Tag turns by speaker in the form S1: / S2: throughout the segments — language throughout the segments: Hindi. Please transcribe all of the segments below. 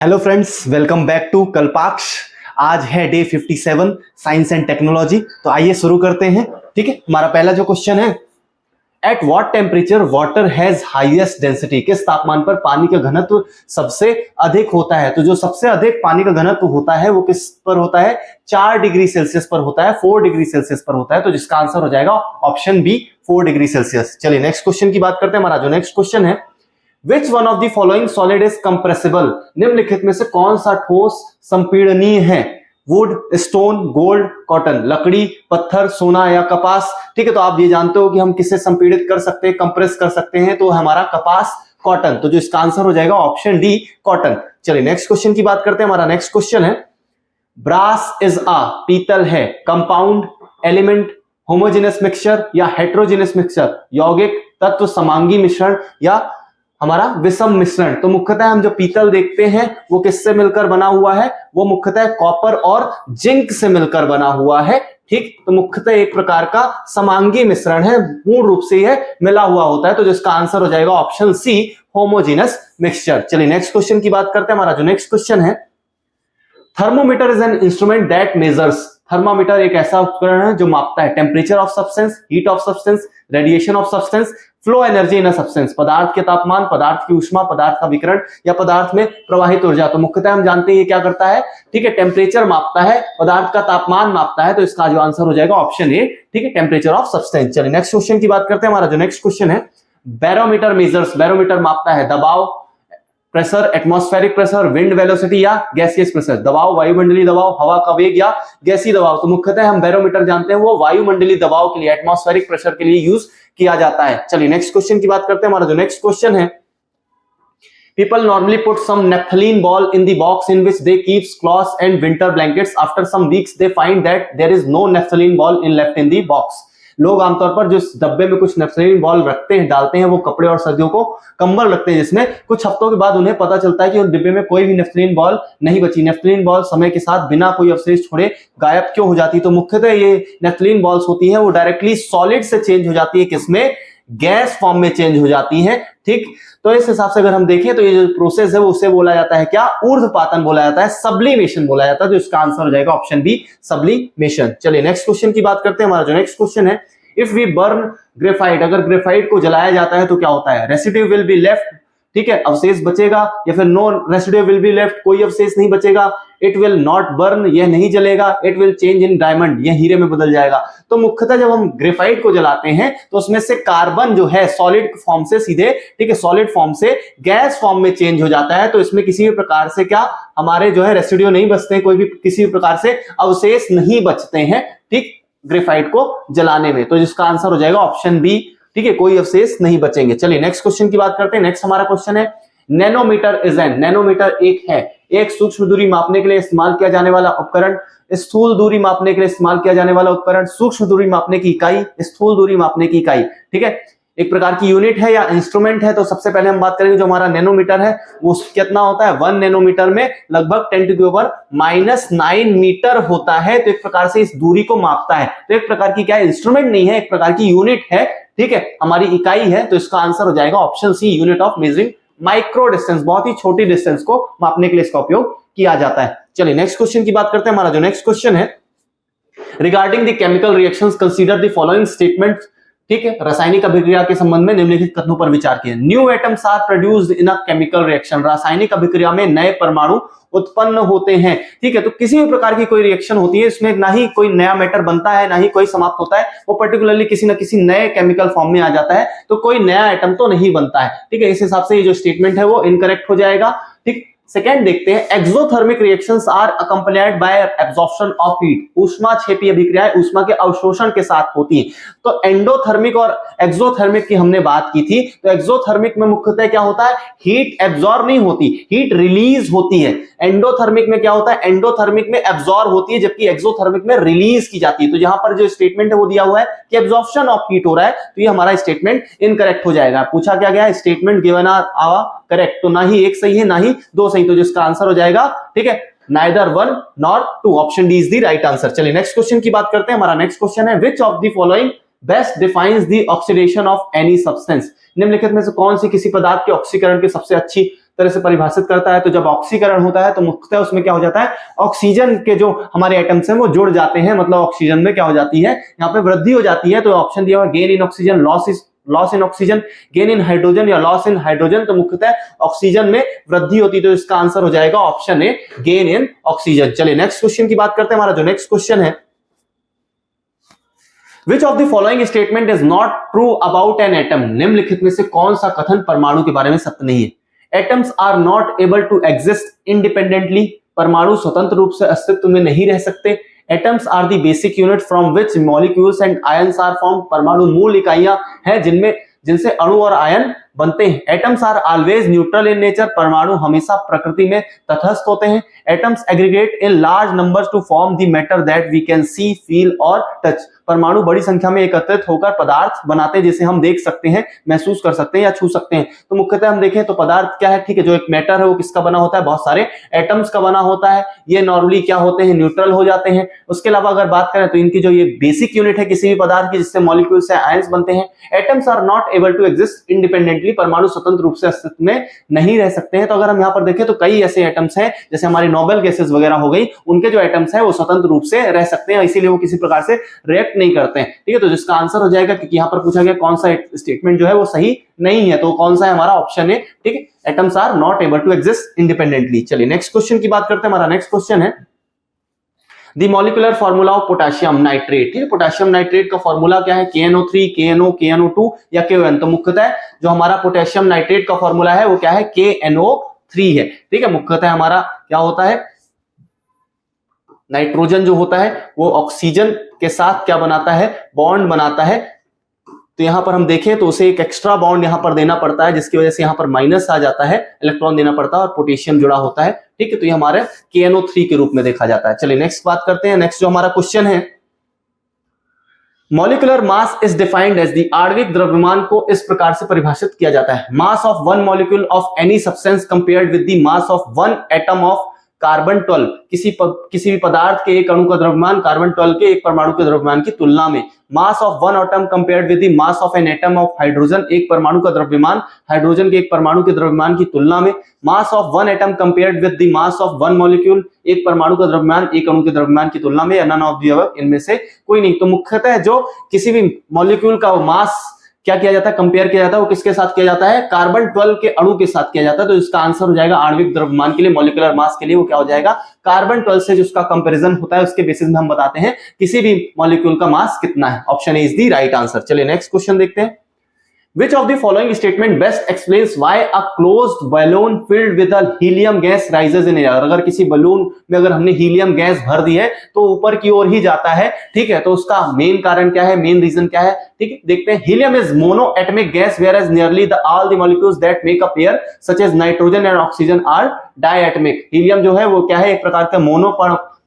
S1: Hello friends, welcome back to Kalpaksh. आज है डे 57 साइंस एंड टेक्नोलॉजी। तो आइए शुरू करते हैं। ठीक है, हमारा पहला जो क्वेश्चन है, at what temperature water has highest density. किस तापमान पर पानी का घनत्व सबसे अधिक होता है। तो जो सबसे अधिक पानी का घनत्व होता है वो किस पर होता है, 4 डिग्री सेल्सियस पर होता है, 4 डिग्री सेल्सियस पर होता है। तो जिसका आंसर हो जाएगा ऑप्शन बी, 4 डिग्री सेल्सियस। चलिए नेक्स्ट क्वेश्चन की बात करते हैं। हमारा जो नेक्स्ट क्वेश्चन है, Which one of the following solid is compressible? निम्नलिखित में से कौन सा ठोस संपीड़नीय है। Would, stone, gold, cotton. लकड़ी, पत्थर, सोना या कपास। ठीक है, तो आप ये जानते हो कि हम किसे संपीड़ित कर सकते हैं, कंप्रेस कर सकते हैं। तो हमारा कपास, कॉटन। तो जो इसका आंसर हो जाएगा ऑप्शन डी, कॉटन। चलिए नेक्स्ट क्वेश्चन की बात करते हैं। हमारा नेक्स्ट क्वेश्चन है, ब्रास इज अ, पीतल है, कंपाउंड, एलिमेंट, होमोजेनस मिक्सचर या हेट्रोजेनस मिक्सचर। यौगिक, तत्व, समांगी मिश्रण या हमारा विषम मिश्रण। तो मुख्यतः हम जो पीतल देखते हैं वो किससे मिलकर बना हुआ है, वो मुख्यतः कॉपर और जिंक से मिलकर बना हुआ है। ठीक, तो मुख्यतः एक प्रकार का समांगी मिश्रण है, पूर्ण रूप से यह मिला हुआ होता है। तो जिसका आंसर हो जाएगा ऑप्शन सी, होमोजेनस मिक्सचर। चलिए नेक्स्ट क्वेश्चन की बात करते हैं। हमारा जो नेक्स्ट क्वेश्चन है, thermometer is an instrument that measures. Thermometer एक ऐसा उपकरण है जो मापता है temperature of substance, heat of substance, radiation of substance, flow energy in a substance. पदार्थ के तापमान, पदार्थ की ऊष्मा, पदार्थ का विकिरण या पदार्थ में प्रवाहित ऊर्जा। तो मुख्यतः हम जानते हैं ये क्या करता है, ठीक है, टेम्परेचर मापता है, पदार्थ का तापमान मापता है। तो इसका जो आंसर हो जाएगा ऑप्शन ए, ठीक है, टेम्परेचर ऑफ सब्सटेंस। चलिए नेक्स्ट क्वेश्चन की बात करते हैं। हमारा जो नेक्स्ट क्वेश्चन है, बैरोमीटर मेजर्स। बैरोमीटर मापता है दबाव, pressure, atmospheric pressure, wind velocity या गैसियस प्रेशर। दबाव, वायुमंडलीय दबाव, हवा का वेग या गैसीय दबाव। तो मुख्यतः हम बैरोमीटर जानते हैं वो वायुमंडलीय दबाव के लिए, एटमॉस्फेरिक प्रेशर के लिए यूज किया जाता है। चलिए नेक्स्ट क्वेश्चन की बात करते हैं। हमारा जो नेक्स्ट क्वेश्चन है, people normally put some naphthalene ball in the box in which they keep cloths and winter blankets. After some weeks they find that there is no naphthalene ball left in the box. लोग आमतौर पर जो डब्बे में कुछ नेफ्थलीन बॉल रखते हैं, डालते हैं, वो कपड़े और सर्दियों को कंबल रखते हैं, जिसमें कुछ हफ्तों के बाद उन्हें पता चलता है कि उन डिब्बे में कोई भी नेफ्थलीन बॉल नहीं बची। नेफ्थलीन बॉल समय के साथ बिना कोई अवशेष छोड़े गायब क्यों हो जाती। तो मुख्यतः ये नेफ्थलीन बॉल्स होती हैं वो डायरेक्टली सॉलिड से चेंज हो जाती है, किसमें, गैस फॉर्म में चेंज हो जाती है। ठीक, तो इस हिसाब से अगर हम देखें तो ये जो प्रोसेस है वो उसे बोला जाता है क्या, ऊर्ध्वपातन बोला जाता है, सब्लिमेशन बोला जाता है। तो इसका आंसर हो जाएगा ऑप्शन बी, सब्लिमेशन। चलिए नेक्स्ट क्वेश्चन की बात करते हैं। हमारा जो नेक्स्ट क्वेश्चन है, इफ वी बर्न ग्रेफाइट, अगर ग्रेफाइट को जलाया जाता है तो क्या होता है, रेसिड्यू विल बी लेफ्ट, ठीक है, अवशेष बचेगा, या फिर no residue will be left, कोई अवशेष नहीं बचेगा, इट विल नॉट बर्न, यह नहीं जलेगा, it will change in diamond, यह हीरे में बदल जाएगा। तो मुख्यतः जब हम ग्रेफाइट को जलाते हैं तो उसमें से कार्बन जो है सॉलिड फॉर्म से सीधे, ठीक है, सॉलिड फॉर्म से गैस फॉर्म में चेंज हो जाता है। तो इसमें किसी भी प्रकार से क्या हमारे जो है रेसिड्यू नहीं बचते हैं, कोई भी किसी भी प्रकार से अवशेष नहीं बचते हैं, ठीक, ग्रेफाइट को जलाने में। तो जिसका आंसर हो जाएगा ऑप्शन बी, ठीक है, कोई अवशेष नहीं बचेंगे। चलिए नेक्स्ट क्वेश्चन की बात करते हैं। नेक्स्ट हमारा क्वेश्चन है, नैनोमीटर इज एन, नैनोमीटर एक है, एक सूक्ष्म दूरी मापने के लिए इस्तेमाल किया जाने वाला उपकरण, स्थूल दूरी मापने के लिए इस्तेमाल किया जाने वाला उपकरण, सूक्ष्म दूरी मापने की इकाई, स्थूल दूरी मापने की इकाई। ठीक है, एक प्रकार की यूनिट है या इंस्ट्रूमेंट है। तो सबसे पहले हम बात करेंगे जो हमारा नैनोमीटर है वो कितना होता है, 1 नैनोमीटर में लगभग 10⁻⁹ मीटर होता है। तो एक प्रकार से इस दूरी को मापता है। तो एक प्रकार की क्या है, इंस्ट्रूमेंट नहीं है, एक प्रकार की यूनिट है, ठीक है, हमारी इकाई है। तो इसका आंसर हो जाएगा option C, unit of measuring micro distance, बहुत ही छोटी डिस्टेंस को मापने के लिए इसका उपयोग किया जाता है। चलिए नेक्स्ट क्वेश्चन की बात करते हैं। हमारा जो नेक्स्ट क्वेश्चन है, regarding the chemical reactions consider the following statement, ठीक है, रासायनिक अभिक्रिया के संबंध में निम्नलिखित कथनों पर विचार किया। New atoms are produced in a chemical reaction, रासायनिक अभिक्रिया में नए परमाणु उत्पन्न होते हैं। ठीक है, तो किसी भी प्रकार की कोई रिएक्शन होती है इसमें ना ही कोई नया मैटर बनता है ना ही कोई समाप्त होता है, वो पर्टिकुलरली किसी ना किसी नए केमिकल फॉर्म में आ जाता है। तो कोई नया एटम तो नहीं बनता है। ठीक है, इस हिसाब से ये जो स्टेटमेंट है वो इनकरेक्ट हो जाएगा। ठीक, सेकेंड देखते हैं, exothermic reactions are accompanied by absorption of heat, ऊष्माक्षेपी अभिक्रियाएं ऊष्मा के अवशोषण के साथ होती हैं। तो एंडोथर्मिक और एक्सोथर्मिक की हमने बात की थी। तो एक्सोथर्मिक में मुख्यतः क्या होता है, हीट एब्जॉर्ब नहीं होती, हीट रिलीज होती है। एंडोथर्मिक में क्या होता है, एंडोथर्मिक में एब्जॉर्ब होती है, जबकि एक्सोथर्मिक में रिलीज की जाती है। तो यहां पर जो स्टेटमेंट है वो दिया हुआ है कि एब्जॉर्प्शन ऑफ हीट हो रहा है, तो ये हमारा स्टेटमेंट इनकरेक्ट हो जाएगा। पूछा क्या गया, स्टेटमेंट गिवन आर करेक्ट, तो ना ही एक सही है ना ही दो सही। तो जिसका आंसर हो जाएगा, ठीक है, neither 1 nor 2, option D is the right answer. चलिए नेक्स्ट क्वेश्चन की बात करते हैं। हमारा नेक्स्ट क्वेश्चन है, which of the following best defines the oxidation of any substance, निम्नलिखित में से कौन सी किसी पदार्थ के ऑक्सीकरण की सबसे अच्छी तरह से परिभाषित करता है। तो जब ऑक्सीकरण होता है तो मुख्यतः उसमें क्या हो जाता है, ऑक्सीजन के जो हमारे एटम्स हैं वो जुड़ जाते हैं, मतलब ऑक्सीजन में क्या हो जाती है, यहाँ पे वृद्धि हो जाती है। तो ऑप्शन दिया हुआ gain in oxygen, loss in oxygen, gain in hydrogen या लॉस इन हाइड्रोजन। तो मुख्यतः ऑक्सीजन में वृद्धि होती है, तो इसका आंसर हो जाएगा option A, gain in oxygen. चलिए नेक्स्ट क्वेश्चन की बात करते हैं। हमारा जो नेक्स्ट क्वेश्चन है, Which of the following statement is not true about an atom? निम्नलिखित में से कौन सा कथन परमाणु के बारे में सत्य नहीं है? Atoms are not able to exist independently. परमाणु स्वतंत्र रूप से अस्तित्व में नहीं रह सकते। Atoms are the basic unit from which molecules and ions are formed. परमाणु मूल इकाइयां हैं जिनसे अणु और आयन बनते हैं। Atoms are always neutral in nature, परमाणु हमेशा प्रकृति में तटस्थ होते हैं। Atoms aggregate in large numbers to form the matter that we can see, feel और टच। परमाणु बड़ी संख्या में एकत्रित होकर पदार्थ बनाते हैं जिसे हम देख सकते हैं, महसूस कर सकते हैं या छू सकते हैं। तो मुख्यतः हम देखें तो पदार्थ क्या है, ठीक है, जो एक मैटर है वो किसका बना होता है, बहुत सारे एटम्स का बना होता है। ये नॉर्मली क्या होते हैं, न्यूट्रल हो जाते हैं। उसके अलावा अगर बात करें तो इनकी जो ये बेसिक यूनिट है किसी भी पदार्थ की, जिससे मॉलिक्यूल से आयंस बनते हैं। Atoms are not able to exist independently, परमाणु स्वतंत्र रूप से अस्तित्व में नहीं रह सकते हैं। तो अगर हम यहाँ पर देखें तो कई ऐसे एटम्स हैं, जैसे हमारी नोबेल गैसेस वगैरह हो गई, उनके जो एटम्स हैं वो स्वतंत्र रूप से रह सकते हैं, इसीलिए वो किसी प्रकार से रिएक्ट नहीं करते हैं। ठीक है, तो जिसका आंसर हो जाएगा, क्योंकि यहाँ पर पूछा गया कौन सा स्टेटमेंट जो है वो सही नहीं है, तो कौन सा है हमारा ऑप्शन है, ठीक है, atoms are not able to exist independently. चलिए नेक्स्ट क्वेश्चन की बात करते हैं। हमारा नेक्स्ट क्वेश्चन है the molecular formula of potassium nitrate. ठीक है, पोटेशियम नाइट्रेट का फॉर्मूला क्या है, KNO3, KNO, KNO2 या KON। तो मुख्यतः जो हमारा पोटेशियम नाइट्रेट का फॉर्मूला है वो क्या है, KNO3 है। ठीक है, मुख्यतः हमारा क्या होता है, नाइट्रोजन जो होता है वो ऑक्सीजन के साथ क्या बनाता है, बॉन्ड बनाता है। तो यहां पर हम देखें तो उसे एक एक्स्ट्रा बॉन्ड यहां पर देना पड़ता है, जिसकी वजह से यहां पर माइनस आ जाता है, इलेक्ट्रॉन देना पड़ता है और पोटेशियम जुड़ा होता है। ठीक है, तो ये हमारे KNO3 के रूप में देखा जाता है। चलिए नेक्स्ट बात करते हैं। नेक्स्ट जो हमारा क्वेश्चन है, molecular mass is defined as the, आणविक द्रव्यमान को इस प्रकार से परिभाषित किया जाता है, mass of one molecule of any substance compared with the mass of one atom of carbon 12। किसी भी पदार्थ के एक अणु का द्रव्यमान कार्बन 12 के एक परमाणु के द्रव्यमान की तुलना में। Mass of one atom compared with the mass of an atom of hydrogen, एक परमाणु का द्रव्यमान हाइड्रोजन के एक परमाणु के द्रव्यमान की तुलना में। Mass of one atom compared with the mass of one molecule, एक परमाणु का द्रव्यमान एक अणु के द्रव्यमान की तुलना में, या नन ऑफ द अबव, इनमें से कोई नहीं। तो मुख्यतः जो किसी भी मॉलिक्यूल का मास क्या किया जाता है, कंपेयर किया जाता है, वो किसके साथ किया जाता है, कार्बन 12 के अणु के साथ किया जाता है। तो इसका आंसर हो जाएगा आणविक द्रव्यमान के लिए, मॉलिक्यूलर मास के लिए वो क्या हो जाएगा, कार्बन 12 से जो उसका कंपैरिजन होता है उसके बेसिस में हम बताते हैं किसी भी मॉलिक्यूल का मास कितना है। Option A is the right answer. चलिए नेक्स्ट क्वेश्चन देखते हैं। Which of the following statement best explains why a closed balloon filled with a helium gas rises in air? अगर किसी बलून में अगर हमने हीलियम गैस भर दी है तो ऊपर की ओर ही जाता है। ठीक है, तो उसका मेन कारण क्या है, मेन रीजन क्या है, ठीक है, देखते हैं। Helium is mono atomic gas whereas nearly all the molecules that make up air such as nitrogen and oxygen are diatomic। Helium जो है वो क्या है, एक प्रकार का मोनो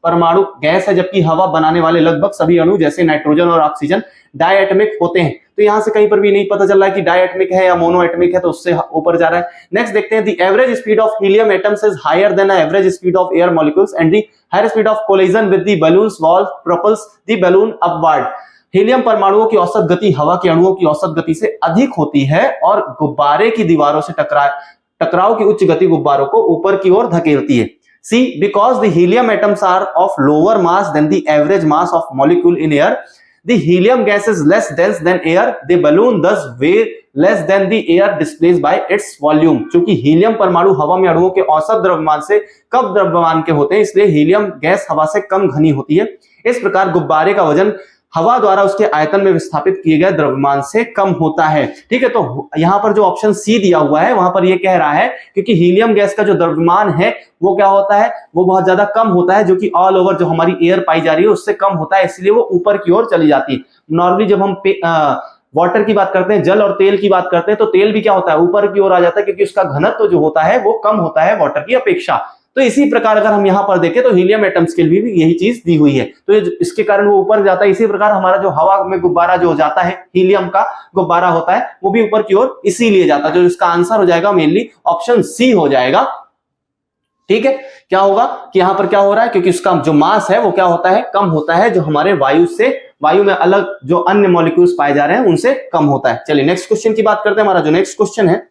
S1: परमाणु गैस है, जबकि हवा बनाने वाले लगभग सभी अणु जैसे नाइट्रोजन और ऑक्सीजन डायएटमिक होते हैं। तो यहां से कहीं पर भी नहीं पता चल रहा है कि डायएटमिक है या मोनोएटमिक है, तो उससे ऊपर जा रहा है। नेक्स्ट देखते हैं, the average speed of helium atoms is higher than the average speed of air molecules and the higher speed of collision with the balloons wall propels the balloon upward. Helium परमाणुओं की औसत गति हवा के अणुओं की औसत गति से अधिक होती है और गुब्बारे की दीवारों से टकराव की उच्च गति गुब्बारों को ऊपर की ओर धकेलती है। See, because the helium atoms are of lower mass than the average mass of molecule in air, the helium gas is less dense than air. The balloon thus weigh less than the air displaced by its volume. क्योंकि हीलियम परमाणु हवा में अणुओं के औसत द्रव्यमान से कम द्रव्यमान के होते हैं, इसलिए हीलियम गैस हवा से कम घनी होती है। इस प्रकार गुब्बारे का वजन हवा द्वारा उसके आयतन में विस्थापित किए गए द्रव्यमान से कम होता है। ठीक है, तो यहां पर जो ऑप्शन सी दिया हुआ है वहां पर यह कह रहा है क्योंकि हीलियम गैस का जो द्रव्यमान है वो क्या होता है, वो बहुत ज्यादा कम होता है, जो कि ऑल ओवर जो हमारी एयर पाई जा रही है उससे कम होता है, इसलिए वो ऊपर की ओर चली जाती है। नॉर्मली जब हम वाटर की बात करते हैं, जल और तेल की बात करते हैं, तो तेल भी क्या होता है, ऊपर की ओर आ जाता है, क्योंकि उसका घनत्व जो होता है वो कम होता है वाटर की अपेक्षा। तो इसी प्रकार अगर हम यहां पर देखें तो हीलियम एटम्स के लिए भी यही चीज दी हुई है, तो इसके कारण वो ऊपर जाता है। इसी प्रकार हमारा जो हवा में गुब्बारा जो जाता है, हीलियम का गुब्बारा होता है, वो भी ऊपर की ओर इसीलिए जाता है। जो इसका आंसर हो जाएगा मेनली ऑप्शन सी हो जाएगा। ठीक है, क्या होगा कि यहां पर क्या हो रहा है, क्योंकि उसका जो मास है वो क्या होता है, कम होता है, जो हमारे वायु में अलग जो अन्य मॉलिक्यूल्स पाए जा रहे हैं उनसे कम होता है। चलिए नेक्स्ट क्वेश्चन की बात करते हैं। हमारा जो नेक्स्ट क्वेश्चन है,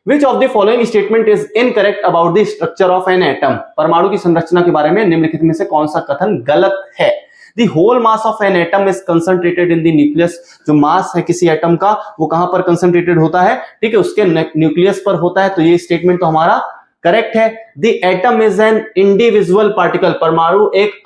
S1: Which of the following statement is incorrect about the structure of an atom? परमाणु की संरचना के बारे में निम्नलिखित में से कौन सा कथन गलत है? The whole mass of an atom is concentrated in the nucleus. जो मास है किसी एटम का वो कहां पर कंसंट्रेटेड होता है? ठीक है, उसके न्यूक्लियस पर होता है। तो ये स्टेटमेंट तो हमारा करेक्ट है। The atom is an individual particle. परमाणु एक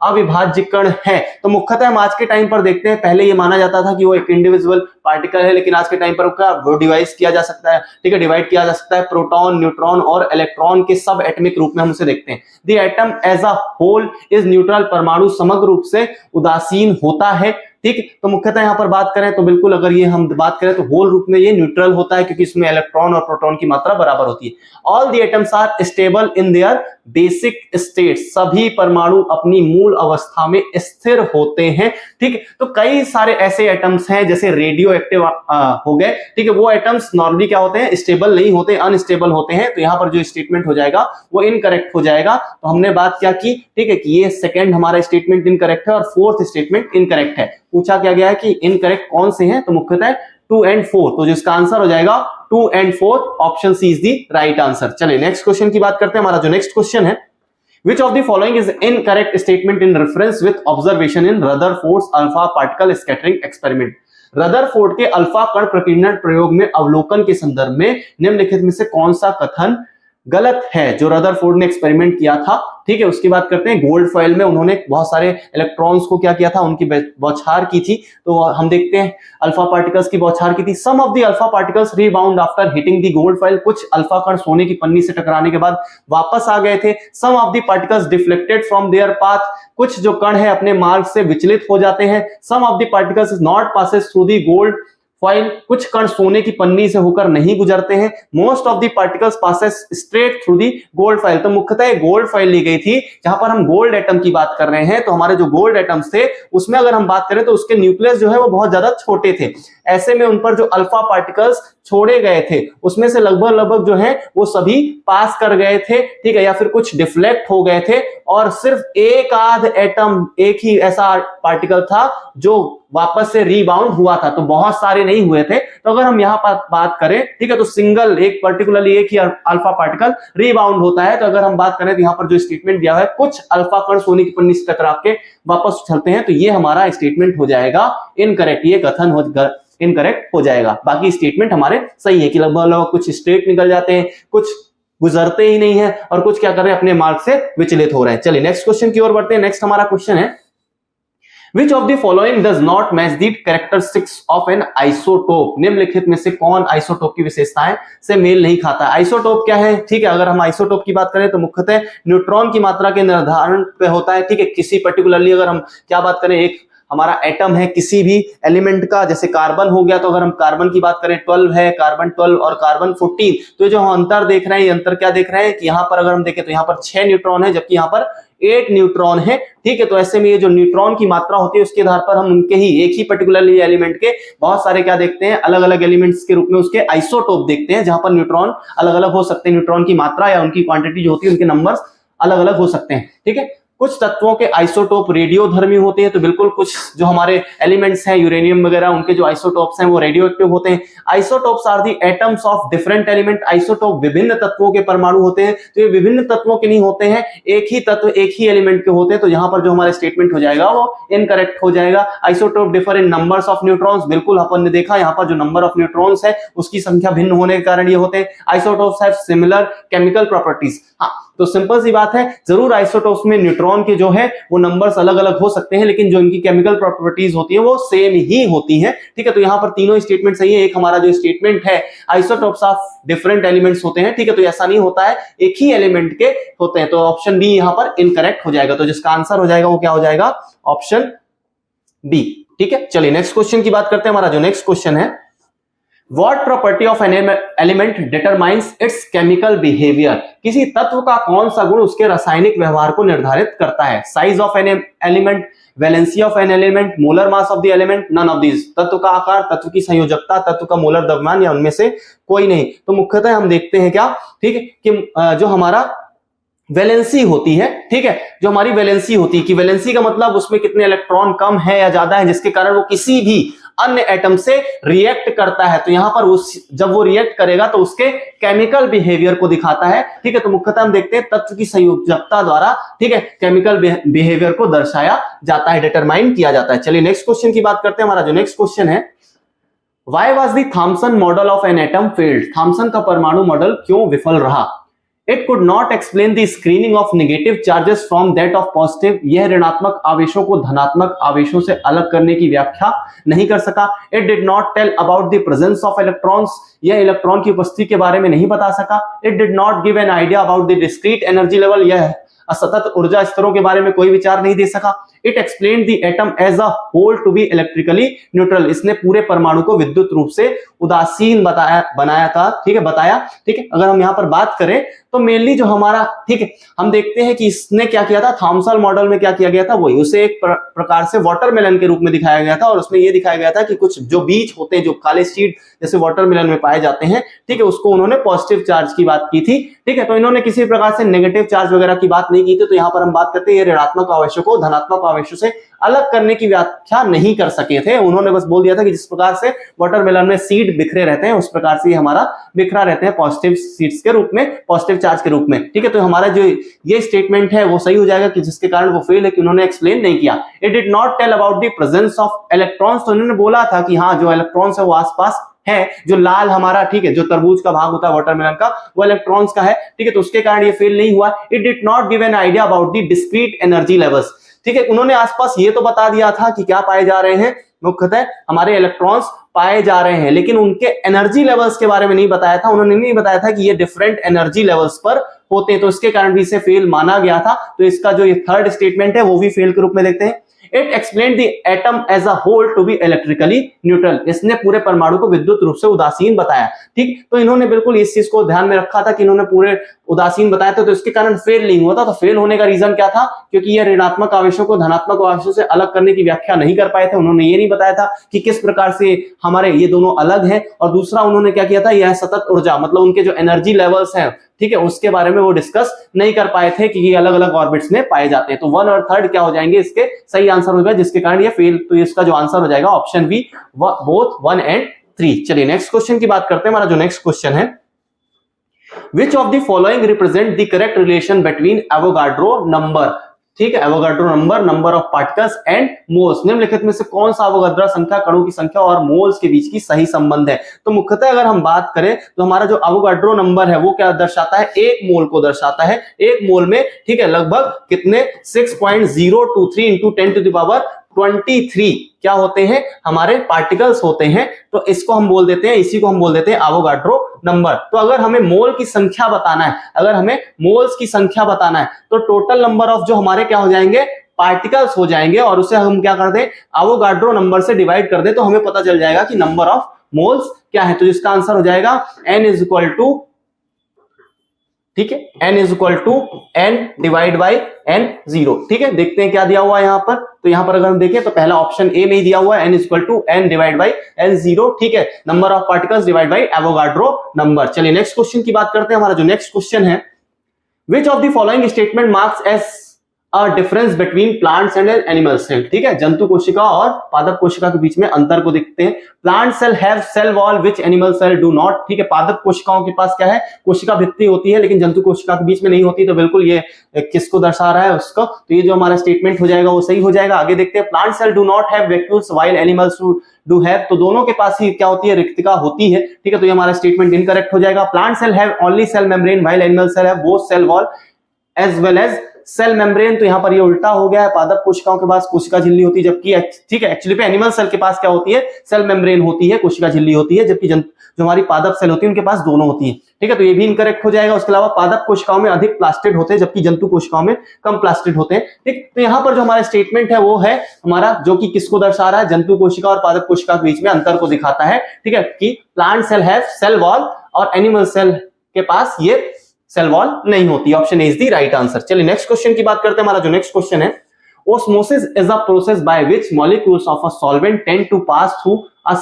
S1: अविभाज्य कण है। तो मुख्यतः हम आज के टाइम पर देखते हैं, पहले ये माना जाता था कि वो एक इंडिविजुअल पार्टिकल है, लेकिन आज के टाइम पर वो डिवाइस किया जा सकता है, ठीक है, डिवाइड किया जा सकता है प्रोटॉन, न्यूट्रॉन और इलेक्ट्रॉन के सब एटमिक रूप में हम उसे देखते हैं। The atom as a whole is neutral. परमाणु समग्र रूप से उदासीन होता है। ठीक, तो मुख्यतः यहां पर बात करें तो बिल्कुल अगर ये हम बात करें तो होल रूप में ये न्यूट्रल होता है, क्योंकि इसमें इलेक्ट्रॉन और प्रोटॉन की मात्रा बराबर होती है। All the atoms are stable in their basic state. सभी परमाणु अपनी मूल अवस्था में स्थिर होते हैं। ठीक, तो कई सारे ऐसे एटम्स हैं जैसे रेडियो एक्टिव हो गए, ठीक है, वो एटम्स नॉर्मली क्या होते हैं, स्टेबल नहीं होते, अनस्टेबल होते हैं। तो यहां पर जो स्टेटमेंट हो जाएगा वो इनकरेक्ट हो जाएगा। तो हमने बात क्या की, ठीक है, कि ये सेकंड हमारा स्टेटमेंट इनकरेक्ट है और फोर्थ स्टेटमेंट इनकरेक्ट है। पूछा क्या गया है कि इनकरेक्ट कौन से हैं, तो मुख्यतः 2 and 4। तो जिसका आंसर हो जाएगा 2 and 4, option C is the right answer. चलिए नेक्स्ट क्वेश्चन की बात करते हैं। हमारा जो नेक्स्ट क्वेश्चन है, Which of the following is incorrect statement in reference with observation in Rutherford's alpha particle scattering experiment? Rutherford के अल्फा कण प्रकीर्णन प्रयोग में अवलोकन के संदर्भ में निम्नलिखित में से कौन सा कथन गलत है जो रदरफोर्ड ने एक्सपेरिमेंट किया था? ठीक है, उसकी बात करते हैं। गोल्ड फॉइल में उन्होंने बहुत सारे इलेक्ट्रॉन्स को क्या किया था, उनकी बौछार की थी। तो हम देखते हैं अल्फा पार्टिकल्स की बौछार की थी। Some of the alpha particles rebound after hitting the gold foil. कुछ अल्फा कण सोने की पन्नी से टकराने के बाद वापस आ गए थे। Some of the particles deflected from their path. कुछ जो कण है अपने मार्ग से विचलित हो जाते हैं। Some of the particles is not passes through the gold foil. कुछ कण सोने की पन्नी से होकर नहीं गुजरते हैं। Most of the particles passes straight through the gold foil. तो मुख्यतः गोल्ड फॉइल ली गई थी जहां पर हम गोल्ड एटम की बात कर रहे हैं। तो हमारे जो गोल्ड एटम्स थे उसमें अगर हम बात करें तो उसके न्यूक्लियस जो है वो बहुत ज्यादा छोटे थे। ऐसे में उन पर जो अल्फा पार्टिकल्स छोड़े गए थे उसमें से लगभग जो है वो सभी पास कर गए थे, ठीक है, या फिर कुछ डिफ्लेक्ट हो गए थे और सिर्फ एक आध एटम, एक ही ऐसा पार्टिकल था जो वापस से रीबाउंड हुआ था। तो बहुत सारे नहीं हुए थे। तो अगर हम यहाँ पर बात करें, ठीक है, तो सिंगल एक पर्टिकुलरली एक ही अल्फा पार्टिकल रीबाउंड होता है। तो अगर हम बात करें तो यहाँ पर जो स्टेटमेंट दिया है कुछ अल्फा कण सोने की पन्नी से टकरा के वापस चलते हैं, तो ये हमारा स्टेटमेंट हो जाएगा इनकरेक्ट। ये कथन इनकरेक्ट हो जाएगा। बाकी स्टेटमेंट हमारे सही है कि लगभग कुछ स्ट्रेट निकल जाते हैं, कुछ गुजरते ही नहीं है और कुछ क्या कर रहे हैं, अपने मार्ग से विचलित हो रहे हैं। चलिए नेक्स्ट क्वेश्चन की ओर बढ़ते हैं। नेक्स्ट हमारा क्वेश्चन है, Which of the following does not match the characteristics of an isotope? निम्नलिखित में से कौन आइसोटोप की विशेषताएं से मेल नहीं खाता है? आइसोटोप क्या है? ठीक है, अगर हम आइसोटोप की बात करें तो मुख्यतः न्यूट्रॉन की मात्रा के निर्धारण पे होता है। ठीक है, किसी पर्टिकुलरली अगर हम क्या बात करें, एक हमारा एटम है किसी भी एलिमेंट का, जैसे कार्बन हो गया, तो अगर हम कार्बन की बात करें 12 है, कार्बन 12 और कार्बन 14, तो जो हम अंतर देख रहे हैं, ये अंतर क्या देख रहे हैं कि यहाँ पर अगर हम देखें तो यहाँ पर 6 न्यूट्रॉन है जबकि यहाँ पर 8 न्यूट्रॉन है। ठीक है, तो ऐसे में ये जो न्यूट्रॉन की मात्रा होती है उसके आधार पर हम उनके ही एक ही पर्टिकुलरली एलिमेंट के बहुत सारे क्या देखते हैं, अलग अलग एलिमेंट्स के रूप में उसके आइसोटोप देखते हैं, जहां पर न्यूट्रॉन अलग अलग हो सकते हैं। न्यूट्रॉन की मात्रा या उनकी क्वांटिटी जो होती है, उनके नंबर्स अलग अलग हो सकते हैं। ठीक है, कुछ तत्वों के आइसोटोप रेडियोधर्मी होते हैं, तो बिल्कुल कुछ जो हमारे एलिमेंट्स हैं यूरेनियम वगैरह, उनके जो आइसोटोप्स हैं वो रेडियो एक्टिव होते हैं। Isotopes are the atoms of different element. Isotope विभिन्न तत्वों के परमाणु होते हैं, तो ये विभिन्न तत्वों के नहीं होते हैं, एक ही तत्व एक ही एलिमेंट के होते हैं। तो यहाँ पर जो हमारा स्टेटमेंट हो जाएगा वो इनकरेक्ट हो जाएगा। Isotope differ in numbers of neutrons, बिल्कुल अपन ने देखा यहाँ पर जो नंबर ऑफ न्यूट्रॉन्स है उसकी संख्या भिन्न होने के कारण ये होते हैं। Isotopes have similar chemical properties. हाँ, तो सिंपल सी बात है, जरूर आइसोटोप्स में न्यूट्रॉन के जो है वो नंबर्स अलग अलग हो सकते हैं, लेकिन जो इनकी केमिकल प्रॉपर्टीज होती है वो सेम ही होती है। ठीक है, तो यहाँ पर तीनों स्टेटमेंट सही है। एक हमारा जो स्टेटमेंट है आइसोटोप्स ऑफ डिफरेंट एलिमेंट्स होते हैं, ठीक है, तो ऐसा नहीं होता है, एक ही एलिमेंट के होते हैं। तो ऑप्शन बी यहाँ पर इनकरेक्ट हो जाएगा। तो जिसका आंसर हो जाएगा वो क्या हो जाएगा, ऑप्शन बी। ठीक है, चलिए नेक्स्ट क्वेश्चन की बात करते हैं। हमारा जो नेक्स्ट क्वेश्चन है, What property of an element determines its chemical behavior? किसी तत्व का कौन सा गुण उसके रासायनिक व्यवहार को निर्धारित करता है? Size of an element, valency of an element, molar mass of the element, none of these. तत्व का आकार, तत्व की संयोजकता, तत्व का मोलर द्रव्यमान या उनमें से कोई नहीं। तो मुख्यतः हम देखते हैं क्या, ठीक है, कि जो हमारा वैलेंसी होती है, ठीक है, जो हमारी वैलेंसी होती है, कि वैलेंसी का मतलब उसमें कितने इलेक्ट्रॉन कम है या ज्यादा है, जिसके कारण वो किसी भी अन्य एटम से रिएक्ट करता है। तो यहां पर उस जब वो रिएक्ट करेगा तो उसके केमिकल बिहेवियर को दिखाता है, ठीक है। तो मुख्यतः हम देखते हैं तत्व की संयोजकता द्वारा, ठीक है, केमिकल बिहेवियर को दर्शाया जाता है, डिटरमाइन किया जाता है। चलिए नेक्स्ट क्वेश्चन की बात करते हैं। हमारा जो नेक्स्ट क्वेश्चन है, Why was the Thomson model of an atom failed? Thomson का परमाणु मॉडल क्यों विफल रहा? It could not explain the screening of negative charges from that of positive. यह ऋणात्मक आवेशों को धनात्मक आवेशों से अलग करने की व्याख्या नहीं कर सका। It did not tell about the presence of electrons. यह इलेक्ट्रॉन की उपस्थिति के बारे में नहीं बता सका। It did not give an idea about the discrete energy level. यह असतत ऊर्जा स्तरों के बारे में कोई विचार नहीं दे सका। It explained the atom as a whole to be electrically neutral. इसने पूरे परमाणु को विद्युत रूप से उदासीन बनाया था, ठीक है, बताया, ठीक है। अगर हम यहाँ पर बात करें तो मेनली जो हमारा, ठीक है, हम देखते हैं कि इसने क्या किया था, थॉमसन मॉडल में क्या किया गया था, वही उसे एक प्रकार से वाटरमेलन के रूप में दिखाया गया था और उसमें यह दिखाया गया था कि कुछ जो बीज होते हैं, जो काले सीड जैसे वाटरमेलन में पाए जाते हैं, ठीक है, उसको उन्होंने पॉजिटिव चार्ज की बात की थी, ठीक है। तो इन्होंने किसी प्रकार से नेगेटिव चार्ज वगैरह की बात नहीं की थी। तो यहाँ पर हम बात करते हैं ऋणात्मक आवेशों को धनात्मक आवेशों से अलग करने की व्याख्या नहीं कर सके थे। उन्होंने बस बोल दिया था कि जिस प्रकार से वाटरमेलन में सीड बिखरे रहते हैं उस प्रकार से हमारा बिखरा रहते हैं पॉजिटिव सीड्स के रूप में, पॉजिटिव चार्ज के रूप में, ठीक है। तो हमारा जो ये स्टेटमेंट है वो सही हो जाएगा कि जिसके कारण वो फेल है कि उन्होंने एक्सप्लेन नहीं किया। It did not tell about the presence of electrons. तो उन्होंने बोला था कि हाँ, जो इलेक्ट्रॉन्स है वो आसपास है, जो लाल हमारा, ठीक है, जो तरबूज का भाग होता है वाटरमेलन का, वो इलेक्ट्रॉन्स का है, ठीक है। तो उसके कारण ये फेल नहीं हुआ। It did not give an idea about the discrete energy levels, ठीक है। उन्होंने आसपास ये तो बता दिया था कि क्या पाए जा रहे हैं, मुख्यतः हमारे इलेक्ट्रॉन्स पाए जा रहे हैं, लेकिन उनके एनर्जी लेवल्स के बारे में नहीं बताया था। उन्होंने नहीं बताया था कि ये डिफरेंट एनर्जी लेवल्स पर होते हैं, तो इसके कारण भी इसे फेल माना गया था। तो इसका जो ये थर्ड स्टेटमेंट है वो भी फेल के रूप में देखते हैं। It explained the atom as a whole to be electrically neutral. इसने पूरे परमाणु को विद्युत रूप से उदासीन बताया, ठीक। तो इन्होंने बिल्कुल इस चीज को ध्यान में रखा था कि इन्होंने पूरे उदासीन बताया था, तो इसके कारण फेल नहीं हुआ था। तो फेल होने का रीजन क्या था, क्योंकि ये ऋणात्मक आवेशों को धनात्मक आवेशों से अलग करने की व्याख्या नहीं कर पाए थे। उन्होंने ये नहीं बताया था कि किस प्रकार से हमारे ये दोनों अलग हैं, और दूसरा उन्होंने क्या किया था, यह सतत ऊर्जा मतलब उनके जो एनर्जी लेवल्स हैं, ठीक है, उसके बारे में वो डिस्कस नहीं कर पाए थे कि ये अलग अलग ऑर्बिट्स में पाए जाते हैं। तो 1 और 3 क्या हो जाएंगे, इसके सही आंसर होगा, जिसके कारण ये फेल। तो इसका जो आंसर हो जाएगा ऑप्शन बी, बोथ 1 and 3। चलिए नेक्स्ट क्वेश्चन की बात करते हैं। हमारा जो नेक्स्ट क्वेश्चन है, Which of the following represent the correct relation between Avogadro number? ठीक है, Avogadro number, number of particles and moles. निम्नलिखित में से कौन सा एवोगाड्रो संख्या, कणों की संख्या और मोल्स के बीच की सही संबंध है? तो मुख्यतः अगर हम बात करें तो हमारा जो एवोगाड्रो नंबर है वो क्या दर्शाता है, एक मोल को दर्शाता है। एक मोल में, ठीक है, लगभग कितने 6.023 इंटू 10 टू द पावर 23 क्या होते हैं, हमारे पार्टिकल्स होते हैं। तो इसको हम बोल देते हैं, इसी को हम बोल देते हैं एवोगाड्रो नंबर। तो अगर हमें मोल की संख्या बताना है, अगर हमें मोल्स की संख्या बताना है, तो टोटल नंबर ऑफ जो हमारे क्या हो जाएंगे, पार्टिकल्स हो जाएंगे, और उसे हम क्या कर दें, एवोगाड्रो नंबर से डिवाइड कर दें, तो हमें पता चल जाएगा कि नंबर ऑफ मोल्स क्या है। तो इसका आंसर हो जाएगा n इज इक्वल टू, ठीक है, n is equal to n divide by n0, ठीक है। देखते हैं क्या दिया हुआ है यहाँ पर। तो यहाँ पर अगर हम देखें तो पहला ऑप्शन ए में ही दिया हुआ है, n is equal to n divide by n0, ठीक है, number of particles divide by Avogadro number. चलिए नेक्स्ट क्वेश्चन की बात करते हैं। हमारा जो नेक्स्ट क्वेश्चन है, which of the following statement marks as a difference between plants and animal cell, ठीक है, जंतु कोशिका और पादप कोशिका के बीच में अंतर को देखते हैं। Plant cell have cell wall which animal cell do not, ठीक है, पादप कोशिकाओं के पास क्या है, कोशिका भित्ति होती है, लेकिन जंतु कोशिका के बीच में नहीं होती। तो बिल्कुल ये किसको दर्शा रहा है, उसको। तो ये जो हमारा स्टेटमेंट हो जाएगा वो सही हो जाएगा। आगे देखते हैं, plant cell do not have vacuoles while animals do have, तो दोनों के पास ही क्या होती है, रिक्तिका होती है, ठीक है। तो ये हमारा स्टेटमेंट इनकरेक्ट हो जाएगा। Plant cell have only cell membrane while animal cell have both cell wall as well as cell membrane. तो यहाँ पर ये उल्टा हो गया है, पादप कोशिकाओं के पास कोशिका झिल्ली होती है, जबकि ठीक है एक्चुअली पे एनिमल सेल के पास क्या होती है, सेल मेम्ब्रेन होती है, कोशिका झिल्ली होती है, जबकि जो हमारी पादप सेल होती है उनके पास दोनों होती है, ठीक है। तो ये भी इनकरेक्ट हो जाएगा। उसके अलावा पादप कोशिकाओं में अधिक प्लास्टिड होते हैं, जबकि जंतु कोशिकाओं में कम प्लास्टिड होते हैं, ठीक। तो यहाँ पर जो हमारा स्टेटमेंट है वो है हमारा, जो कि किसको दर्शा रहा है, जंतु कोशिका और पादप कोशिका के बीच में अंतर को दिखाता है, ठीक है, कि plant cell have cell wall और एनिमल सेल के पास ये सेल वॉल नहीं होती। Option A is the right answer. चलिए नेक्स्ट क्वेश्चन की बात करते हैं। हमारा जो नेक्स्ट क्वेश्चन है, osmosis is a process by which molecules of a solvent tend to pass through a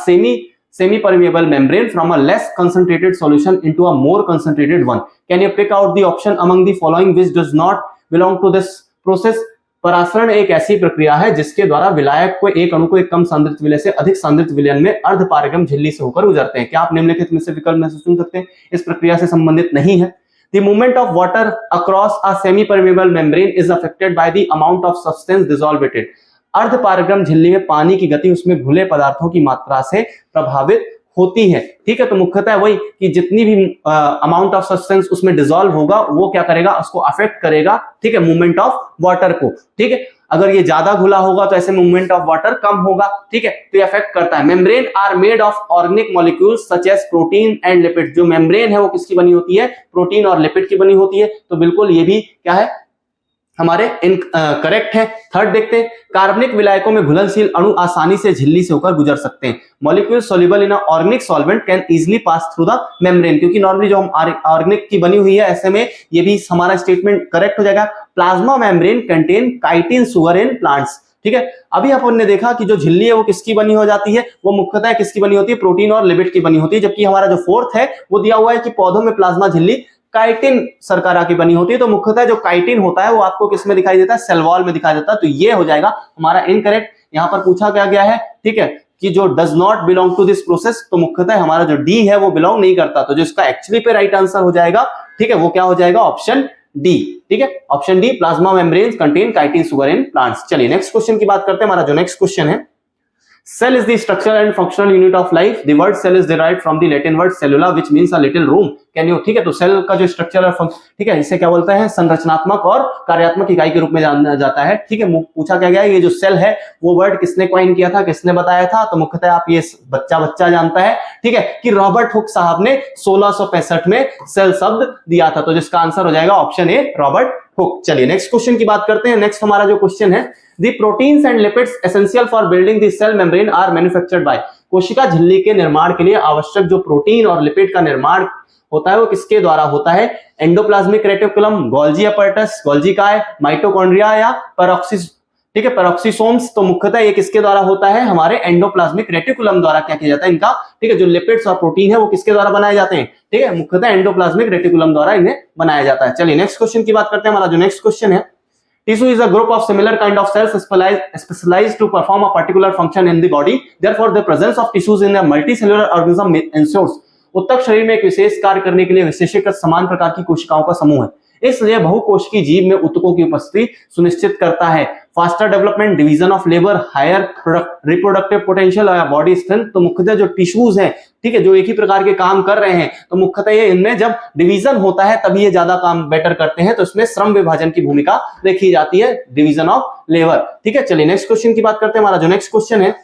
S1: semi permeable membrane from a less concentrated solution into a more concentrated one. Can you pick out the option among the following which does not belong to this process? परासरण एक ऐसी प्रक्रिया है जिसके द्वारा विलायक को एक अणु को एक कम सांद्रित विलय से अधिक सांद्रित विलयन में अर्धपारगम झिल्ली से होकर गुजरते हैं। क्या आप निम्नलिखित में से विकल्प में से चुन सकते हैं? इस प्रक्रिया से संबंधित नहीं है। The movement of water across a semi-permeable membrane is affected by the amount of substance dissolved in it. अर्धपारगम झिल्ली में पानी की गति उसमें घुले पदार्थों की मात्रा से प्रभावित होती है। ठीक है, तो मुख्यतः वही कि जितनी भी अमाउंट ऑफ सब्सटेंस उसमें डिसॉल्व होगा वो क्या करेगा, उसको अफेक्ट करेगा। ठीक है, मूवमेंट ऑफ वाटर को। ठीक है, अगर ये ज्यादा घुला होगा तो ऐसे मूवमेंट ऑफ वाटर कम होगा। ठीक है, तो ये अफेक्ट करता है। Membrane are made of organic molecules such as protein and lipid. जो मेम्ब्रेन है वो किसकी बनी होती है? प्रोटीन और लिपिड की बनी होती है। तो बिल्कुल ये भी क्या है, हमारे करेक्ट है। थर्ड देखते हैं, कार्बनिक विलायकों में घुलनशील अणु आसानी से झिल्ली से होकर गुजर सकते हैं। Molecule soluble in organic solvent can easily pass through the membrane. क्योंकि नॉर्मली जो हम ऑर्गेनिक की बनी हुई है, ऐसे में ये भी हमारा स्टेटमेंट करेक्ट हो जाएगा। Plasma membrane contain chitin sugar in plants. ठीक है, अभी अपन ने देखा कि जो झिल्ली है वो किसकी बनी हो जाती है, वो मुख्यतः किसकी बनी होती है? प्रोटीन और लिपिड की बनी होती है। जबकि हमारा जो फोर्थ है वो दिया हुआ है कि पौधों में प्लाज्मा झिल्ली काइटिन शर्करा की बनी होती है। तो मुख्यतः जो काइटिन होता है वो आपको किसमें दिखाई देता है? सेल वॉल में दिखाई देता है। तो ये हो जाएगा हमारा इनकरेक्ट। यहां पर पूछा क्या गया है, ठीक है, कि जो does not belong to this process, तो मुख्यतः हमारा जो डी है वो बिलोंग नहीं करता। तो जो इसका एक्चुअली पे राइट आंसर हो जाएगा, ठीक है, वो क्या हो जाएगा? Option D. ठीक है, option D, plasma membranes contain chitin sugar in plants. चलिए नेक्स्ट क्वेश्चन की बात करते हैं। हमारा जो नेक्स्ट क्वेश्चन है, cell is the structural and functional unit of life. The word cell is derived from the Latin word cellula which means a little room. Can you? ठीक है, तो सेल का जो स्ट्रक्चर और फंक्शन, ठीक है, इसे क्या बोलते हैं? संरचनात्मक और कार्यात्मक इकाई के रूप में जाना जाता है। ठीक है, पूछा क्या गया है, ये जो सेल है वो वर्ड किसने कॉइन किया था, किसने बताया था? तो मुख्यतः आप ये बच्चा जानता है, ठीक है, कि रॉबर्ट हुक साहब ने 1665 में सेल शब्द दिया था। तो जिसका आंसर हो जाएगा ऑप्शन ए, रॉबर्ट हुक। चलिए नेक्स्ट क्वेश्चन की बात करते हैं। नेक्स्ट हमारा जो क्वेश्चन है, The proteins and lipids essential for building the cell membrane are manufactured by। कोशिका झिल्ली के निर्माण के लिए आवश्यक जो प्रोटीन और लिपिड का निर्माण होता है वो किसके द्वारा होता है? Endoplasmic reticulum, Golgi apparatus, Golgi काय, माइटोकॉन्ड्रिया या पेरोक्सिस, ठीक है, पेरोक्सिसोम्स। तो मुख्यतः ये किसके द्वारा होता है? हमारे एंडोप्लाज्मिक रेटिकुलम द्वारा क्या किया जाता है इनका, ठीक है, जो लिपिड्स और प्रोटीन है वो किसके द्वारा बनाए जाते हैं? ठीक है, मुख्यतः एंडोप्लाज्मिक रेटिकुलम द्वारा इन्हें बनाया जाता है। चलिए नेक्स्ट क्वेश्चन की बात करते हैं। हमारा जो नेक्स्ट क्वेश्चन है, tissue is a group of similar kind of cells specialized to perform a particular function in the body. Therefore, the presence of tissues in a multicellular organism ensures। उत्तक शरीर में एक विशेष कार्य करने के लिए विशेषीकृत समान प्रकार की कोशिकाओं का समूह है, इसलिए बहुकोशिकीय जीव में उत्तकों की उपस्थिति सुनिश्चित करता है। Faster development, division of labour, higher reproductive potential और बॉडी स्ट्रेंथ। तो मुख्यतः जो टिश्यूज हैं, ठीक है, जो एक ही प्रकार के काम कर रहे हैं, तो मुख्यतः ये इनमें जब डिवीजन होता है तभी ये ज्यादा काम बेटर करते हैं। तो इसमें श्रम विभाजन की भूमिका देखी जाती है, डिवीजन ऑफ लेबर। ठीक है, चलिए नेक्स्ट क्वेश्चन की बात करते हैं। हमारा जो नेक्स्ट क्वेश्चन है,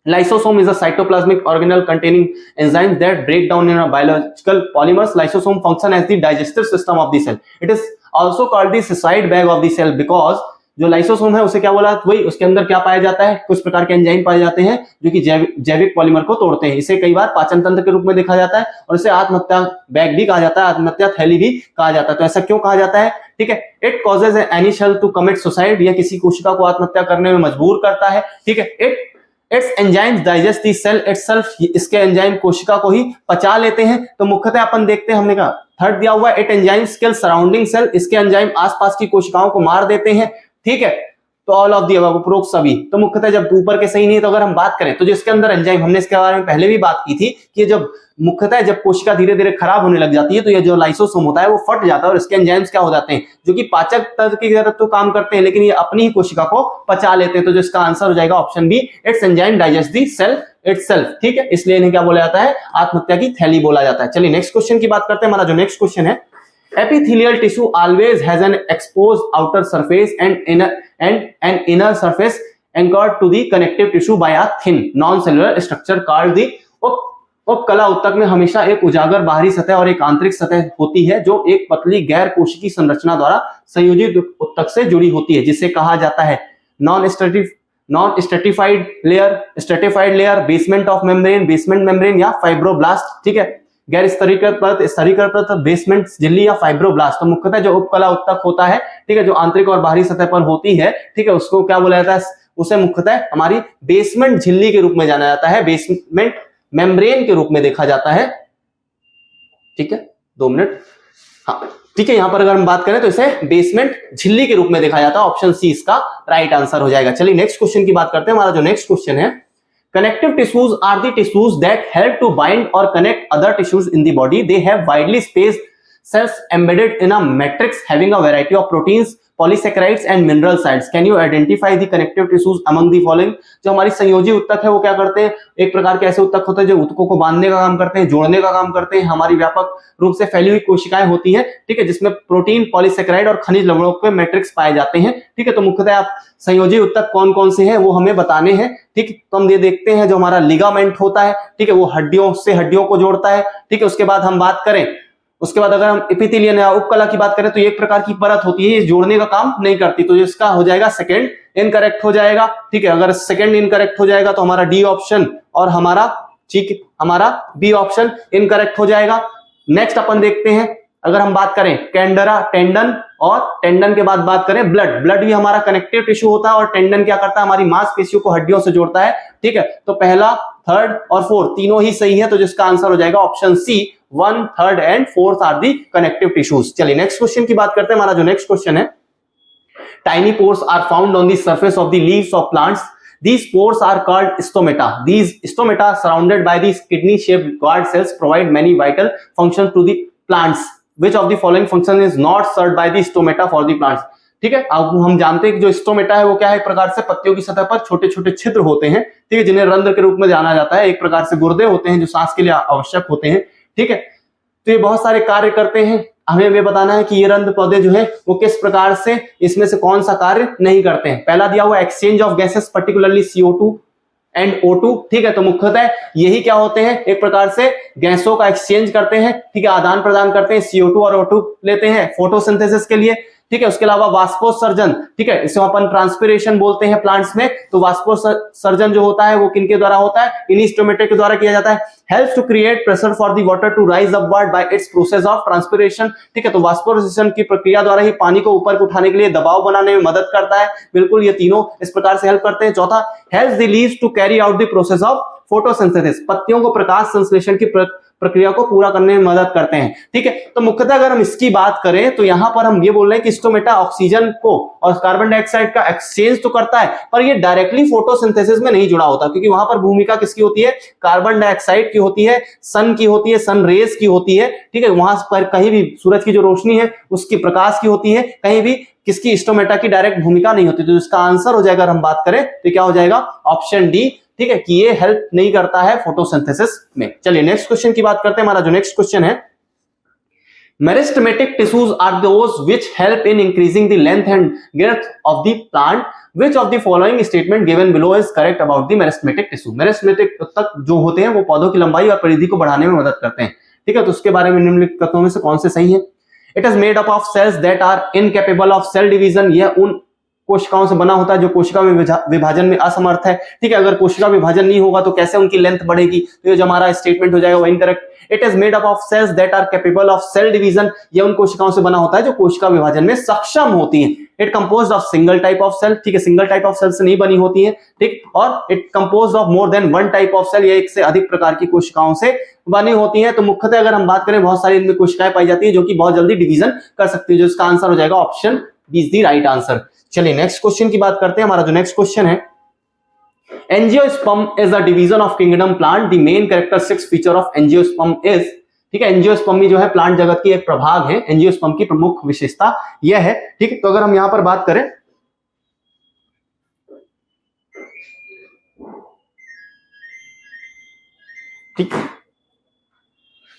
S1: Lysosome is a cytoplasmic organelle containing enzymes that break down in a biological polymers. Lysosome function as the digestive system of the cell. It is also called the side bag of the cell because जो लाइसोसोम है उसे क्या बोला, वही उसके अंदर क्या पाया जाता है? कुछ प्रकार के एंजाइम पाए जाते हैं जो कि जैविक पॉलीमर को तोड़ते हैं। इसे कई बार पाचन तंत्र के रूप में देखा जाता है और इसे आत्महत्या बैग भी कहा जाता है, आत्महत्या थैली भी कहा जाता है। तो ऐसा क्यों कहा जाता है? ठीक है, it causes any cell to commit suicide. यह किसी कोशिका को आत्महत्या करने में मजबूर करता है। ठीक है, it's enzymes digest the cell itself. इसके एंजाइम कोशिका को ही पचा लेते हैं। तो मुख्यतः अपन देखते हैं, हमने कहा थर्ड दिया हुआ है, it enzymes kill surrounding cell. इसके एंजाइम आसपास की कोशिकाओं को मार देते हैं। ठीक है, तो ऑल ऑफ दी अबव, उपरोक्त सभी। तो मुख्यतः जब ऊपर के सही नहीं, तो अगर हम बात करें तो जिसके अंदर एंजाइम, हमने इसके बारे में पहले भी बात की थी कि जब मुख्यतः जब कोशिका धीरे धीरे खराब होने लग जाती है तो ये जो लाइसोसोम होता है वो फट जाता है और इसके एंजाइम्स क्या हो जाते हैं, जो कि पाचक तंत्र की तरह तो काम करते हैं लेकिन ये अपनी ही कोशिका को पचा लेते हैं। तो जिसका आंसर हो जाएगा option B, it's enzyme digest the cell itself. ठीक है, इसलिए इन्हें क्या बोला जाता है? आत्महत्या की थैली बोला जाता है। चलिए नेक्स्ट क्वेश्चन की बात करते हैं। हमारा जो नेक्स्ट क्वेश्चन है, epithelial tissue always has an exposed outer surface and an inner surface anchored to the connective tissue by a thin non-cellular structure called the उपकला। उत्तक में हमेशा एक उजागर बाहरी सतह और एक आंतरिक सतह होती है जो एक पतली गैर कोशिकीय संरचना द्वारा संयोजित उत्तक से जुड़ी होती है, जिसे कहा जाता है non stratified layer, basement of membrane, basement membrane या फाइब्रोब्लास्ट। ठीक है, गैर स्तरीकृत परत, बेसमेंट झिल्ली या फाइब्रोब्लास्ट। तो मुख्यतः जो उपकला उत्तक होता है, ठीक है, जो आंतरिक और बाहरी सतह पर होती है, ठीक है, उसको क्या बोला जाता है? उसे मुख्यतः हमारी बेसमेंट झिल्ली के रूप में जाना जाता है, बेसमेंट मेम्ब्रेन के रूप में देखा जाता है। ठीक है, 2 मिनट। हाँ, ठीक है, यहां पर अगर हम बात करें तो इसे बेसमेंट झिल्ली के रूप में देखा जाता है। ऑप्शन सी इसका राइट आंसर हो जाएगा। चलिए नेक्स्ट क्वेश्चन की बात करते हैं। हमारा जो नेक्स्ट क्वेश्चन है, connective tissues are the tissues that help to bind और connect other tissues in the body. They have widely spaced cells embedded in a matrix having a variety of proteins, polysaccharides and mineral salts. Can you identify the connective tissues among the following? जो हमारी संयोजी उत्तक है वो क्या करते हैं, एक प्रकार के ऐसे उत्तक होते हैं जो उत्तकों को बांधने का काम करते हैं, जोड़ने का काम करते हैं। हमारी व्यापक रूप से फैली हुई कोशिकाएं होती हैं, ठीक है, जिसमें प्रोटीन, पॉलीसेकेराइड और खनिज लवणों के मैट्रिक्स पाए जाते हैं। ठीक है, तो मुख्यतः आप संयोजी उत्तक कौन कौन से हैं वो हमें बताने हैं। ठीक, तो हम ये देखते हैं जो हमारा लिगामेंट होता है, ठीक है, वो हड्डियों से हड्डियों को जोड़ता है। ठीक है, उसके बाद हम बात करें, उसके बाद अगर हम एपिथेलियन या उपकला की बात करें तो ये एक प्रकार की परत होती है, ये जोड़ने का काम नहीं करती, तो इसका हो जाएगा सेकंड इनकरेक्ट हो जाएगा। ठीक है, अगर सेकंड इनकरेक्ट हो जाएगा तो हमारा डी ऑप्शन और हमारा, ठीक, हमारा बी ऑप्शन इनकरेक्ट हो जाएगा। नेक्स्ट अपन देखते हैं, अगर हम बात करें कैंडरा, टेंडन, और टेंडन के बाद बात करें ब्लड, ब्लड भी हमारा कनेक्टिव टिश्यू होता है और टेंडन क्या करता है, हमारी मांसपेशियों को हड्डियों से जोड़ता है। ठीक है, तो पहला, थर्ड और फोर्थ तीनों ही सही है, तो जिसका आंसर हो जाएगा option C, 1, 3rd and 4th are the connective tissues. चलिए नेक्स्ट क्वेश्चन की बात करते हैं। हमारा जो नेक्स्ट क्वेश्चन है, tiny pores are found on the surface of the leaves of plants. These pores are called stomata. These stomata, surrounded by these kidney-shaped guard cells, provide many vital functions to the plants. Which of the following function is not served by the stomata for the plants? ठीक है, अब हम जानते हैं कि जो स्टोमेटा है वो क्या है, एक प्रकार से पत्तियों की सतह पर छोटे छोटे छिद्र होते हैं, ठीक है, जिन्हें रंध्र के रूप में जाना जाता है। एक प्रकार से गुर्दे होते हैं जो सांस के लिए आवश्यक होते हैं। ठीक है, तो ये बहुत सारे कार्य करते हैं। हमें ये बताना है कि ये रंध्र पौधे जो है वो किस प्रकार से, इसमें से कौन सा कार्य नहीं करते हैं। पहला दिया हुआ exchange of gases, particularly CO2 and O2। ठीक है, तो मुख्यतः यही क्या होते हैं, एक प्रकार से गैसों का एक्सचेंज करते हैं, ठीक है, आदान प्रदान करते हैं, CO2 और O2 लेते हैं फोटोसिंथेसिस के लिए। ठीक है, उसके अलावा वाष्पोत्सर्जन, ठीक है, इसे अपन ट्रांसपिरेशन बोलते हैं प्लांट्स में। तो वाष्पोत्सर्जन जो होता है वो किनके द्वारा होता है, इन्हीं स्टोमेटा के द्वारा किया जाता है। Helps to create pressure for the water to rise upward by its process of transpiration. ठीक है, तो वाष्पोत्सर्जन की प्रक्रिया द्वारा ही पानी को ऊपर उठाने के लिए दबाव बनाने में मदद करता है। बिल्कुल, ये तीनों इस प्रकार से हेल्प करते हैं। चौथा, helps the leaves to carry out the process of photosynthesis, पत्तियों को प्रकाश संश्लेषण की प्रक्रिया को पूरा करने में मदद करते हैं। ठीक है, तो मुख्यतः अगर हम इसकी बात करें तो यहां पर हम ये बोल रहे हैं कि स्टोमेटा ऑक्सीजन को और कार्बन डाइऑक्साइड का एक्सचेंज तो करता है, पर ये डायरेक्टली फोटोसिंथेसिस में नहीं जुड़ा होता, क्योंकि वहां पर भूमिका किसकी होती है, कार्बन डाइऑक्साइड की होती है, सन की होती है, सन रेज की होती है। ठीक है, वहां पर कहीं भी सूरज की जो रोशनी है उसकी प्रकाश की होती है, कहीं भी किसकी, स्टोमेटा की डायरेक्ट भूमिका नहीं होती। तो इसका आंसर हो जाएगा, अगर हम बात करें तो क्या हो जाएगा, ऑप्शन डी। ठीक है, कि ये हेल्प नहीं करता है फोटोसिंथेसिस में। चलिए नेक्स्ट क्वेश्चन की बात करते हैं। हमारा जो नेक्स्ट क्वेश्चन है, meristematic tissues are those which help in increasing the length and girth of the plant. Which of the following statement given below is correct about the meristematic tissue. Meristematic उत्तक जो होते हैं वो पौधों की लंबाई और परिधि को बढ़ाने में मदद करते हैं। ठीक है, तो उसके बारे में निम्नलिखित कथनों में से कौन से सही है। It is made up of cells that are incapable of cell division. यह उन कोशिकाओं से बना होता है जो कोशिका विभाजन में असमर्थ है। ठीक है, अगर कोशिका विभाजन नहीं होगा तो कैसे उनकी लेंथ बढ़ेगी, तो ये जो हमारा स्टेटमेंट हो जाएगा वो incorrect. It is made up of cells that are capable of cell division. ये उन कोशिकाओं से बना होता है जो कोशिका विभाजन में सक्षम होती हैं। It composed of single type of cell. ठीक है, सिंगल टाइप ऑफ सेल से नहीं बनी होती है। ठीक, और it composed of more than one type of cell. ये एक से अधिक प्रकार की कोशिकाओं से बनी होती है। तो मुख्यतः अगर हम बात करें, बहुत सारी इनमें कोशिकाएं पाई जाती है जो कि बहुत जल्दी डिवीजन कर सकती है, जो इसका आंसर हो जाएगा option B is the right answer. चलिए नेक्स्ट क्वेश्चन की बात करते हैं। हमारा जो नेक्स्ट क्वेश्चन है, angiosperm is a division of kingdom plant. The main characteristics feature of angiosperm is. ठीक है, एंजियोस्पर्मी जो है प्लांट जगत की एक प्रभाग है। एंजियोस्पर्म की प्रमुख विशेषता यह है। ठीक है, तो अगर हम यहां पर बात करें,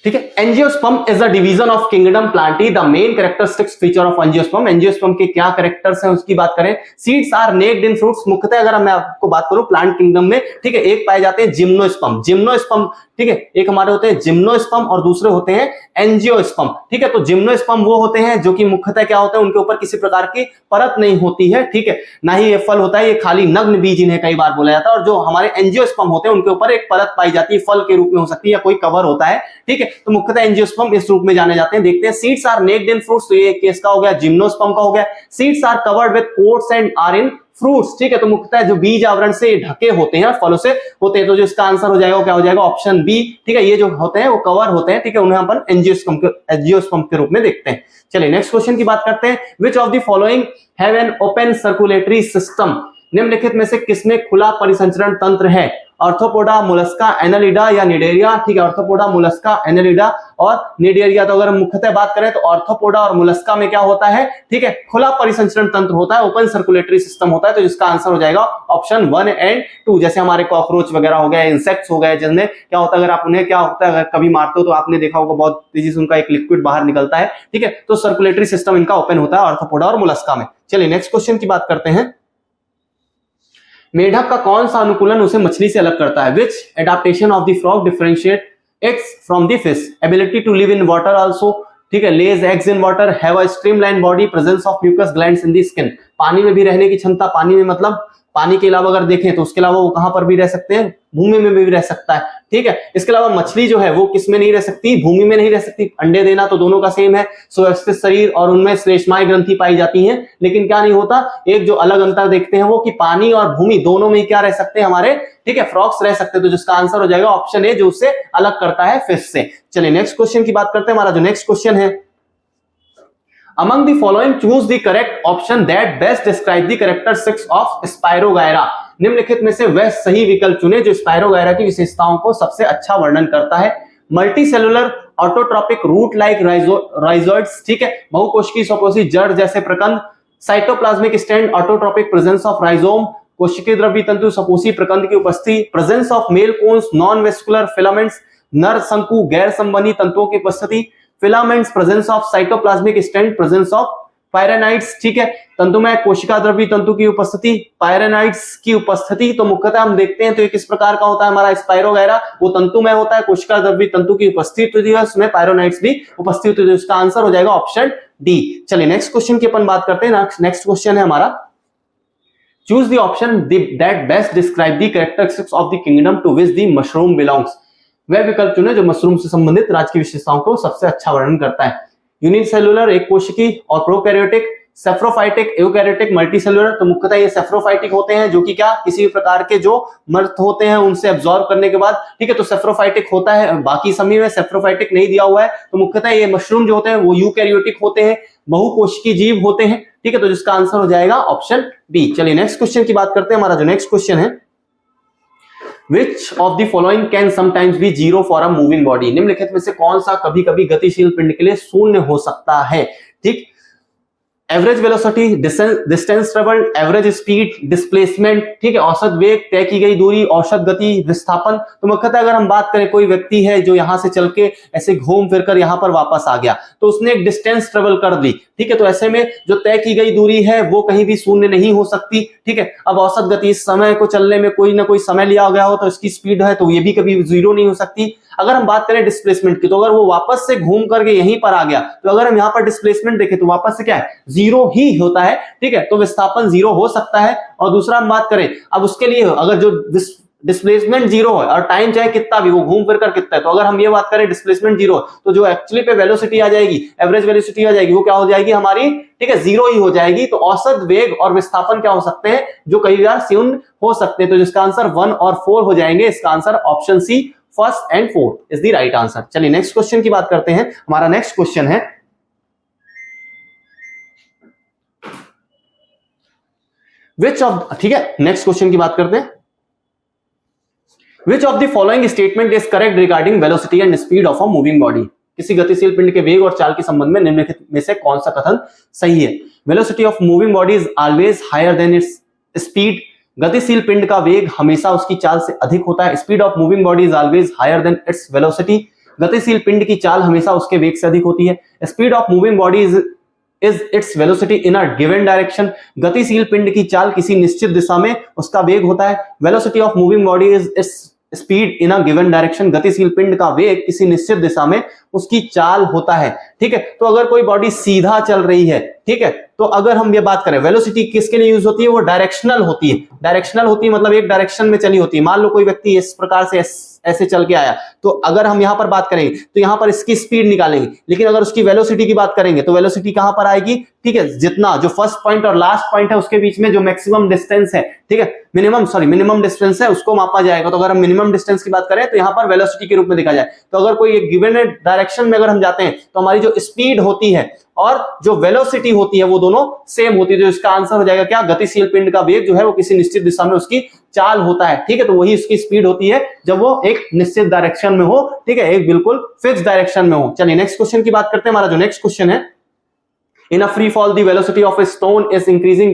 S1: ठीक है, angiosperm is a division of kingdom plantae. The main characteristics feature of angiosperm. Angiosperm के क्या कैरेक्टर्स हैं उसकी बात करें। Seeds are naked in fruits. मुख्यतः अगर मैं आपको बात करूं प्लांट किंगडम में, ठीक है, एक पाए जाते हैं जिम्नोस्पर्म। जिम्नोस्पर्म, ठीक है, एक हमारे होते हैं जिम्नोस्पर्म और दूसरे होते हैं एंजियोस्पर्म। ठीक है, तो जिम्नोस्पर्म वो होते हैं जो कि मुख्यतः क्या होता है, उनके ऊपर किसी प्रकार की परत नहीं होती है। ठीक है, ना ही ये फल होता है, ये खाली नग्न बीज इन्हें कई बार बोला जाता है। और जो हमारे एंजियोस्पर्म होते हैं उनके ऊपर एक परत पाई जाती है, फल के रूप में हो सकती है या कोई कवर होता है। ठीक है, तो मुख्यतः एंजियोस्पर्म इस रूप में जाने जाते हैं। देखते हैं, seeds are naked in fruits. तो ये केस का हो गया, जिम्नोस्पर्म का हो गया। Seeds are covered with coats and are in fruits, ठीक है, तो मुख्यतः जो बीज आवरण से ढके होते हैं, फलों से होते हैं, तो जो इसका आंसर हो जाएगा वो क्या हो जाएगा, ऑप्शन बी, ठीक है। ये जो होते हैं वो कवर होते हैं, ठीक है, उन्हें अपन एंजियोस्पर्म के रूप में देखते हैं। चलिए नेक्स्ट क्वेश्चन की बात करते हैं। Which of the following have an open circulatory system, निम्नलिखित में से किसमें खुला परिसंचरण तंत्र है, आर्थ्रोपोडा, मोलस्का, एनालिडा या निडेरिया, ठीक है, आर्थ्रोपोडा, मोलस्का, एनालिडा और निडेरिया। तो अगर हम मुख्यतः बात करें तो आर्थ्रोपोडा और मोलस्का में क्या होता है, ठीक है, खुला परिसंचरण तंत्र होता है, ओपन सर्कुलेटरी सिस्टम होता है, तो जिसका आंसर हो जाएगा ऑप्शन 1 एंड 2। जैसे हमारे कॉकरोच वगैरह हो गए, इंसेक्ट्स हो गए, जिनमें क्या होता है, अगर आप उन्हें क्या होता है अगर कभी मारते हो तो आपने देखा होगा बहुत तेजी से उनका एक लिक्विड बाहर निकलता है, ठीक है, तो सर्कुलेटरी सिस्टम इनका ओपन होता है आर्थ्रोपोडा और मोलस्का में। चलिए नेक्स्ट क्वेश्चन की बात करते हैं। मेढक का कौन सा अनुकूलन उसे मछली से अलग करता है, which adaptation of the frog differentiate its from the fish, ability to live in water also, ठीक है, lays eggs in water, have a streamline body, presence of mucus glands in the skin. पानी में भी रहने की क्षमता, पानी में मतलब पानी के अलावा अगर देखें तो उसके अलावा वो कहां पर भी रह सकते हैं, भूमि में भी रह सकता है, ठीक है। इसके अलावा मछली जो है वो किस में नहीं रह सकती, भूमि में नहीं रह सकती, अंडे देना तो दोनों का सेम है, सुव्यवस्थित शरीर और उनमें श्लेष्माएं ग्रंथि पाई जाती हैं, लेकिन क्या नहीं होता, एक जो अलग अंतर देखते हैं वो कि पानी और भूमि दोनों में क्या रह सकते हैं हमारे, ठीक है, फ्रॉग्स रह सकते हैं, तो जिसका आंसर हो जाएगा ऑप्शन ए, जो उससे अलग करता है फिश से। चलिए नेक्स्ट क्वेश्चन की बात करते हैं। हमारा जो नेक्स्ट क्वेश्चन है, among the following choose the correct option that best describe the characteristics of Spirogyra, निम्नलिखित में से वह सही विकल्प चुने जो स्पायरोगायरा की विशेषताओं को सबसे अच्छा वर्णन करता है। Multicellular, autotropic, root like rhizoids, ठीक है, बहुकोशिकीय स्वकोशी जड़ जैसे प्रकंद, cytoplasmic stand, autotropic, presence of rhizome, कोशिकीय द्रव्य तंतु, स्वकोशी प्रकंद की उपस्थिति, presence of male cones, non vascular filaments, नर शंकु, गैर संबंधी तंतुओं की उपस्थिति, filaments, presence of cytoplasmic stand, presence of pyrenoids, ठीक है, तंतुमय कोशिका द्रव्य तंतु की उपस्थिति, पायरेनाइट्स की उपस्थिति। तो मुख्यतः हम देखते हैं तो ये किस प्रकार का होता है हमारा स्पायरोगायरा, वो तंतुमय होता है, कोशिका द्रव्य तंतु की उपस्थिति है, उसमें पायरेनाइट्स भी उपस्थित होती है, इसका आंसर हो जाएगा ऑप्शन डी। चलिए नेक्स्ट क्वेश्चन की अपन बात करते हैं। नेक्स्ट क्वेश्चन है हमारा, choose the option that best describe the characteristics of the kingdom to which the mushroom belongs, वह विकल्प चुने जो मशरूम से संबंधित राज्य की विशेषताओं को सबसे अच्छा वर्णन करता है। यूनिसेलुलर, एक कोशिकी और प्रोकैरियोटिक, सेफ्रोफाइटिक, यूकैरियोटिक, मल्टीसेलुलर। तो मुख्यतः ये सेफ्रोफाइटिक होते हैं जो कि क्या किसी भी प्रकार के जो मर्त होते हैं उनसे एब्जॉर्ब करने के बाद, ठीक है, तो सेफ्रोफाइटिक होता है, बाकी सभी में सेफ्रोफाइटिक नहीं दिया हुआ है, तो मुख्यतः ये मशरूम जो होते हैं वो यूकैरियोटिक होते हैं, बहुकोशिकीय जीव होते हैं, ठीक है, तो जिसका आंसर हो जाएगा ऑप्शन बी। चलिए नेक्स्ट क्वेश्चन की बात करते हैं। हमारा जो नेक्स्ट क्वेश्चन है, Which of the following can sometimes be zero for a moving body, निम्नलिखित में से कौन सा कभी कभी गतिशील पिंड के लिए शून्य हो सकता है, ठीक, average velocity, distance travelled, average speed, displacement, ठीक है, औसत वेग, तय की गई दूरी, औसत गति, विस्थापन। तो मुख्यतः अगर हम बात करें कोई व्यक्ति है जो यहां से चल के ऐसे घूम फिर कर यहां पर वापस आ गया, तो उसने एक डिस्टेंस ट्रेवल कर दी, ठीक है, तो ऐसे में जो तय की गई दूरी है वो कहीं भी शून्य नहीं हो सकती, ठीक है। अब औसत गति, इस समय को चलने में कोई ना कोई समय लिया गया हो तो इसकी स्पीड है तो ये भी कभी जीरो नहीं हो सकती। अगर हम बात करें डिस्प्लेसमेंट की, तो अगर वो वापस से घूम करके यहीं पर आ गया, तो अगर हम यहाँ पर डिस्प्लेसमेंट देखें तो वापस से क्या है, जीरो ही होता है, ठीक है, तो विस्थापन जीरो हो सकता है। और दूसरा हम बात करें, अब उसके लिए अगर जो डिस्प्लेसमेंट जीरो है और टाइम चाहे कितना भी वो घूम फिर कर कितना है, तो अगर हम ये बात करें डिस्प्लेसमेंट जीरो, तो जो एक्चुअली पे वेलोसिटी आ जाएगी, एवरेज वेलोसिटी आ जाएगी, वो क्या हो जाएगी हमारी, ठीक है, जीरो ही हो जाएगी। तो औसत वेग और विस्थापन क्या हो सकते हैं, जो कई बार शून्य हो सकते हैं, तो जिसका आंसर 1 और 4 हो जाएंगे। इसका answer option C, first and fourth is the right answer. चलिए नेक्स्ट क्वेश्चन की बात करते हैं। हमारा नेक्स्ट क्वेश्चन है, विच ऑफ, ठीक है, नेक्स्ट क्वेश्चन की बात करते हैं। Which of the following statement is correct regarding velocity and speed of a moving body, किसी गतिशील पिंड के वेग और चाल के संबंध में निम्नलिखित में से कौन सा कथन सही है। Velocity of moving body is always higher than its speed, गतिशील पिंड का वेग हमेशा उसकी चाल से अधिक होता है। Speed of moving body is always higher than its velocity, गतिशील पिंड की चाल हमेशा उसके वेग से अधिक होती है। Speed of moving body is its velocity in a given direction, गतिशील पिंड की चाल किसी निश्चित दिशा में उसका वेग होता है। Velocity of moving body is its speed in a given direction, गतिशील पिंड का वेग किसी निश्चित दिशा में उसकी चाल होता है, ठीक है। तो अगर कोई बॉडी सीधा चल रही है, ठीक है, तो अगर हम ये बात करें वेलोसिटी किसके लिए यूज होती है, वो डायरेक्शनल होती है। डायरेक्शनल होती है मतलब एक डायरेक्शन में चली होती है। मान लो कोई व्यक्ति इस प्रकार से ऐसे चल के आया, तो अगर हम यहां पर बात करेंगे तो यहां पर इसकी स्पीड निकालेंगे, लेकिन अगर उसकी वेलोसिटी की बात करेंगे तो वेलोसिटी कहां पर आएगी, ठीक है, जितना जो फर्स्ट पॉइंट और लास्ट पॉइंट है उसके बीच में जो मैक्सिमम डिस्टेंस है, ठीक है, मिनिमम डिस्टेंस है, उसको मापा जाएगा। तो अगर हम मिनिमम डिस्टेंस की बात करें तो यहां पर वेलोसिटी के रूप में देखा जाए, तो अगर कोई एक गिवन डायरेक्शन में अगर हम जाते हैं तो हमारी जो स्पीड होती है और जो वेलोसिटी होती है वो दोनों सेम होती है। तो इसका आंसर हो जाएगा क्या, गतिशील पिंड का वेग जो है वो किसी निश्चित दिशा में उसकी चाल होता है, ठीक है। तो वही उसकी स्पीड होती है जब वो एक निश्चित डायरेक्शन में हो, ठीक है, एक बिल्कुल फिक्स डायरेक्शन में हो। चलिए नेक्स्ट क्वेश्चन की बात करते हैं। हमारा जो नेक्स्ट क्वेश्चन है, in a free fall the velocity of a stone is increasing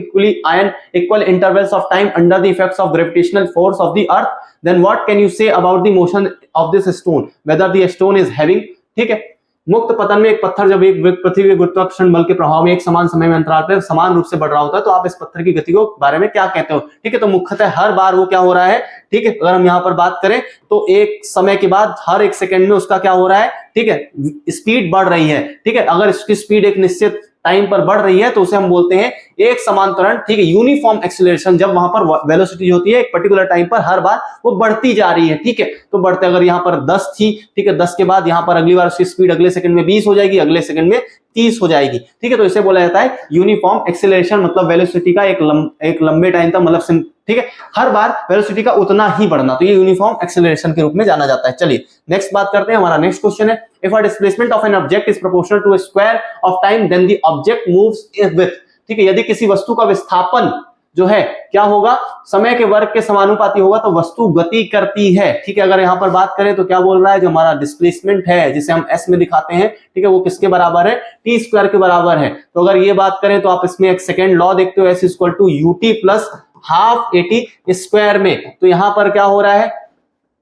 S1: equal intervals of time under the effects of gravitational force of the earth, then what can you say about the motion of this stone, whether the stone is having, ठीक है, मुक्त पतन में एक पत्थर जब एक पृथ्वी के गुरुत्वाकर्षण बल के प्रभाव में एक समान समय में अंतराल पर समान रूप से बढ़ रहा होता है तो आप इस पत्थर की गति को बारे में क्या कहते हो, ठीक है। तो मुख्यतः हर बार वो क्या हो रहा है, ठीक है, अगर हम यहाँ पर बात करें तो एक समय के बाद हर एक सेकंड में उसका क्या हो रहा है, ठीक है, स्पीड बढ़ रही है, ठीक है। अगर इसकी स्पीड एक निश्चित टाइम पर बढ़ रही है तो उसे हम बोलते हैं एक समान त्वरण, ठीक है, यूनिफॉर्म एक्सीलरेशन। जब वहां पर वेलोसिटी होती है एक पर्टिकुलर टाइम पर हर बार वो बढ़ती जा रही है, ठीक है। तो बढ़ते अगर यहाँ पर 10 थी, ठीक है, 10 के बाद यहाँ पर अगली बार उसकी स्पीड अगले सेकंड में 20 हो जाएगी, अगले सेकंड में 30 हो जाएगी, ठीक है। तो इसे बोला जाता है यूनिफॉर्म एक्सीलरेशन, मतलब वेलोसिटी का एक लंबे टाइम तक, मतलब ठीक है, हर बार वेलोसिटी का उतना ही बढ़ना, तो ये यूनिफॉर्म एक्सीलरेशन के रूप में जाना जाता है। चलिए नेक्स्ट बात करते हैं। हमारा नेक्स्ट क्वेश्चन है, if a displacement of an object is proportional to a square of time then the object moves with, ठीक है, यदि किसी वस्तु का विस्थापन जो है क्या होगा, समय के वर्ग के समानुपाती होगा तो वस्तु गति करती है, ठीक है। अगर यहां पर बात करें तो क्या बोल रहा है, जो हमारा डिस्प्लेसमेंट है जिसे हम एस में दिखाते हैं, ठीक है, वो किसके बराबर है, टी स्क्वायर के बराबर है। तो अगर ये बात करें तो आप इसमें एक सेकेंड लॉ देखते हो, S equal to UT plus half AT square में, तो यहां पर क्या हो रहा है,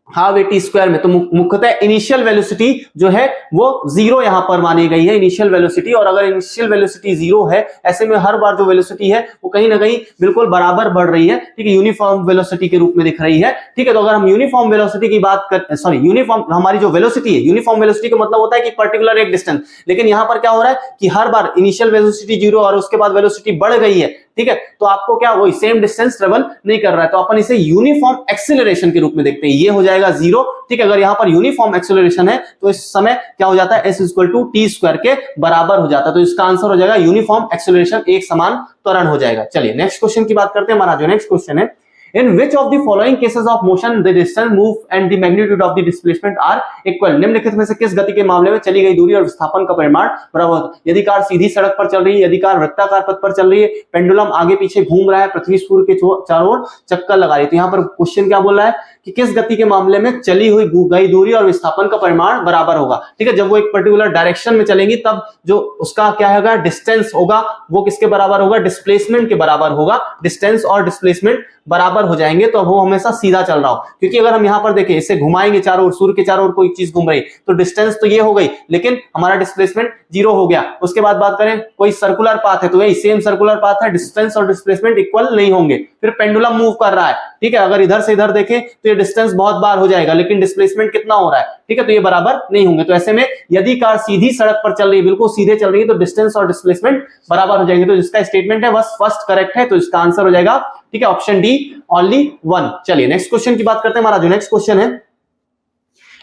S1: हाफ एटी स्क्वायर में, तो मुख्यतः इनिशियल वेलोसिटी जो है वो जीरो यहां पर मानी गई है, इनिशियल वेलोसिटी। और अगर इनिशियल वेलोसिटी जीरो है, ऐसे में हर बार जो वेलोसिटी है वो कहीं ना कहीं बिल्कुल बराबर बढ़ रही है, ठीक है, यूनिफॉर्म वेलोसिटी के रूप में दिख रही है, ठीक है। तो अगर हम यूनिफॉर्म वेलोसिटी की बात कर, सॉरी, यूनिफॉर्म हमारी जो वेलोसिटी है, यूनिफॉर्म वेलोसिटी का मतलब होता है कि पर्टिकुलर एक डिस्टेंस, लेकिन यहां पर क्या हो रहा है कि हर बार इनिशियल वेलोसिटी जीरो और उसके बाद वेलोसिटी बढ़ गई है, ठीक है। तो आपको क्या वही सेम डिस्टेंस ट्रेवल नहीं कर रहा है, तो अपन इसे यूनिफॉर्म एक्सीलरेशन के रूप में देखते हैं, ये हो जाएगा जीरो, ठीक है। अगर यहां पर यूनिफॉर्म एक्सीलरेशन है तो इस समय क्या हो जाता है, S equal to T square के बराबर हो जाता है। तो इसका आंसर हो जाएगा यूनिफॉर्म एक्सीलरेशन, एक समान त्वरण हो जाएगा। चलिए नेक्स्ट क्वेश्चन की बात करते हैं। हमारा जो नेक्स्ट क्वेश्चन है, in which of the following cases of motion the distance moved and the magnitude of the displacement are equal, निम्नलिखित में से किस गति के मामले में चली गई दूरी और विस्थापन का परिमाण बराबर होता है। यदि कार सीधी सड़क पर चल रही है, यदि कार वृत्ताकार पथ पर चल रही है, पेंडुलम आगे पीछे घूम रहा है, पृथ्वी सूर्य के चारों ओर चक्कर लगा रही है। तो यहाँ पर क्वेश्चन क्या बोल रहा है कि किस गति के मामले में चली हुई गई दूरी और विस्थापन का परिमाण बराबर होगा, ठीक है। जब वो एक पर्टिकुलर डायरेक्शन में चलेंगी तब जो उसका क्या होगा, डिस्टेंस होगा, वो किसके बराबर होगा, डिस्प्लेसमेंट के बराबर होगा। डिस्टेंस और डिस्प्लेसमेंट बराबर हो जाएंगे तो वो हमेशा सीधा चल रहा हो, क्योंकि अगर हम यहां पर देखें इसे घुमाएंगे चारों ओर, सूर्य के चारों ओर कोई चीज घूम रही तो डिस्टेंस तो ये हो गई, लेकिन हमारा डिस्प्लेसमेंट जीरो हो गया। उसके बाद बात करें कोई सर्कुलर पाथ है तो यही सेम सर्कुलर पाथ है, डिस्टेंस और डिस्प्लेसमेंट इक्वल नहीं होंगे। फिर पेंडुलम मूव कर रहा है, ठीक है, अगर इधर से इधर देखें तो ये डिस्टेंस बहुत बार हो जाएगा, लेकिन डिस्प्लेसमेंट कितना हो रहा है, ठीक है, तो ये बराबर नहीं होंगे। तो ऐसे में यदि कार सीधी सड़क पर चल रही है, बिल्कुल सीधे चल रही है, तो डिस्टेंस और डिस्प्लेसमेंट बराबर हो जाएंगे। तो जिसका स्टेटमेंट है बस फर्स्ट करेक्ट है, तो इसका आंसर हो जाएगा, ठीक है, ऑप्शन डी ओनली 1। चलिए नेक्स्ट क्वेश्चन की बात करते हैं। हमारा जो नेक्स्ट क्वेश्चन है,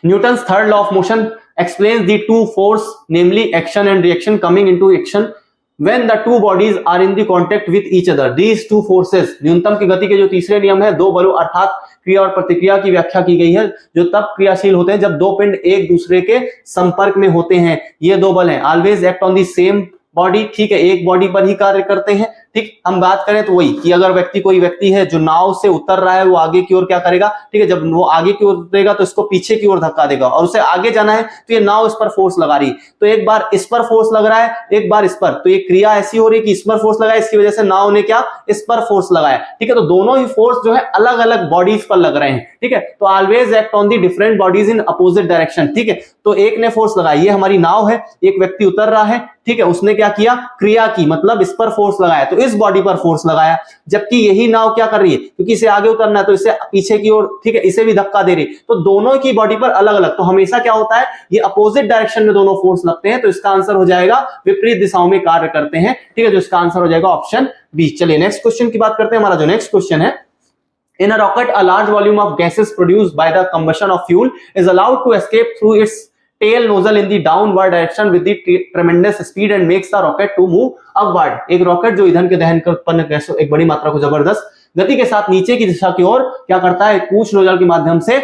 S1: Newton's third law of motion explains the two force namely action and reaction coming into action when the two bodies are in the contact with each other. These two forces, न्यूनतम की गति के जो तीसरे नियम है, दो बलों अर्थात क्रिया और प्रतिक्रिया की व्याख्या की गई है जो तब क्रियाशील होते हैं जब दो पिंड एक दूसरे के संपर्क में होते हैं। ये दो बल हैं, always act on the same body, ठीक है, एक बॉडी पर ही कार्य करते हैं, ठीक। हम बात करें तो वही कि अगर कोई व्यक्ति है जो नाव से उतर रहा है, वो आगे की ओर क्या करेगा, ठीक है, जब वो आगे की ओर उतरेगा तो इसको पीछे की ओर धक्का देगा और उसे आगे जाना है, तो ये नाव इस पर फोर्स लगा रही है, तो एक बार इस पर फोर्स लग रहा है, एक बार इस पर, तो ये क्रिया ऐसी हो रही है कि इस पर फोर्स लगा है, इसकी वजह से नाव ने क्या इस पर फोर्स लगाया, ठीक है। तो दोनों ही फोर्स जो है अलग अलग बॉडीज पर लग रहे हैं, ठीक है। तो always act on the different bodies in opposite direction, ठीक है। तो एक ने फोर्स लगाया, ये हमारी नाव है, एक व्यक्ति उतर रहा है, ठीक है, उसने क्या किया, क्रिया की, मतलब इस पर फोर्स लगाया, तो इस बॉडी पर फोर्स लगाया, जबकि यही नाव क्या कर रही है, क्योंकि इसे आगे उतरना है तो इसे पीछे की ओर, ठीक है, इसे भी धक्का दे रही है, तो दोनों की बॉडी पर अलग अलग, तो हमेशा क्या होता है, ये अपोजिट डायरेक्शन में दोनों फोर्स लगते हैं, तो इसका आंसर हो जाएगा विपरीत दिशाओं में कार्य करते हैं, ठीक है, जो इसका आंसर हो जाएगा ऑप्शन बी। चलिए नेक्स्ट क्वेश्चन की बात करते हैं। हमारा जो नेक्स्ट क्वेश्चन है, in a rocket a large volume of gases produced by the combustion of fuel is allowed to escape through its tail nozzle in the downward direction with the tremendous speed and makes the rocket to move upward। एक रॉकेट जो ईंधन के दहन कर उत्पन्न गैसों एक बड़ी मात्रा को जबरदस्त गति के साथ नीचे की दिशा की ओर क्या करता है, पूंछ नोजल के माध्यम से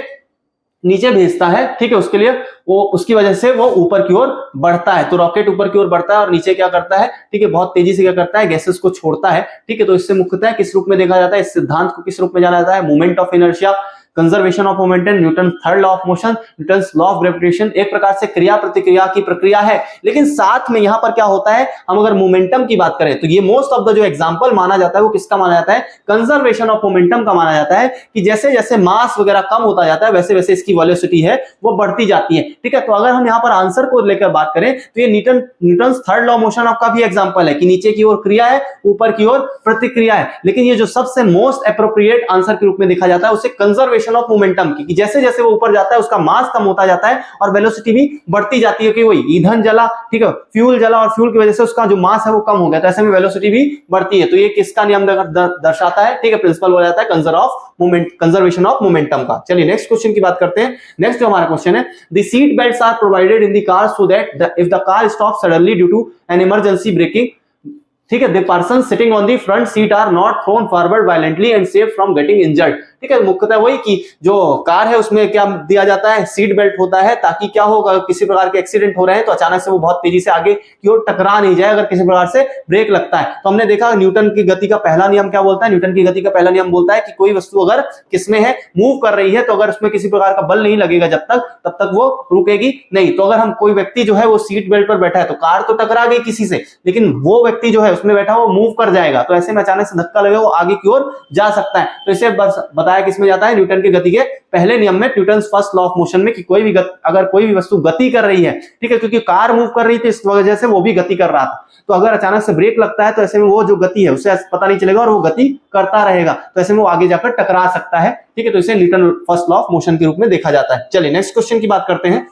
S1: नीचे भेजता है, ठीक है, उसके लिए वो उसकी वजह से वो ऊपर की ओर बढ़ता है, तो रॉकेट ऊपर की ओर बढ़ता है और नीचे क्या करता है, ठीक है, बहुत तेजी से क्या करता है, गैसेस को छोड़ता है, ठीक है, तो इससे मुख्यतः किस रूप में देखा जाता है, इस सिद्धांत को किस रूप में जाना जाता है, moment of inertia, conservation of momentum, Newton third law of motion, Newton's law of gravitation. एक प्रकार से क्रिया प्रतिक्रिया की प्रक्रिया है, लेकिन साथ में यहां पर क्या होता है, हम अगर मोमेंटम की बात करें तो ये मोस्ट ऑफ द जो एग्जांपल माना जाता है वो किसका माना जाता है, कंजर्वेशन ऑफ मोमेंटम का माना जाता है, कि जैसे जैसे मास वगैरह कम होता जाता है वैसे वैसे इसकी वेलोसिटी है वो बढ़ती जाती है, ठीक है। तो अगर हम यहाँ पर आंसर को लेकर बात करें तो ये Newton's third law of motion का भी एग्जांपल है, कि नीचे की ओर क्रिया है, ऊपर की ओर प्रतिक्रिया है, लेकिन ये जो सबसे मोस्ट एप्रोप्रिएट आंसर के रूप में देखा जाता है उसे कंजर्वेशन ऑफ मोमेंटम की, कि जैसे जैसे वो ऊपर जाता है उसका मास कम होता जाता है और वेलोसिटी भी बढ़ती जाती है, कि वही ईंधन जला, ठीक है, फ्यूल जला और फ्यूल की वजह से उसका जो मास है वो कम हो गया, तो ऐसे में वेलोसिटी भी बढ़ती है। तो ये किसका नियम दर्शाता है, ठीक है, प्रिंसिपल हो जाता है कंजर्वेशन ऑफ मोमेंटम का। चलिए नेक्स्ट क्वेश्चन की बात करते हैं। नेक्स्ट जो हमारा क्वेश्चन है, the seat belts are provided in the car so that if the car stop suddenly due to an emergency braking, ठीक है, the person sitting on the front seat are not thrown forward violently and save from getting injured, ठीक है, मुख्यतः वही कि जो कार है उसमें क्या दिया जाता है, सीट बेल्ट होता है, ताकि क्या होगा, किसी प्रकार के एक्सीडेंट हो रहे हैं तो अचानक से वो बहुत तेजी से आगे की ओर टकरा नहीं जाए अगर किसी प्रकार से ब्रेक लगता है। तो हमने देखा न्यूटन की गति का पहला नियम क्या बोलता है, न्यूटन की गति का पहला नियम बोलता है कि कोई वस्तु अगर किसमें है, मूव कर रही है, तो अगर उसमें किसी प्रकार का बल नहीं लगेगा तब तक वो रुकेगी नहीं। तो अगर हम कोई व्यक्ति जो है वो सीट बेल्ट पर बैठा है तो कार तो टकरा गई किसी से, लेकिन वो व्यक्ति जो है उसमें बैठा वो मूव कर जाएगा, तो ऐसे में अचानक से धक्का लगेगा वो आगे की ओर जा सकता है। तो इसे बताया किसमें जाता है, न्यूटन की गति के पहले नियम में, Newton's first law of motion में, कि अगर कोई भी वस्तु गति कर रही है, ठीक है, क्योंकि कार मूव कर रही थी इस वजह से वो भी गति कर रहा था, तो अगर अचानक से ब्रेक लगता है तो ऐसे में वो जो गति है उसे पता नहीं चलेगा और वो गति करता रहेगा, तो ऐसे में वो आगे जाकर टकरा सकता है, ठीक है, तो इसे Newton first law of motion के रूप में देखा जाता है। चलिए नेक्स्ट क्वेश्चन की बात करते हैं।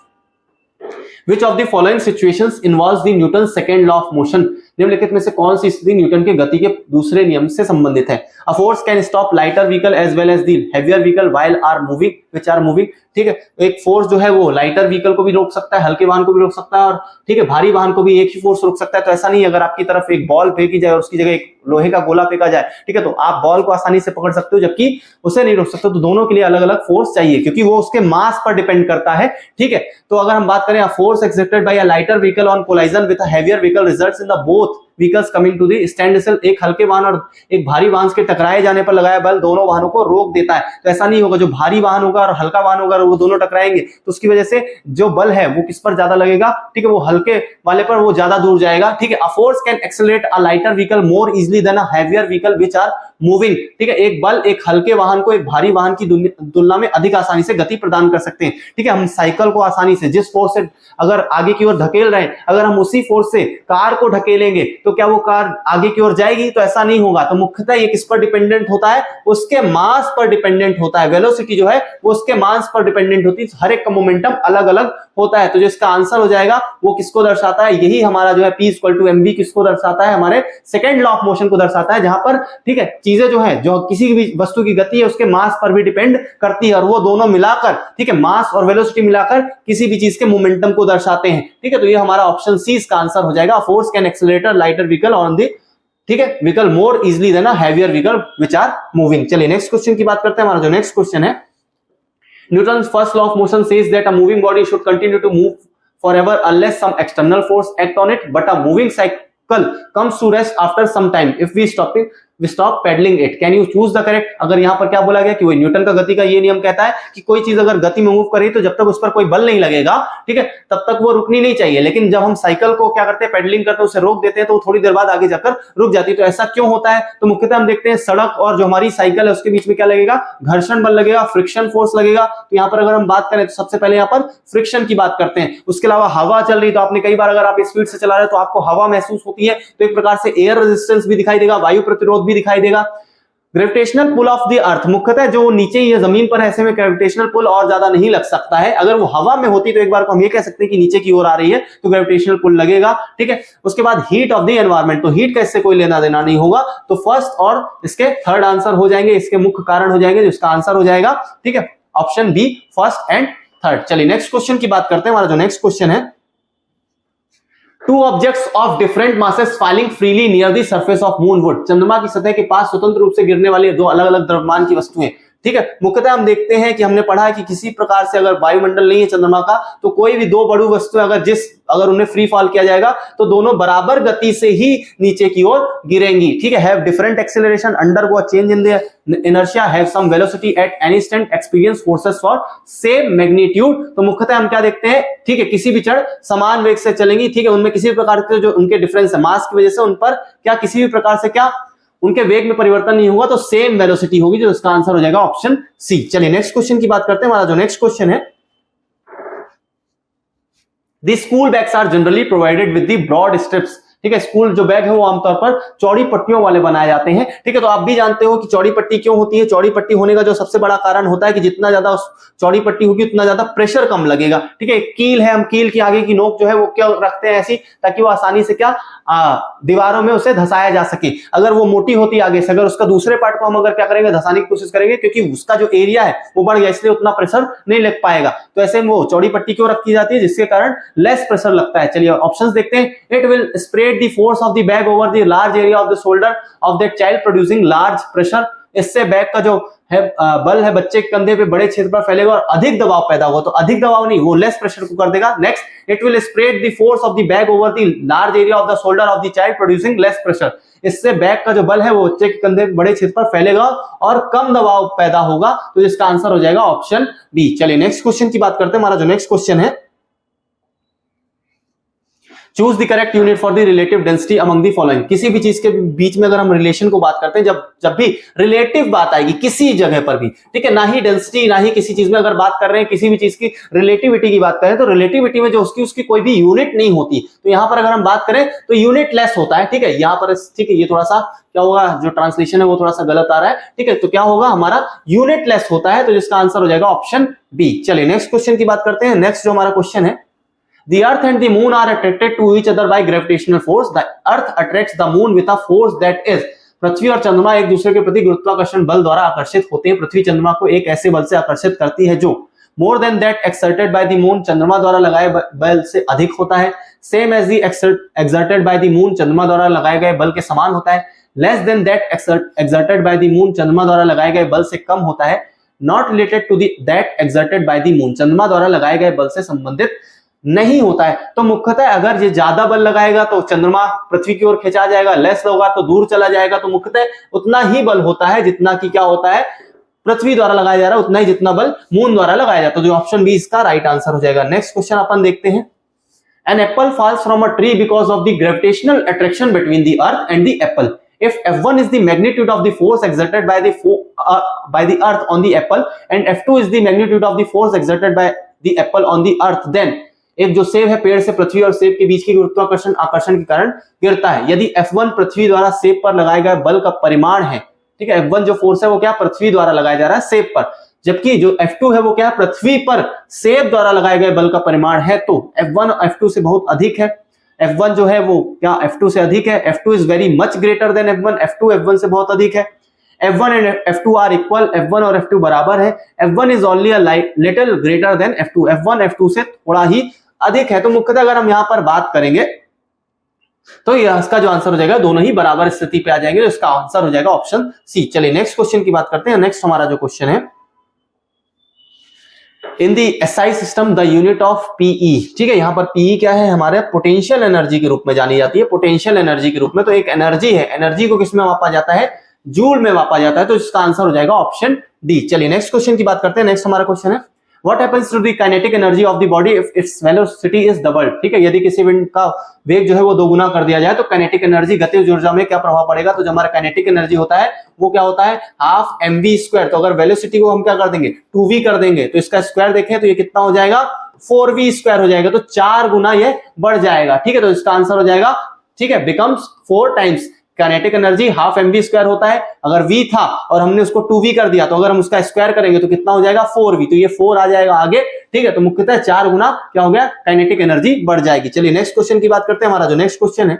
S1: Which of the following situations involves the Newton's second law of motion? निम्नलिखित में से कौन सी स्थिति न्यूटन के गति के दूसरे नियम से संबंधित है? A force can stop lighter vehicle as well as the heavier vehicle which are moving, ठीक है, एक फोर्स जो है वो लाइटर व्हीकल को भी रोक सकता है, हल्के वाहन को भी रोक सकता है, और ठीक है, भारी वाहन को भी एक ही फोर्स रोक सकता है। तो ऐसा नहीं अगर आपकी तरफ एक बॉल फेंकी जाए और उसकी जगह एक लोहे का गोला फेंका जाए, ठीक है, तो आप बॉल को आसानी से पकड़ सकते हो जबकि उसे नहीं रोक सकते, तो दोनों के लिए अलग अलग फोर्स चाहिए क्योंकि वो उसके मास पर डिपेंड करता है, ठीक है। तो अगर हम बात करें force exerted by a lighter vehicle on collision with a heavier vehicle results in the both vehicles coming to the stand still, एक हल्के वाहन और एक भारी वाहन के टकराए जाने पर लगाया बल दोनों वाहनों को रोक देता है। तो ऐसा नहीं होगा, जो भारी वाहन होगा और हल्का वाहन होगा वो दोनों टकराएंगे तो उसकी वजह से जो बल है वो किस पर ज्यादा लगेगा, ठीक है, वो हल्के वाले पर वो ज्यादा दूर जाएगा, ठीक है। A force can accelerate a lighter vehicle more easily than a heavier vehicle which are moving, ठीक है, एक बल एक हल्के वाहन को एक भारी वाहन की तुलना में अधिक आसानी से गति प्रदान कर सकते हैं, ठीक है। हम साइकिल को आसानी से जिस फोर्स से अगर आगे की ओर धकेल रहे हैं, अगर हम उसी फोर्स से कार को ढकेलेंगे तो क्या वो कार आगे की ओर जाएगी? तो ऐसा नहीं होगा। तो मुख्यतः ये किस पर डिपेंडेंट होता है? उसके मास पर डिपेंडेंट होता है। वेलोसिटी जो है वो उसके मास पर डिपेंडेंट होती है, हर एक का मोमेंटम अलग अलग होता है। तो जो इसका आंसर हो जाएगा वो किसको दर्शाता है? यही हमारा जो है P = mv किसको दर्शाता है? हमारे सेकंड लॉ ऑफ मोशन को दर्शाता है, जहां पर ठीक है चीजें जो है जो किसी भी वस्तु की गति है उसके मास पर भी डिपेंड करती है, और वो दोनों मिलाकर ठीक है मास और वेलोसिटी मिलाकर किसी भी चीज के मोमेंटम को दर्शाते हैं। ठीक है, तो ये हमारा ऑप्शन सी इसका आंसर हो जाएगा। Force can accelerate lighter vehicle on the ठीक है vehicle more easily than a heavier vehicle which are moving. चलिए नेक्स्ट क्वेश्चन की बात करते हैं। हमारा जो नेक्स्ट क्वेश्चन है, Newton's first law of motion says that a moving body should continue to move forever unless some external force act on it, but a moving cycle comes to rest after some time if we stop it. We stop pedalling it. Can you choose the correct? अगर यहाँ पर क्या बोला गया कि वो न्यूटन का गति का ये नियम कहता है कि कोई चीज अगर गति में मूव कर रही है तो जब तक उस पर कोई बल नहीं लगेगा, ठीक है, तब तक वो रुकनी नहीं चाहिए। लेकिन जब हम साइकिल को क्या करते हैं, पेडलिंग करते हैं, उसे रोक देते हैं तो वो थोड़ी देर बाद आगे जाकर रुक जाती है। तो ऐसा क्यों होता है? तो मुख्यतः हम देखते हैं सड़क और जो हमारी साइकिल है उसके बीच में क्या लगेगा, घर्षण बल लगेगा, फ्रिक्शन फोर्स लगेगा। तो यहाँ पर अगर हम बात करें तो सबसे पहले यहाँ पर फ्रिक्शन की बात करते हैं। उसके अलावा हवा चल रही, तो आपने कई बार अगर आप स्पीड से चला रहे हो तो आपको हवा महसूस होती है, तो एक प्रकार से एयर रेजिस्टेंस भी दिखाई देगा, वायु प्रतिरोध भी दिखाई देगा। Gravitational pull of the earth, मुख्यतः जो नीचे ही है जमीन पर, ऐसे में ग्रेविटेशनल पुल और ज्यादा नहीं लग सकता है। अगर वो हवा में होती तो एक बार को हम ये कह सकते हैं कि नीचे की ओर आ रही है तो ग्रेविटेशनल पुल लगेगा, ठीक है। उसके बाद हीट ऑफ द एनवायरनमेंट, तो हीट का इससे कोई लेना देना नहीं होगा, तो फर्स्ट और इसके थर्ड आंसर हो जाएंगे, इसके मुख्य कारण हो जाएंगे, जिसका आंसर हो जाएगा, ठीक है, option B, first and third. चलिए नेक्स्ट क्वेश्चन की बात करते हैं। हमारा जो नेक्स्ट क्वेश्चन है, two objects of different masses falling freely near the surface of moon would, चंद्रमा की सतह के पास स्वतंत्र रूप से गिरने वाली दो अलग अलग द्रव्यमान की वस्तुएं, ठीक है। मुख्यतः हम देखते हैं कि हमने पढ़ा है कि किसी प्रकार से अगर वायुमंडल नहीं है चंद्रमा का, तो कोई भी दो बड़ी वस्तुएं अगर उन्हें फ्री फॉल किया जाएगा तो दोनों बराबर गति से ही नीचे की ओर गिरेंगी, ठीक है। Have different acceleration, undergo change in the inertia, have same velocity at any instant, experience forces for same magnitude. तो मुख्यतः हम क्या देखते हैं, ठीक है, किसी भी क्षण समान वेग से चलेंगी, ठीक है, उनमें किसी भी प्रकार के जो उनके डिफरेंस है मास की वजह से उन पर क्या किसी भी प्रकार से क्या उनके वेग में परिवर्तन नहीं होगा, तो सेम वेलोसिटी होगी, जो इसका आंसर हो जाएगा ऑप्शन सी। चलिए नेक्स्ट क्वेश्चन की बात करते हैं। हमारा जो नेक्स्ट क्वेश्चन है, the school bags are generally provided with the broad strips, ठीक है। स्कूल जो बैग है वो आमतौर पर चौड़ी पट्टियों वाले बनाए जाते हैं, ठीक है। तो आप भी जानते हो कि चौड़ी पट्टी क्यों होती है। चौड़ी पट्टी होने का जो सबसे बड़ा कारण होता है कि जितना ज्यादा उस चौड़ी पट्टी होगी उतना ज्यादा प्रेशर कम लगेगा, ठीक है। कील है, हम कील की आगे की नोक जो है वो क्या रखते हैं ऐसी, ताकि वो आसानी से क्या दीवारों में उसे धसाया जा सके। अगर वो मोटी होती आगे से, अगर उसका दूसरे पार्ट को हम अगर क्या करेंगे, धसाने की कोशिश करेंगे, क्योंकि उसका जो एरिया है वो बढ़ गया, इसलिए उतना प्रेशर नहीं लग पाएगा। तो ऐसे में वो चौड़ी पट्टी क्यों रखी जाती है, जिसके कारण लेस प्रेशर लगता है। चलिए ऑप्शंस देखते हैं। It will spread the force of the bag over the large area of the shoulder of that child producing large pressure, इससे बैग का जो है बल है बच्चे के कंधे पे बड़े क्षेत्र पर फैलेगा और अधिक दबाव पैदा होगा। तो अधिक दबाव नहीं, वो लेस प्रेशर को कर देगा। Next, it will spread the force of the bag over the large area of the shoulder of the child producing less pressure, इससे बैग का जो बल है वो बच्चे के कंधे पे बड़े क्षेत्र पर फैलेगा और कम दबाव पैदा होगा, तो जिसका आंसर हो जाएगा ऑप्शन बी। चलिए नेक्स्ट क्वेश्चन की बात करते हैं। हमारा जो नेक्स्ट क्वेश्चन है, choose the correct unit for the relative density among the following, किसी भी चीज के बीच में अगर हम रिलेशन को बात करते हैं, जब भी रिलेटिव बात आएगी किसी जगह पर भी, ठीक है, ना ही डेंसिटी ना ही किसी चीज में अगर बात कर रहे हैं, किसी भी चीज की रिलेटिविटी की बात करें तो रिलेटिविटी में जो उसकी कोई भी यूनिट नहीं होती। तो यहां पर अगर हम बात करें तो यूनिट लेस होता है, ठीक है। यहां पर ठीक है, ये थोड़ा सा क्या होगा, जो ट्रांसलेशन है वो थोड़ा सा गलत आ रहा है, ठीक है। तो क्या होगा, हमारा यूनिट लेस होता है, तो जिसका आंसर हो जाएगा ऑप्शन बी। चलिए नेक्स्ट क्वेश्चन की बात करते हैं। नेक्स्ट जो हमारा क्वेश्चन है, The earth and the moon are attracted to each other by gravitational force. The earth attracts the moon with a force that is, पृथ्वी और चंद्रमा एक दूसरे के प्रति गुरुत्वाकर्षण बल द्वारा आकर्षित होते हैं। पृथ्वी चंद्रमा को एक ऐसे बल से आकर्षित करती है जो more than that exerted by the moon, चंद्रमा द्वारा लगाए बल से अधिक होता है। Same as the exerted by the moon, चंद्रमा द्वारा लगाए गए बल के समान होता है। Less than that exerted by the moon, चंद्रमा द्वारा लगाए गए बल से कम होता है। Not related to that exerted by the moon, चंद्रमा द्वारा लगाए गए बल से संबंधित नहीं होता है। तो मुख्यतः अगर ये ज्यादा बल लगाएगा तो चंद्रमा पृथ्वी की ओर खिंचा जाएगा, लेस होगा तो दूर चला जाएगा। तो मुख्यतः उतना ही बल होता है जितना कि क्या होता है, पृथ्वी द्वारा लगाया जा रहा है, उतना ही जितना बल मून द्वारा लगाया जाता है। तो ऑप्शन बी इसका राइट आंसर हो जाएगा। नेक्स्ट क्वेश्चन अपन देखते हैं। An apple falls from a tree because of the gravitational attraction between the earth and the apple. If F1 is the magnitude of the force exerted by the earth on the apple and F2 is the magnitude of the force exerted by the apple on the earth, then एक जो सेब है पेड़ से पृथ्वी और सेब के बीच की गुरुत्वाकर्षण आकर्षण के कारण गिरता है। यदि F1 पृथ्वी द्वारा सेब पर लगाए गए बल का परिमाण है, ठीक है, F1 जो फोर्स है वो क्या पृथ्वी द्वारा लगाया जा रहा है सेब पर, जबकि जो F2 है वो क्या पृथ्वी पर सेब द्वारा लगाए गए बल का परिमाण है, तो F1 F2 से बहुत अधिक है। F1 जो है वो क्या F2 से अधिक है। F2 is very much greater than F1, F2 F1 से बहुत अधिक है। F1 and F2 are equal, F1 और F2 बराबर है। F1 is only a little greater than F2, F1 F2 से थोड़ा ही अधिक है। तो मुख्यतः अगर हम यहां पर बात करेंगे तो इसका जो आंसर हो जाएगा, दोनों ही बराबर स्थिति पे आ जाएंगे, तो इसका आंसर हो जाएगा ऑप्शन सी। चलिए नेक्स्ट क्वेश्चन की बात करते हैं। नेक्स्ट हमारा जो क्वेश्चन है, in the SI system the unit of PE, ठीक है, यहां पर पीई क्या है, हमारे पोटेंशियल एनर्जी के रूप में जानी जाती है। पोटेंशियल एनर्जी के रूप में, तो एक एनर्जी है, एनर्जी को किसमें मापा जाता है, जूल में मापा जाता है, तो इसका आंसर हो जाएगा ऑप्शन डी। चलिए नेक्स्ट क्वेश्चन की बात करते हैं। नेक्स्ट हमारा क्वेश्चन है what happens to the kinetic energy of the body if its velocity is doubled. ठीक है, यदि किसी विंड का वेग जो है वो दोगुना कर दिया जाए तो काइनेटिक एनर्जी गतिज ऊर्जा में क्या प्रभाव पड़ेगा। तो जो हमारा काइनेटिक एनर्जी होता है वो क्या होता है हाफ mv स्क्वायर। तो अगर वेलोसिटी को हम क्या कर देंगे 2v कर देंगे तो इसका स्क्वायर देखें तो ये कितना हो जाएगा 4v स्क्वायर हो जाएगा, तो 4 गुना ये बढ़ जाएगा। ठीक है, तो इसका आंसर हो जाएगा ठीक है becomes 4 times. Kinetic energy half mv square होता है, अगर v था और हमने उसको 2v कर दिया तो अगर हम उसका स्क्वायर करेंगे तो कितना हो जाएगा 4v, तो ये 4 आ जाएगा आगे। ठीक है, तो मुख्यतः 4 गुना क्या हो गया काइनेटिक एनर्जी बढ़ जाएगी। चलिए नेक्स्ट क्वेश्चन की बात करते हैं। हमारा जो नेक्स्ट क्वेश्चन है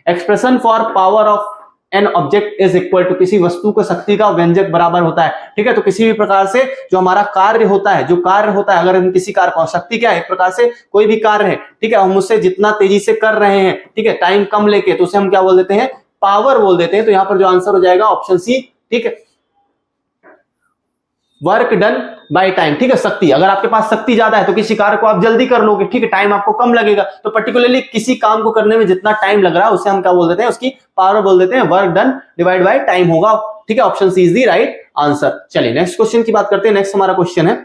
S1: expression for power of an object is equal to, किसी वस्तु को शक्ति का व्यंजक बराबर होता है। ठीक है, तो किसी भी प्रकार से जो हमारा कार्य होता है, जो कार्य होता है, अगर हम किसी कार्य को, शक्ति क्या है एक प्रकार से कोई भी कार्य है, ठीक है, हम उससे जितना तेजी से कर रहे हैं, ठीक है, टाइम कम लेके, तो उसे हम क्या बोल देते हैं पावर बोल देते हैं। तो यहां पर जो आंसर हो जाएगा ऑप्शन सी। ठीक है, वर्क डन बाय टाइम। ठीक है, शक्ति, अगर आपके पास शक्ति ज्यादा है तो किसी कार्य को आप जल्दी कर लोगे, ठीक है, टाइम आपको कम लगेगा। तो पर्टिकुलरली किसी काम को करने में जितना टाइम लग रहा है उसे हम क्या बोल देते हैं उसकी पावर बोल देते हैं, work done divide by time होगा। ठीक है, option C is the right answer. चलिए नेक्स्ट क्वेश्चन की बात करते हैं। नेक्स्ट हमारा क्वेश्चन है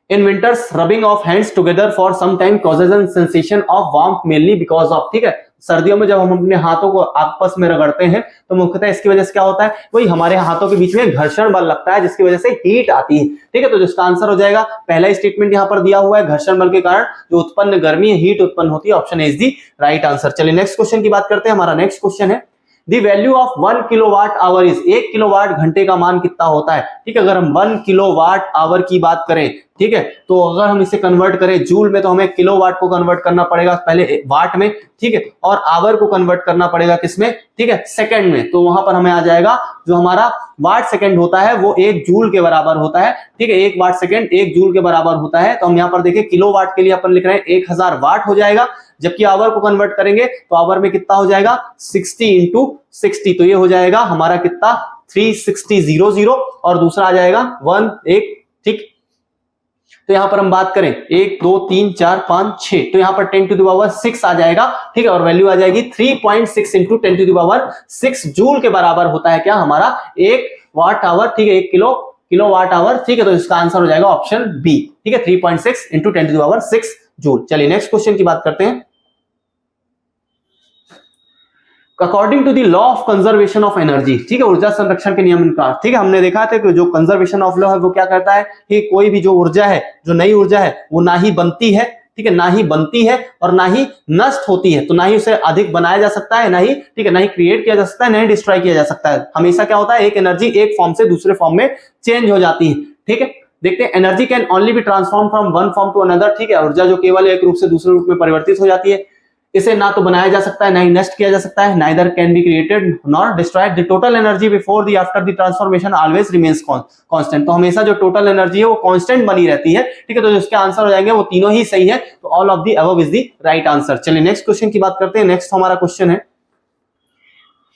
S1: in winters rubbing of hands together for some time causes an sensation of warmth mainly because of. ठीक है, सर्दियों में जब हम अपने हाथों को आपस में रगड़ते हैं तो मुख्यतः इसकी वजह से क्या होता है वही हमारे हाथों के बीच में घर्षण बल लगता है जिसकी वजह से हीट आती है। ठीक है, तो जिसका आंसर हो जाएगा पहला स्टेटमेंट यहां पर दिया हुआ है, घर्षण बल के कारण जो उत्पन्न गर्मी है हीट उत्पन्न होती है, option A is the right answer. चलिए नेक्स्ट क्वेश्चन की बात करते हैं। हमारा नेक्स्ट क्वेश्चन है the value of 1 kilowatt hour is, 1 kilowatt घंटे का मान कितना होता है। ठीक है, अगर हम 1 किलोवाट आवर की बात करें, ठीक है, तो अगर हम इसे कन्वर्ट करें जूल में तो हमें किलोवाट को कन्वर्ट करना पड़ेगा पहले वाट में, ठीक है, और आवर को कन्वर्ट करना पड़ेगा किसमें, ठीक है, सेकंड में। तो वहां पर हमें आ जाएगा जो हमारा वाट सेकंड होता है वो 1 जूल के बराबर होता है। ठीक है, 1 वाट सेकंड 1 जूल के बराबर होता है। तो हम यहाँ पर देखें किलोवाट के लिए अपन लिख रहे हैं 1000 वाट हो जाएगा, जबकि आवर को कन्वर्ट करेंगे तो आवर में कितना हो जाएगा 60 इंटू 60, तो ये हो जाएगा हमारा कितना 360 और दूसरा आ जाएगा 1 ठीक। तो यहां पर हम बात करें 1 2 3 4 5 6, तो यहां पर 10 टू द पावर 6 आ जाएगा। ठीक है, और वैल्यू आ जाएगी 3.6 into 10 to the power 6 joule के बराबर होता है क्या हमारा 1 वाट आवर। ठीक है, 1 किलोवाट आवर। ठीक है, तो इसका आंसर हो जाएगा ऑप्शन बी। ठीक है, 3.6 into 10 to the power 6 joule. चलिए नेक्स्ट क्वेश्चन की बात करते हैं। According to the law of conservation of energy, ठीक है, ऊर्जा संरक्षण के नियम का, ठीक है, हमने देखा था कि जो कंजर्वेशन ऑफ लॉ है वो क्या करता है कि कोई भी जो ऊर्जा है, जो नई ऊर्जा है वो ना ही बनती है, ठीक है, ना ही बनती है और ना ही नष्ट होती है। तो ना ही उसे अधिक बनाया जा सकता है, ना ही, ठीक है, ना ही क्रिएट किया जा सकता है, ना ही डिस्ट्रॉय किया जा सकता है। हमेशा क्या होता है एक एनर्जी एक फॉर्म से दूसरे फॉर्म में चेंज हो जाती है। ठीक है, देखते हैं energy can only be transform from one form to another. ठीक है, ऊर्जा जो केवल एक रूप से दूसरे रूप में परिवर्तित हो जाती है, इसे ना तो बनाया जा सकता है ना ही नष्ट किया जा सकता है, neither can be created nor destroyed. The total energy before the after the transformation always remains constant. तो हमेशा जो टोटल एनर्जी है वो कांस्टेंट बनी रहती है। ठीक है, तो जिसके आंसर हो जाएंगे वो तीनों ही सही है, तो all of the above is the right answer. चलिए नेक्स्ट क्वेश्चन की बात करते हैं। नेक्स्ट हमारा क्वेश्चन है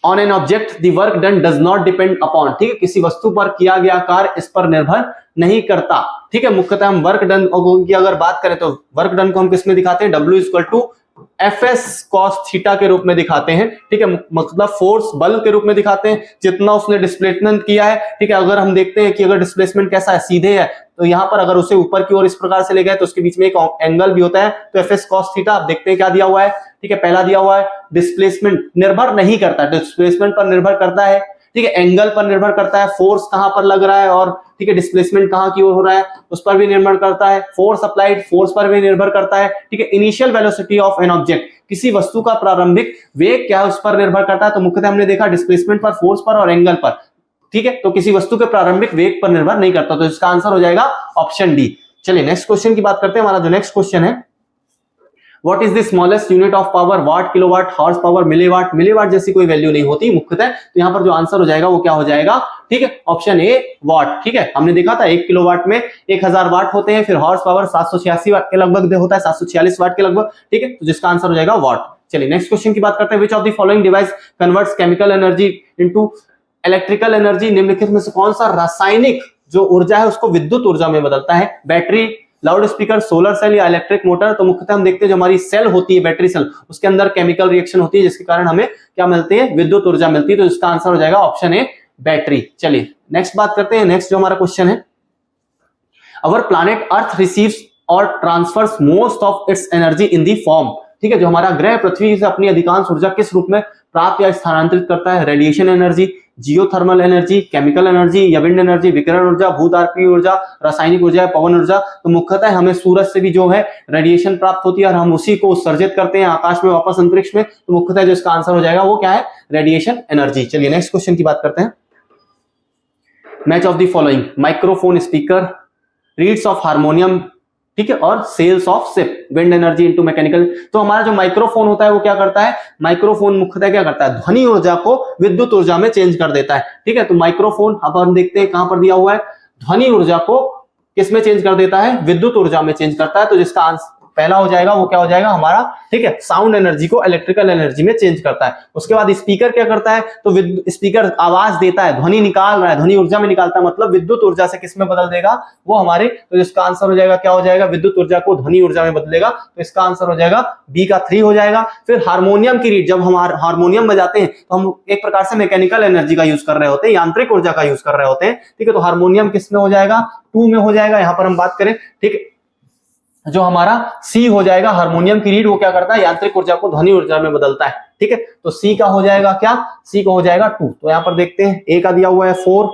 S1: on an object the work done does not depend upon. ठीक है, किसी वस्तु पर किया गया कार्य इस पर निर्भर नहीं करता। ठीक है, मुख्यतः हम वर्क डन की अगर बात करें तो वर्क डन को हम किसमें दिखाते हैं W equal to FS cos theta के रूप में दिखाते हैं। ठीक है, मतलब फोर्स बल के रूप में दिखाते हैं जितना उसने डिस्प्लेसमेंट किया है। ठीक है, अगर हम देखते हैं कि अगर डिस्प्लेसमेंट कैसा है सीधे है तो यहाँ पर अगर उसे ऊपर की ओर इस प्रकार से ले गए तो उसके बीच में एक एंगल भी होता है, तो FS cos थीटा। आप देखते हैं क्या दिया हुआ है। ठीक है, पहला दिया हुआ है डिस्प्लेसमेंट निर्भर नहीं करता है, डिस्प्लेसमेंट पर निर्भर करता है। ठीक है, एंगल पर निर्भर करता है, फोर्स कहां पर लग रहा है और ठीक है डिस्प्लेसमेंट कहां की ओर हो रहा है उस पर भी निर्भर करता है, फोर्स अप्लाइड फोर्स पर भी निर्भर करता है। ठीक है, initial velocity of an object, किसी वस्तु का प्रारंभिक वेग क्या है उस पर निर्भर करता है। तो मुख्यतः हमने देखा डिस्प्लेसमेंट पर, फोर्स पर और एंगल पर। ठीक है, तो किसी वस्तु के प्रारंभिक वेग पर निर्भर नहीं करता, तो इसका आंसर हो जाएगा ऑप्शन डी। चलिए नेक्स्ट क्वेश्चन की बात करते हैं। हमारा जो नेक्स्ट क्वेश्चन है What is the smallest unit of power? Watt, kilowatt, horse power, milliwatt. Milliwatt जैसी कोई वैल्यू नहीं होती मुख्यतः, तो यहाँ पर जो आंसर हो जाएगा वो क्या हो जाएगा, ठीक है, ऑप्शन ए वाट। ठीक है, हमने देखा था 1 किलोवाट में 1000 वाट होते हैं, फिर हॉर्स पावर 786 वाट के लगभग होता है, 746 वाट के लगभग। ठीक है, तो जिसका आंसर हो जाएगा वाट। चलिए नेक्स्ट क्वेश्चन की बात करते हैं। Which of the following device converts chemical energy into electrical energy. निम्नलिखित में से कौन सा रासायनिक जो ऊर्जा है उसको विद्युत ऊर्जा में बदलता है। Battery, loud speaker, solar cell या इलेक्ट्रिक मोटर। तो मुख्यतः हम देखते हैं जो हमारी सेल होती है, बैटरी सेल, उसके अंदर केमिकल रिएक्शन होती है जिसके कारण हमें क्या मिलती है, विद्युत ऊर्जा मिलती है। तो इसका आंसर हो जाएगा ऑप्शन ए, बैटरी। चलिए नेक्स्ट बात करते हैं। नेक्स्ट जो हमारा क्वेश्चन है, अवर प्लैनेट अर्थ रिसीव्स और transfers most of its energy in the form, ठीक है, जो हमारा ग्रह पृथ्वी से अपनी अधिकांश ऊर्जा किस रूप में प्राप्त या स्थानांतरित करता है, radiation energy, geothermal energy, chemical energy या विंड एनर्जी, विकिरण ऊर्जा, भूतात्विक ऊर्जा, रासायनिक ऊर्जा, पवन ऊर्जा। तो मुख्यतः हमें सूरज से भी जो है रेडिएशन प्राप्त होती है और हम उसी को उत्सर्जित करते हैं आकाश में वापस अंतरिक्ष में। तो मुख्यतः जो इसका आंसर हो जाएगा वो क्या है, रेडिएशन एनर्जी। चलिए नेक्स्ट क्वेश्चन की बात करते हैं। Match of the following, microphone speaker, reeds of harmonium, ठीक है, और sails of ship, wind energy into mechanical. तो हमारा जो माइक्रोफोन होता है वो क्या करता है, माइक्रोफोन मुख्यतः क्या करता है, ध्वनि ऊर्जा को विद्युत ऊर्जा में चेंज कर देता है, ठीक है। तो माइक्रोफोन अब हम देखते हैं कहां पर दिया हुआ है, ध्वनि ऊर्जा को किसमें चेंज कर देता है, विद्युत ऊर्जा में चेंज करता है। तो जिसका आंसर पहला हो जाएगा वो क्या हो जाएगा हमारा, ठीक है, साउंड एनर्जी को इलेक्ट्रिकल एनर्जी में चेंज करता है। उसके बाद स्पीकर क्या करता है, तो स्पीकर आवाज देता है, ध्वनि निकाल रहा है, ध्वनि ऊर्जा में निकालता है, मतलब विद्युत ऊर्जा से किस में बदल देगा वो हमारे। तो इसका आंसर हो जाएगा क्या हो जाएगा, विद्युत ऊर्जा को ध्वनि ऊर्जा में बदलेगा। तो इसका आंसर हो जाएगा बी का 3 हो जाएगा। फिर हारमोनियम की रीड, जब हम हारमोनियम बजाते हैं तो हम एक प्रकार से मैकेनिकल एनर्जी का यूज कर रहे होते हैं, यांत्रिक ऊर्जा का यूज कर रहे होते हैं, ठीक है। तो हारमोनियम किस में हो जाएगा, 2 में हो जाएगा। यहां पर हम बात करें, ठीक है, जो हमारा सी हो जाएगा, हारमोनियम की रीड वो क्या करता है, यांत्रिक ऊर्जा को ध्वनि ऊर्जा में बदलता है, ठीक है। तो सी का हो जाएगा क्या, सी का हो जाएगा 2। तो यहां पर देखते हैं ए का दिया हुआ है 4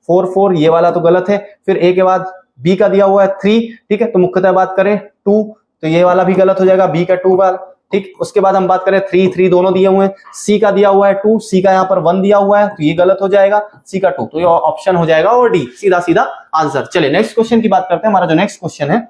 S1: 4 4, ये वाला तो गलत है। फिर ए के बाद बी का दिया हुआ है 3, ठीक है। तो मुख्यतः बात करें 2, तो ये वाला भी गलत हो जाएगा, बी का 2 वाला, ठीक। उसके बाद हम बात करें 3 3 दोनों दिए हुए हैं। सी का दिया हुआ है 2, सी का यहाँ पर 1 दिया हुआ है, तो ये गलत हो जाएगा, सी का 2। तो ये ऑप्शन हो जाएगा और डी, सीधा सीधा आंसर। चलिए नेक्स्ट क्वेश्चन की बात करते हैं। हमारा जो नेक्स्ट क्वेश्चन है,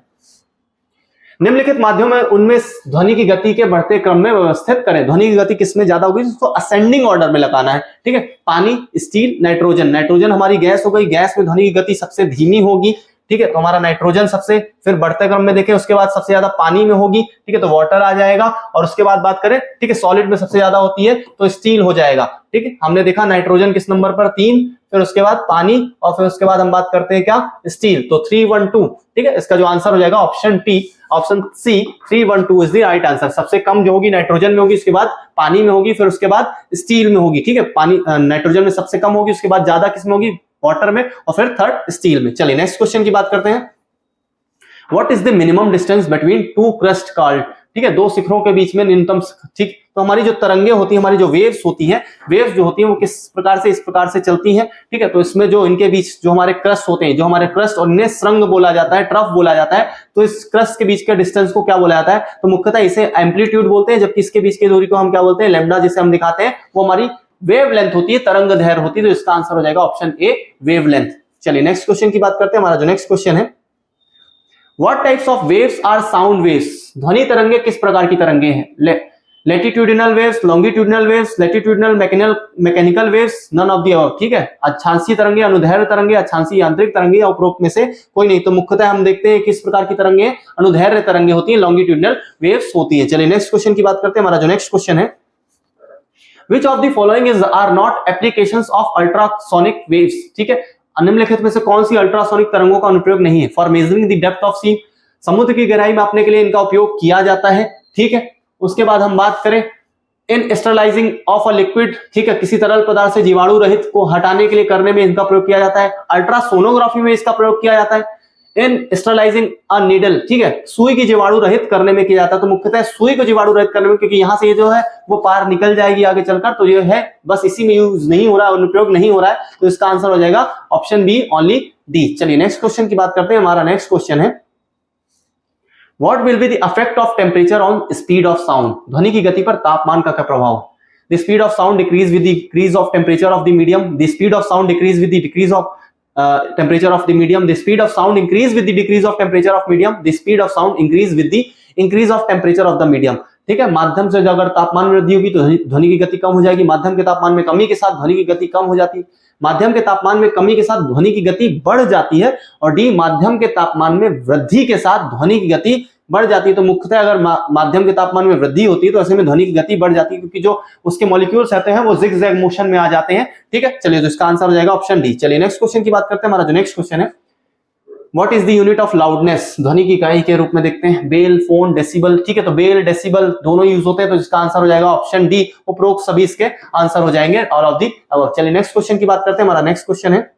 S1: निम्नलिखित माध्यम है उनमें ध्वनि की गति के बढ़ते क्रम में व्यवस्थित करें। ध्वनि की गति किसमें ज्यादा होगी, उसको असेंडिंग ऑर्डर में लगाना है, ठीक है। पानी, स्टील, नाइट्रोजन। नाइट्रोजन हमारी गैस हो गई, गैस में ध्वनि की गति सबसे धीमी होगी, ठीक है। तो हमारा नाइट्रोजन सबसे, फिर बढ़ते क्रम में देखें उसके बाद सबसे ज्यादा पानी में होगी, ठीक है, तो वाटर आ जाएगा। और उसके बाद बात करें, ठीक है, सॉलिड में सबसे ज्यादा होती है तो स्टील हो जाएगा, ठीक है। हमने देखा नाइट्रोजन किस नंबर पर, 3, फिर उसके बाद पानी, और फिर उसके बाद हम बात करते हैं क्या, स्टील, तो 3 1 2, ठीक है। इसका जो आंसर हो जाएगा option T, option C, 3 1 2 is the right answer. सबसे कम जो होगी नाइट्रोजन में होगी, उसके बाद पानी में होगी, फिर उसके बाद स्टील में होगी, ठीक है। पानी नाइट्रोजन में सबसे कम होगी, उसके बाद ज्यादा किस में होगी, वाटर में, और फिर थर्ड स्टील में। चलिए नेक्स्ट क्वेश्चन की बात करते हैं। What is the minimum distance between 2 crust called, ठीक है, 2 शिखरों के बीच में न्यूनतम, ठीक। तो हमारी जो तरंगे होती है, हमारी जो वेव्स होती हैं, वेव्स जो होती हैं वो किस प्रकार से, इस प्रकार से चलती हैं, ठीक है। तो इसमें जो इनके बीच जो हमारे क्रस्ट होते हैं, जो हमारे क्रस्ट, और इन्हें श्रृंग बोला जाता है, ट्रफ बोला जाता है। तो इस क्रस्ट के बीच के डिस्टेंस को क्या बोला जाता है, तो मुख्यतः इसे एम्पलीट्यूड बोलते हैं, जबकि इसके बीच की दूरी को हम क्या बोलते हैं, लैम्डा, जिसे हम दिखाते हैं, वो हमारी वेव लेंथ होती है, तरंग दैर्घ्य होती है। तो इसका आंसर हो जाएगा ऑप्शन ए, वेव लेंथ। चलिए नेक्स्ट क्वेश्चन की बात करते हैं। हमारा जो नेक्स्ट क्वेश्चन है, what types of waves are sound waves, ध्वनि तरंगे किस प्रकार की तरंगे हैं, latitudinal waves, longitudinal waves, latitudinal mechanical waves, none of the above, ठीक है। अक्षांशीय तरंगे, अनुदैर्घ्य तरंगे, अक्षांशीय यांत्रिक तरंगे, या उपरोक्त में से कोई नहीं। तो मुख्यतः हम देखते हैं किस प्रकार की तरंगे, अनुदैर्घ्य तरंगे होती है, लॉन्गिट्यूडिनल वेव्स होती है। चलिए नेक्स्ट क्वेश्चन की बात करते हैं। हमारा जो नेक्स्ट क्वेश्चन है, which of the following is are not applications of ultrasonic waves, ठीक है। निम्नलिखित में से कौन सी अल्ट्रासोनिक तरंगों का अनुप्रयोग नहीं है, for measuring the depth of sea, समुद्र की गहराई मापने के लिए इनका उपयोग किया जाता है, ठीक है। उसके बाद हम बात करें इन स्टरलाइजिंग ऑफ अ लिक्विड, ठीक है, किसी तरल पदार्थ से जीवाणु रहित को हटाने के लिए करने में इनका प्रयोग किया जाता है। अल्ट्रासोनोग्राफी में इसका प्रयोग किया जाता है। इन स्टरलाइजिंग अ नीडल, ठीक है, सुई की जीवाणु रहित करने में किया जाता है। तो मुख्यतः सुई को जीवाणु रहित करने में, क्योंकि यहां से ये जो है वो पार निकल जाएगी आगे चलकर, तो ये है बस इसी में यूज नहीं हो रहा है, अनुप्रयोग नहीं हो रहा है। तो इसका आंसर हो जाएगा ऑप्शन बी, ओनली डी। चलिए नेक्स्ट क्वेश्चन की बात करते हैं। हमारा नेक्स्ट क्वेश्चन है, what will be the effect of temperature on speed of sound, ध्वनि की गति पर तापमान का क्या प्रभाव। The speed of sound decrease with the decrease of temperature of the medium, the speed of sound decrease with the decrease of temperature of the medium, the speed of sound increase with the decrease of temperature of medium, the speed of sound increase with the increase of temperature of the medium, ठीक है। माध्यम से अगर तापमान में वृद्धि होगी तो ध्वनि की गति कम हो जाएगी, माध्यम के तापमान में कमी के साथ ध्वनि की गति कम हो जाती है, माध्यम के तापमान में कमी के साथ ध्वनि की गति बढ़ जाती है, और डी, माध्यम के तापमान में वृद्धि के साथ ध्वनि की गति बढ़ जाती है। तो मुख्यतः अगर माध्यम के तापमान में वृद्धि होती है तो ऐसे में ध्वनि की गति बढ़ जाती है, क्योंकि जो उसके मॉलिक्यूल्स रहते हैं वो जिगजैग मोशन में आ जाते हैं, ठीक है। चलिए तो इसका आंसर हो जाएगा ऑप्शन डी। चलिए नेक्स्ट क्वेश्चन की बात करते हैं। हमारा जो नेक्स्ट क्वेश्चन है, what is the unit of loudness, ध्वनि की इकाई के रूप में देखते हैं, बेल, फोन, डेसिबल, ठीक है, तो बेल डेसिबल दोनों यूज होते हैं, तो इसका आंसर हो जाएगा ऑप्शन डी, उपरोक्त सभी इसके आंसर हो जाएंगे ऑल ऑफ दी अबव। चलिए नेक्स्ट क्वेश्चन की बात करते हैं, हमारा नेक्स्ट क्वेश्चन है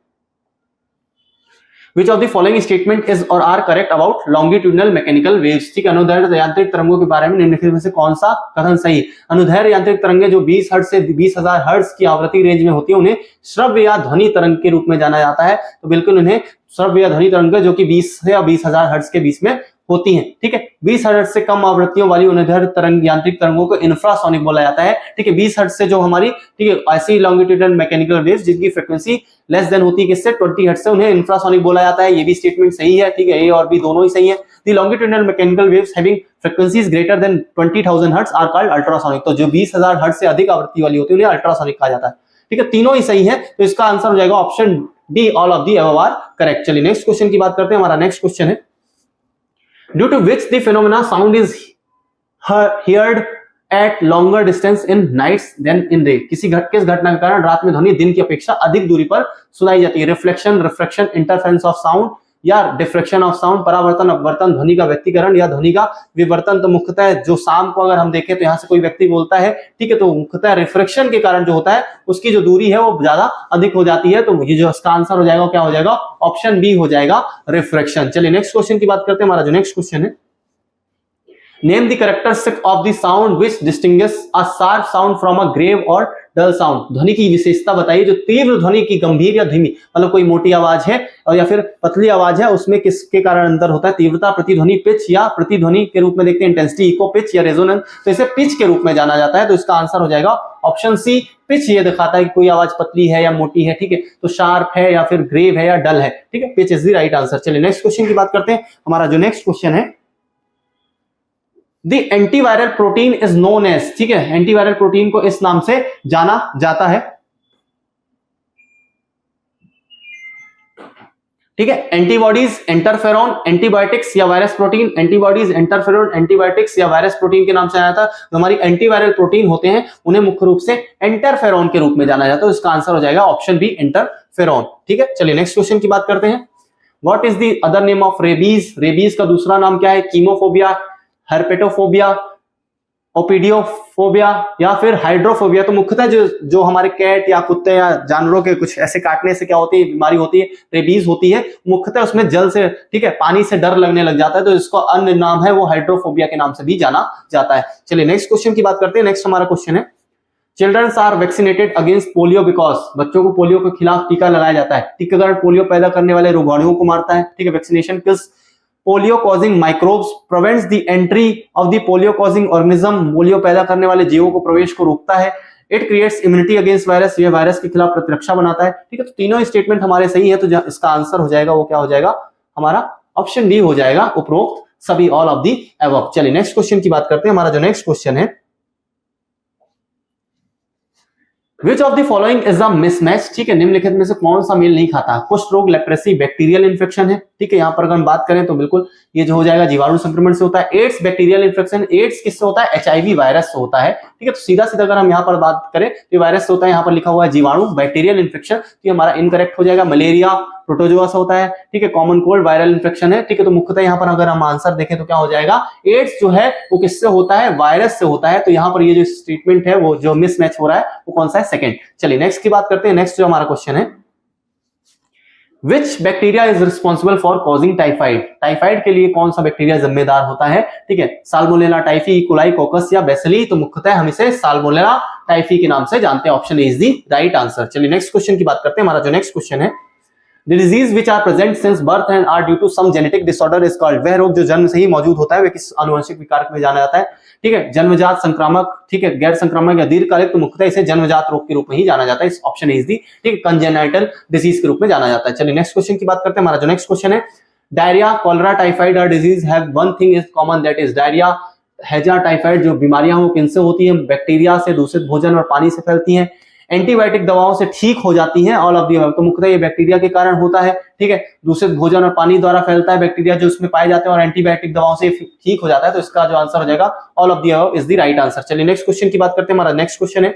S1: Which of the following statement is or are correct about longitudinal mechanical waves, ठीक है, अनुदैर्ध्य यांत्रिक तरंगों के बारे में निम्नलिखित में से कौन सा कथन सही है। अनुदैर्ध्य यांत्रिक तरंगें जो 20 हर्ट्ज से 20,000 हर्ट्ज की आवृत्ति रेंज में होती है उन्हें श्रव्य या ध्वनि तरंग के रूप में जाना जाता है, तो बिल्कुल उन्हें श्रव्य या ध्वनि तरंग जो कि 20 से या 20,000 हर्ट्ज के बीच में होती हैं, ठीक है। 20 हर्ट्ज से कम आवृत्तियों वाली अनुदैर्ध्य तरंग यांत्रिक तरंगों को इंफ्रासोनिक बोला जाता है, ठीक है। 20 हर्ट्ज से जो हमारी, ठीक है, ऐसी लॉन्गिट्यूडनल मैकेनिकल वेव्स जिनकी फ्रीक्वेंसी लेस देन होती है किससे, 20 हर्ट्ज से, उन्हें इंफ्रासोनिक बोला जाता है। ये भी स्टेटमेंट सही है, ठीक है, ए और बी दोनों ही सही है। The longitudinal mechanical waves having frequencies greater than 20,000 hertz are called ultrasonic, तो जो 20,000 हर्ट्ज से अधिक आवृत्ति वाली होती है उन्हें अल्ट्रासोनिक कहा जाता है, ठीक है। तीनों ही सही है, तो इसका आंसर हो जाएगा option D, all of the above are correct. चलिए नेक्स्ट क्वेश्चन की बात करते हैं, हमारा नेक्स्ट क्वेश्चन है due to which the phenomena sound is heard at longer distance in nights than in day, किस घटना के कारण रात में ध्वनि दिन की अपेक्षा अधिक दूरी पर सुनाई जाती है। Reflection, refraction, interference of sound या डिफ्रेक्शन ऑफ साउंड, परावर्तन, अपवर्तन, ध्वनि का व्यक्तीकरण या ध्वनि का विवर्तन। तो मुख्यतः जो शाम को अगर हम देखें तो यहाँ से कोई व्यक्ति बोलता है, ठीक है, तो मुख्यतः रिफ्रैक्शन के कारण जो होता है उसकी जो दूरी है वो ज्यादा अधिक हो जाती है, तो ये जो इसका आंसर हो जाएगा क्या हो जाएगा, ऑप्शन बी हो जाएगा रिफ्रैक्शन। चलिए नेक्स्ट क्वेश्चन की बात करते हैं, हमारा जो नेक्स्ट क्वेश्चन है name the characteristic of the sound which distinguish a sharp sound from a grave और डल साउंड, ध्वनि की विशेषता बताइए जो तीव्र ध्वनि की गंभीर या धीमी, मतलब कोई मोटी आवाज है और या फिर पतली आवाज है, उसमें किसके कारण अंतर होता है, तीव्रता, प्रतिध्वनि, पिच, या प्रतिध्वनि के रूप में देखते हैं इंटेंसिटी, इको, पिच या रेजोनेंस, तो इसे पिच के रूप में जाना जाता है, तो इसका आंसर हो जाएगा ऑप्शन सी, पिच। ये दिखाता है कि कोई आवाज पतली है या मोटी है, ठीक है, तो शार्प है या फिर ग्रेव है या डल है, ठीक है, pitch is the right answer. चलिए नेक्स्ट क्वेश्चन की बात करते हैं, हमारा जो नेक्स्ट क्वेश्चन है the antiviral protein is known as, ठीक है, एंटीवायरल प्रोटीन को इस नाम से जाना जाता है, ठीक है। एंटीबॉडीज, इंटरफेरॉन, एंटीबायोटिक्स या virus protein, antibodies, interferon, antibiotics या वायरस प्रोटीन के नाम से आया था। जो हमारी एंटीवायरल प्रोटीन होते हैं उन्हें मुख्य रूप से इंटरफेरॉन के रूप में जाना जाता है, इसका आंसर हो जाएगा ऑप्शन बी, इंटरफेरॉन, ठीक है। चलिए नेक्स्ट क्वेश्चन की बात करते हैं, what is the other name of rabies, rabies का दूसरा नाम क्या है, कीमोफोबिया, हर्पेटोफोबिया, ओपिडियोफोबिया या फिर हाइड्रोफोबिया। तो मुख्यतः जो हमारे कैट या कुत्ते या जानवरों के कुछ ऐसे काटने से क्या होती है, बीमारी होती है, रेबीज होती है, मुख्यतः उसमें जल से, ठीक है, पानी से डर लगने लग जाता है, तो इसको अन्य नाम है वो हाइड्रोफोबिया के नाम से भी जाना जाता है। चलिए नेक्स्ट क्वेश्चन की बात करते हैं, नेक्स्ट हमारा क्वेश्चन है childrens are vaccinated against polio because, बच्चों को पोलियो के खिलाफ टीका लगाया जाता है, टीकाकरण पोलियो पैदा करने वाले रोगाणुओं को मारता है, ठीक है। Vaccination kills polio causing microbes, prevents the entry of the polio causing organism, polio पैदा करने वाले जीवों को प्रवेश को रोकता है। It creates immunity against virus, ये वायरस के खिलाफ प्रतिरक्षा बनाता है, ठीक है। तो तीनों स्टेटमेंट हमारे सही है, तो इसका आंसर हो जाएगा वो क्या हो जाएगा, हमारा ऑप्शन डी हो जाएगा, उपरोक्त सभी, ऑल ऑफ दी अबव। चलिए नेक्स्ट क्वेश्चन की बात करते हैं, हमारा जो नेक्स्ट क्वेश्चन है Which of the following is a mismatch, ठीक है, निम्नलिखित में से कौन सा मेल नहीं खाता, कुष्ठ रोग, लेप्रेसी, बैक्टीरियल इन्फेक्शन है, ठीक है। यहाँ पर अगर हम बात करें तो बिल्कुल ये जो हो जाएगा जीवाणु संक्रमण से होता है। एड्स, बैक्टीरियल इन्फेक्शन, एड्स किससे होता है, एचआईवी वायरस से होता है, ठीक है। तो सीधा सीधा अगर हम यहाँ पर बात करें तो वायरस से होता है, यहाँ पर लिखा हुआ है जीवाणु, बैक्टीरियल इन्फेक्शन, तो हमारा इनकरेक्ट हो जाएगा। मलेरिया, प्रोटोजोआ से होता है, ठीक है। कॉमन कोल्ड, वायरल इन्फेक्शन है, ठीक है। तो मुख्यतः यहाँ पर अगर हम आंसर देखें तो क्या हो जाएगा, एड्स जो है वो किससे होता है, वायरस से होता है, तो यहाँ पर ये जो स्टेटमेंट है वो जो मिसमैच हो रहा है वो कौन सा है, सेकंड। चलिए नेक्स्ट की बात करते हैं, नेक्स्ट जो हमारा क्वेश्चन है Which bacteria is responsible for causing typhoid, typhoid के लिए कौन सा बैक्टीरिया जिम्मेदार होता है, ठीक है। साल्मोनेला टाइफी, इकोलाई, कोकस या बेसिली, तो मुख्यतः हम इसे साल्मोनेला टाइफी के नाम से जानते हैं, option A is the right answer. चलिए नेक्स्ट क्वेश्चन की बात करते हैं, हमारा जो नेक्स्ट क्वेश्चन है The disease which are present since birth and are due to some genetic disorder is called, वह रोग जो जन्म से ही मौजूद होता है वह किस आनुवंशिक विकार में जाना जाता है, ठीक है। जन्मजात, संक्रामक, ठीक है, गैर संक्रामक या दीर्घकालिक, तो मुख्यतः इसे जन्मजात रोग के रूप में ही जाना जाता है, इस ऑप्शन इज दी, ठीक है, कंजेनाइटल डिजीज के रूप में जाना जाता है। चलिए नेक्स्ट क्वेश्चन की बात करते हैं, हमारा जो नेक्स्ट क्वेश्चन है डायरिया, कॉलरा, टाइफाइड और disease have one thing is common, that is diarrhoea, हैजा, टाइफाइड जो बीमारियां वो किनसे होती है, बैक्टीरिया से, दूषित भोजन और पानी से फैलती हैं, एंटीबायोटिक दवाओं से ठीक हो जाती हैं, ऑल ऑफ दी अबव, तो मुख्यतः ये बैक्टीरिया के कारण होता है, ठीक है। दूषित भोजन और पानी द्वारा फैलता है बैक्टीरिया जो उसमें पाए जाते हैं, और एंटीबायोटिक दवाओं से ठीक हो जाता है, तो इसका जो आंसर हो जाएगा all of the above is the right answer. चलिए नेक्स्ट क्वेश्चन की बात करते हैं, हमारा नेक्स्ट क्वेश्चन है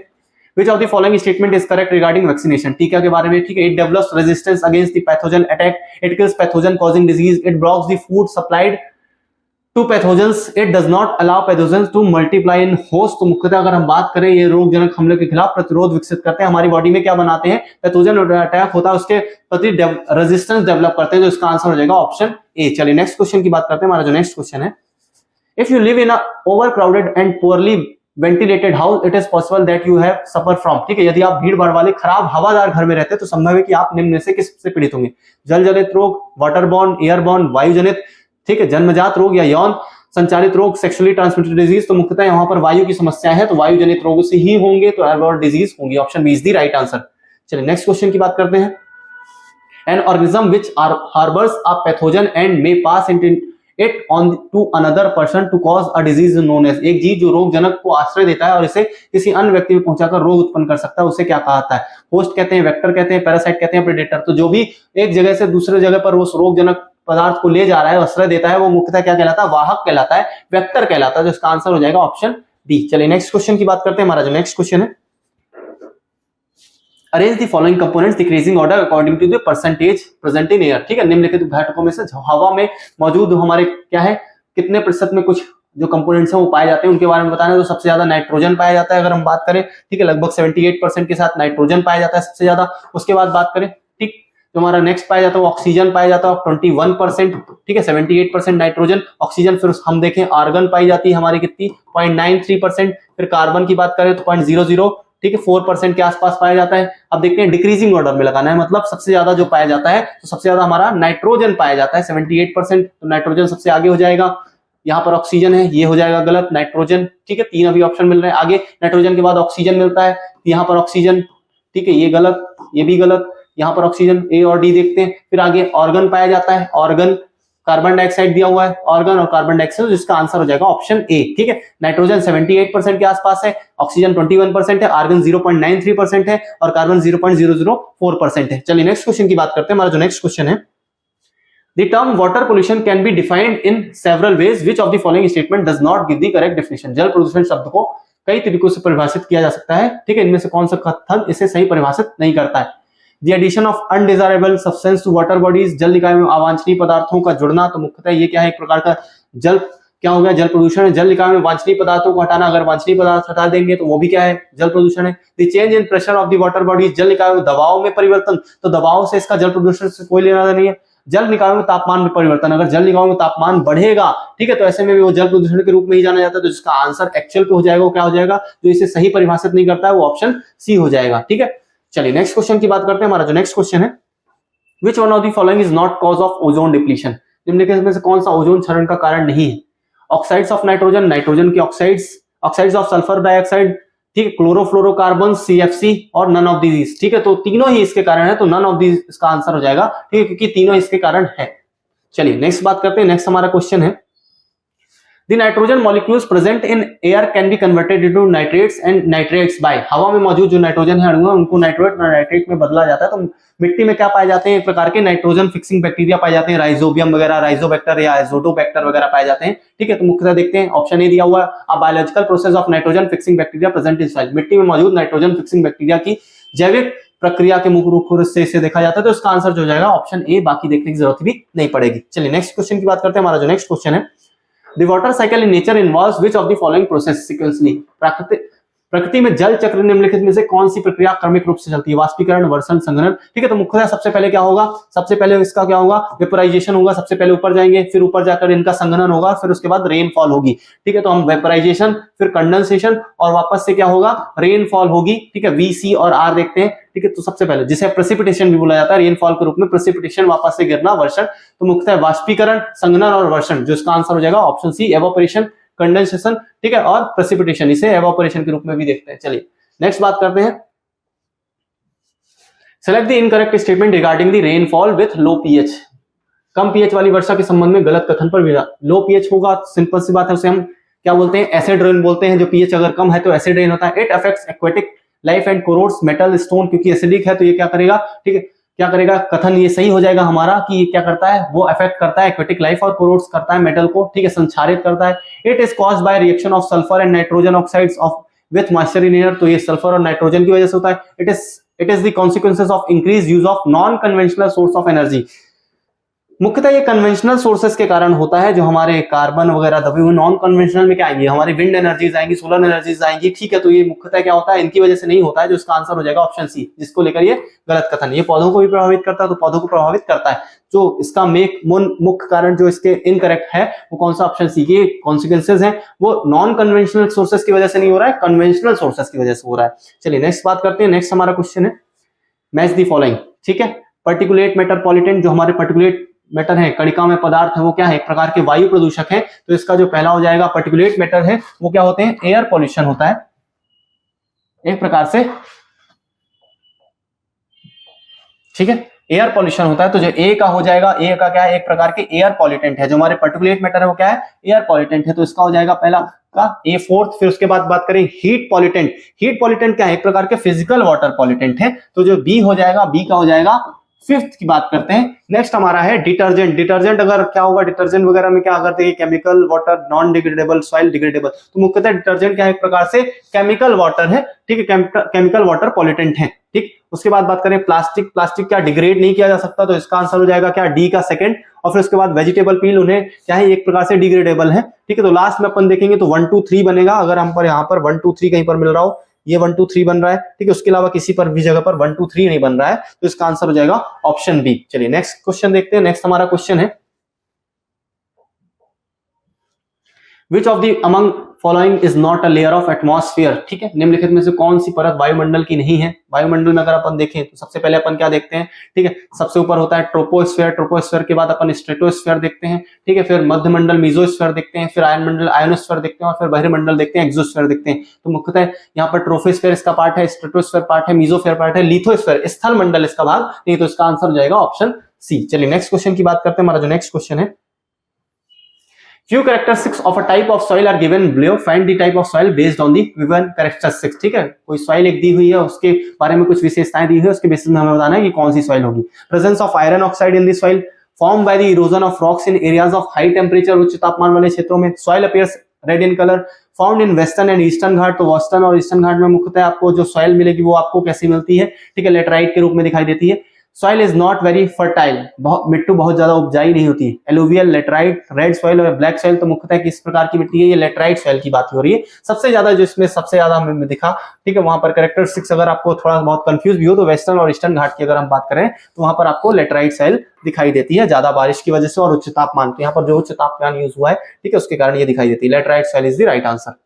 S1: Which of the following statement is correct regarding vaccination? टीका के बारे में, ठीक है। It develops resistance against the pathogen attack. It kills pathogen causing disease. It blocks the food supplied to pathogens. It does not allow pathogens to multiply in host. तो मुख्यतः अगर हम बात करें, ये रोगजनक हमले के खिलाफ प्रतिरोध विकसित करते हैं, हमारी बॉडी में क्या बनाते हैं, पैथोजन अटैक होता है उसके प्रति रेजिस्टेंस डेवलप करते हैं, जो इसका आंसर हो जाएगा ऑप्शन ए। चलिए नेक्स्ट क्वेश्चन की बात करते हैं। हमारा जो नेक्स्ट क्वेश्चन है, if you live in a overcrowded and poorly ventilated house, it is possible that you have suffer from, ठीक है, यदि आप भीड़ भाड़ वाले खराब हवादार घर में रहते हैं तो संभव है कि आप निम्न में से किस से पीड़ित होंगे? जल जनित रोग, वाटरबॉर्न, एयरबॉर्न, वायुजनित, ठीक है, जन्मजात रोग या यौन संचालित रोग, सेक्सुअली ट्रांसमिटेड डिजीज। तो मुख्यतः यहाँ पर वायु की समस्या है, तो वायु जनित रोगों से ही होंगे, तो एयरबॉर्न डिजीज होंगी। Option B is the right answer. चलिए नेक्स्ट क्वेश्चन की बात करते हैं। An organism which harbours a pathogen and may pass it on to another person to cause a disease known as, एक जीव जो रोगजनक को आश्रय देता है और इसे किसी अन्य व्यक्ति में पहुंचाकर रोग उत्पन्न कर सकता है, उसे क्या कहा जाता है? होस्ट कहते हैं, वेक्टर कहते हैं, पैरासाइट कहते हैं, प्रेडेटर। तो जो भी एक जगह से दूसरे जगह पर उस रोगजनक पदार्थ को ले जा रहा है, आश्रय देता है, वो मुख्यतः क्या कहलाता है? वाहक कहलाता है, वेक्टर कहलाता है, जो इसका आंसर हो जाएगा ऑप्शन डी। चलिए नेक्स्ट क्वेश्चन की बात करते हैं। हमारा जो नेक्स्ट क्वेश्चन है, arrange the following components decreasing order according to the percentage present in air, ठीक है, निम्नलिखित घटकों में से हवा में मौजूद हमारे क्या है, कितने प्रतिशत में कुछ जो कंपोनेंट्स हैं वो पाए जाते हैं, उनके बारे में बताना है। तो सबसे ज्यादा नाइट्रोजन पाया जाता है अगर हम बात करें, ठीक है, लगभग 78% के साथ नाइट्रोजन पाया जाता है सबसे ज्यादा। उसके बाद बात करें, ठीक, जो हमारा नेक्स्ट पाया जाता है वो ऑक्सीजन पाया जाता है 21%, ठीक है, 78% नाइट्रोजन, ऑक्सीजन। फिर हम देखें आर्गन पाई जाती है हमारी कितनी, 0.93%। फिर कार्बन की बात करें तो 0.00, ठीक है, 4% के आसपास पाया जाता है। अब देखते हैं डिक्रीजिंग ऑर्डर में लगाना है, मतलब सबसे ज्यादा जो पाया जाता है, तो सबसे ज्यादा हमारा नाइट्रोजन पाया जाता है 78%, तो नाइट्रोजन सबसे आगे हो जाएगा। यहाँ पर ऑक्सीजन है, ये हो जाएगा गलत, नाइट्रोजन, ठीक है, 3 अभी ऑप्शन मिल रहे हैं। आगे नाइट्रोजन के बाद ऑक्सीजन मिलता है, यहाँ पर ऑक्सीजन, ठीक है, ये गलत, ये भी गलत, यहाँ पर ऑक्सीजन, ए और डी देखते हैं। फिर आगे ऑर्गन पाया जाता है, ऑर्गन, कार्बन डाइऑक्साइड दिया हुआ है, ऑर्गन और कार्बन डाइऑक्साइड, जिसका आंसर हो जाएगा ऑप्शन ए, ठीक है। नाइट्रोजन 78% के आसपास है, ऑक्सीजन 21% है, आर्गन 0.93% है और कार्बन 0.004% है। चलिए नेक्स्ट क्वेश्चन की बात करते हैं। हमारा जो नेक्स्ट क्वेश्चन है, The term water pollution can be defined in several ways. Which of the following statement does not give the correct definition? जल प्रदूषण शब्द को कई तरीकों से परिभाषित किया जा सकता है, ठीक है, इनमें से कौन सा कथन इसे सही परिभाषित नहीं करता है? The addition of undesirable substance to water bodies, जल निकाय में अवांछनीय पदार्थों का जुड़ना। तो मुख्यतः ये क्या है, एक प्रकार का जल क्या हो गया, जल प्रदूषण है। जल निकाय में वांछनीय पदार्थों को हटाना, अगर वांछनीय पदार्थ हटा देंगे तो वो भी क्या है, जल प्रदूषण है। The change in pressure of the water bodies, जल निकाय में दबाव में परिवर्तन, तो दबाव से इसका जल प्रदूषण से कोई लेना नहीं है। जल निकायों में तापमान में परिवर्तन, अगर जल निकायों में तापमान बढ़ेगा, ठीक है, तो ऐसे में भी वो जल प्रदूषण के रूप में ही जाना जाता है, तो जिसका आंसर एक्चुअल पे हो जाएगा वो क्या हो जाएगा, जो इसे सही परिभाषित नहीं करता है वो ऑप्शन सी हो जाएगा, ठीक है। चलिए नेक्स्ट क्वेश्चन की बात करते हैं। हमारा जो नेक्स्ट क्वेश्चन है, which one of the following is not cause of ozone depletion, निम्नलिखित में से कौन सा ओजोन क्षरण का कारण नहीं है? ऑक्साइड्स ऑफ नाइट्रोजन, नाइट्रोजन के oxides, oxides of sulphur dioxide, ठीक है, क्लोरोफ्लोरोकार्बन, सीएफसी और नन ऑफ दीज, ठीक है, तो तीनों ही इसके कारण है, तो नन ऑफ दीज इसका आंसर हो जाएगा, ठीक है, क्योंकि तीनों इसके कारण है। चलिए नेक्स्ट बात करते हैं। नेक्स्ट हमारा क्वेश्चन है, The nitrogen molecules present in air can be converted into nitrates and nitrates by, हवा में मौजूद जो नाइट्रोजन है अणु उनको नाइट्रेट और नाइट्रेट में बदला जाता है। तो मिट्टी में क्या पाए जाते हैं, एक प्रकार के नाइट्रोजन फिक्सिंग बैक्टीरिया पाए जाते हैं, राइजोबियम वगैरह, राइजोबैक्टर या एजोटोबैक्टर वगैरह पाए जाते हैं, ठीक है। तो मुख्यतः देखते हैं, ऑप्शन ए दिया हुआ है, a biological process of nitrogen fixing bacteria present in soil, मिट्टी में मौजूद नाइट्रोजन फिक्सिंग बैक्टीरिया की जैविक प्रक्रिया के मुख्य रूप से इसे देखा जाता है, तो इसका आंसर जो हो जाएगा ऑप्शन ए, बाकी देखने की जरूरत भी नहीं पड़ेगी। चलिए नेक्स्ट क्वेश्चन की बात करते हैं। हमारा जो नेक्स्ट क्वेश्चन है, The water cycle in nature involves which of the following process sequentially? प्रकृति में जल चक्र निम्नलिखित में से कौन सी प्रक्रिया क्रमिक रूप से चलती है? वाष्पीकरण, वर्षण, संघनन, ठीक है। तो मुख्यतः सबसे पहले क्या होगा, सबसे पहले इसका क्या होगा, वेपराइजेशन होगा, सबसे पहले ऊपर जाएंगे, फिर ऊपर जाकर इनका संघनन होगा, फिर उसके बाद रेनफॉल होगी, ठीक है। तो हम वेपराइजेशन, फिर कंडेंसेशन और वापस से क्या होगा, रेनफॉल होगी, ठीक है। वी, सी और आर देखते हैं, ठीक है। तो सबसे पहले जिसे प्रेसिपिटेशन भी बोला जाता है, रेनफॉल के रूप में प्रेसिपिटेशन, वापस से गिरना, वर्षण। तो मुख्यतः वाष्पीकरण, संघनन और वर्षण, जो इसका आंसर हो जाएगा ऑप्शन सी, एवापोरेशन, कंडेंसेशन, ठीक है, और प्रेसिपिटेशन, इसे एवापोरेशन के रूप में भी देखते हैं। चलिए नेक्स्ट बात करते हैं, select the incorrect statement regarding the rainfall with low pH, come pH वाली वर्षा के संबंध में गलत कथन पर विचार। लो पीएच होगा, सिंपल सी बात है, उसे हम क्या बोलते हैं, एसिड रेन बोलते हैं। जो पीएच अगर कम है तो एसिड रेन होता है। It affects aquatic life and corrodes metal stone, क्योंकि एसिडिक है तो ये क्या करेगा, ठीक है, क्या करेगा, कथन ये सही हो जाएगा हमारा कि ये क्या करता है, वो अफेक्ट करता है एक्वेटिक लाइफ और कोरोड्स करता है मेटल को, ठीक है, संक्षारित करता है। It is caused by reaction of sulphur and nitrogen oxides of with moisture in air, तो ये सल्फर और नाइट्रोजन की वजह से होता है। It is the consequences of increase use of non conventional source of energy. मुख्यतः ये कन्वेंशनल सोर्सेस के कारण होता है, जो हमारे कार्बन वगैरह दबे हुए, नॉन कन्वेंशनल में क्या आएंगे, हमारी विंड एनर्जीज आएंगी, सोलर एनर्जीज आएंगी, ठीक है। तो ये मुख्यतः क्या होता है, इनकी वजह से नहीं होता है, जो इसका आंसर हो जाएगा ऑप्शन सी, जिसको लेकर ये गलत कथन। ये पौधों को भी प्रभावित करता है, तो पौधों को प्रभावित करता है। जो इसका मुख्य कारण जो इसके इनकरेक्ट है वो कौन सा, ऑप्शन सी के कॉन्सिक्वेंसेज है वो नॉन कन्वेंशनल सोर्सेस की वजह से नहीं हो रहा है, कन्वेंशनल सोर्सेस की वजह से हो रहा है। चलिए नेक्स्ट बात करते हैं। नेक्स्ट हमारा क्वेश्चन है मैच द फॉलोइंग, ठीक है। पर्टिकुलेट मैटर पॉल्यूटेंट, जो हमारे पर्टिकुलेट मैटर है, कणिका में पदार्थ है, वो क्या है, एक प्रकार के वायु प्रदूषक है। तो इसका जो पहला हो जाएगा पर्टिकुलेट मैटर है, वो क्या होते हैं, एयर पॉल्यूशन होता है एक प्रकार से, ठीक है, एयर पॉल्यूशन होता है। तो जो ए का हो जाएगा, ए का क्या है, एक प्रकार के एयर पॉल्यूटेंट है। जो हमारे पर्टिकुलेट मैटर है वो क्या है, एयर पॉल्यूटेंट है। तो इसका हो जाएगा पहला का ए फोर्थ। फिर उसके बाद बात करें हीट पॉल्यूटेंट। हीट पॉल्यूटेंट क्या है, एक प्रकार के फिजिकल वाटर पॉल्यूटेंट है। तो जो बी हो जाएगा, बी का हो जाएगा फिफ्थ की बात करते हैं। नेक्स्ट हमारा है डिटर्जेंट। डिटर्जेंट अगर क्या होगा, डिटर्जेंट वगैरह में क्या करते हैं, chemical water, non degradable, soil degradable. तो मुख्यतः डिटर्जेंट क्या है, एक प्रकार से केमिकल वाटर है, ठीक है, केमिकल वाटर पॉल्यूटेंट है, ठीक। उसके बाद बात करें प्लास्टिक। प्लास्टिक क्या डिग्रेड नहीं किया जा सकता, तो इसका आंसर हो जाएगा क्या, डी का सेकंड। और फिर उसके बाद वेजिटेबल पील, उन्हें क्या है, एक प्रकार से डिग्रेडेबल है, ठीक है। तो लास्ट में अपन देखेंगे तो 1 2 3 बनेगा। अगर हम पर यहाँ पर 1 2 3 कहीं पर मिल रहा हो, ये 1 2 3 बन रहा है, ठीक है, उसके अलावा किसी पर भी जगह पर 1 2 3 नहीं बन रहा है, तो इसका आंसर हो जाएगा ऑप्शन बी। चलिए नेक्स्ट क्वेश्चन देखते हैं। नेक्स्ट हमारा क्वेश्चन है which of the among following is not a layer of atmosphere, ठीक है। निम्नलिखित में से कौन सी परत वायुमंडल की नहीं है। वायुमंडल में अगर अपन देखें तो सबसे पहले अपन क्या देखते हैं, ठीक है, सबसे ऊपर होता है ट्रोपोस्फेयर। ट्रोपोस्फेयर के बाद अपन स्ट्रेटोस्फेयर देखते हैं, ठीक है, फिर मध्यमंडल मीजोस्फेयर देखते हैं, फिर आयनमंडल आयोनोस्फेयर देखते हैं, और फिर बहिर्मंडल देखते हैं, एक्सोस्फेयर देखते हैं। तो मुख्यतः यहाँ पर ट्रोपोस्फेयर इसका पार्ट है, स्ट्रेटोस्फेयर पार्ट है, मीजोस्फेयर पार्ट है, लिथोस्फेयर स्थल मंडल इसका भाग नहीं। तो इसका आंसर हो जाएगा ऑप्शन सी। चलिए नेक्स्ट क्वेश्चन की बात करते हैं। हमारा जो नेक्स्ट क्वेश्चन है, few characteristics of a type of soil are given below, find the type of soil based on the given characteristics, ठीक है। कोई सॉइल एक दी हुई है, उसके बारे में कुछ विशेषताएं दी हुई है, उसके बेसिस में हमें बताना है कि कौन सी सॉइल होगी। Presence of iron oxide in the soil, form by the erosion of rocks in areas of high temperature, उच्च तापमान वाले क्षेत्रों में। Soil appears red in colour, found in western and eastern Ghat. तो वेस्टर्न और ईस्टर्न घाट में मुख्यतः आपको जो सॉइल मिलेगी वो आपको कैसी मिलती है, ठीक है, लेटराइट के रूप में दिखाई देती है। Soil is not very fertile, मिट्टी बहुत ज्यादा उपजाई नहीं होती। एलुवियल, लेटराइट, रेड सॉइल और ब्लैक सॉइल। तो मुख्यतः किस प्रकार की मिट्टी है, ये लेटराइट सॉइल की बात हो रही है। सबसे ज्यादा जो इसमें सबसे ज्यादा हमें दिखा, ठीक है, वहां पर कैरेक्टरिस्टिक्स अगर आपको थोड़ा बहुत कंफ्यूज भी हो तो वेस्टर्न और ईस्टर्न घाट की अगर हम बात करें तो वहां पर आपको लेटराइट सॉइल दिखाई देती है, ज्यादा बारिश की वजह से और उच्च तापमान। तो यहाँ पर जो उच्च तापमान यूज हुआ है, ठीक है, उसके कारण ये दिखाई देती है। Laterite soil is the right answer.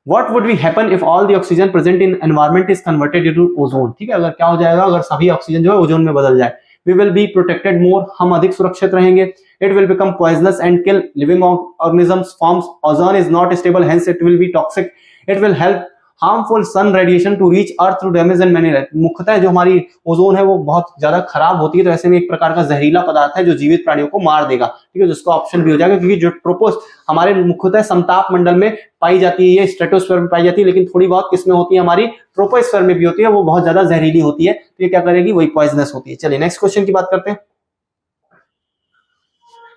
S1: What would be happen if all the oxygen present in environment is converted into ozone, ठीक है, अगर क्या हो जाएगा, अगर सभी ऑक्सीजन जो है ओजोन में बदल जाए। We will be protected more, हम अधिक सुरक्षित रहेंगे। It will become poisonous and kill living organisms. Forms ozone is not stable, hence it will be toxic. It will help harmful sun radiation to reach earth through damage and many. मुख्यतः जो हमारी ओजोन है वो बहुत ज्यादा खराब होती है, तो ऐसे में एक प्रकार का जहरीला पदार्थ है जो जीवित प्राणियों को मार देगा, ठीक है, जिसका ऑप्शन भी हो जाएगा। क्योंकि जो ट्रोपोस हमारे मुख्यतः समताप मंडल में पाई जाती है, ये स्ट्रेटोस्फीयर में पाई जाती है, लेकिन थोड़ी बहुत किसमें होती है, हमारी ट्रोपोस्फीयर में भी होती है, वो बहुत ज्यादा जहरीली होती है, तो ये क्या करेगी, वही पॉइजनस होती है। चलिए नेक्स्ट क्वेश्चन की बात करते हैं।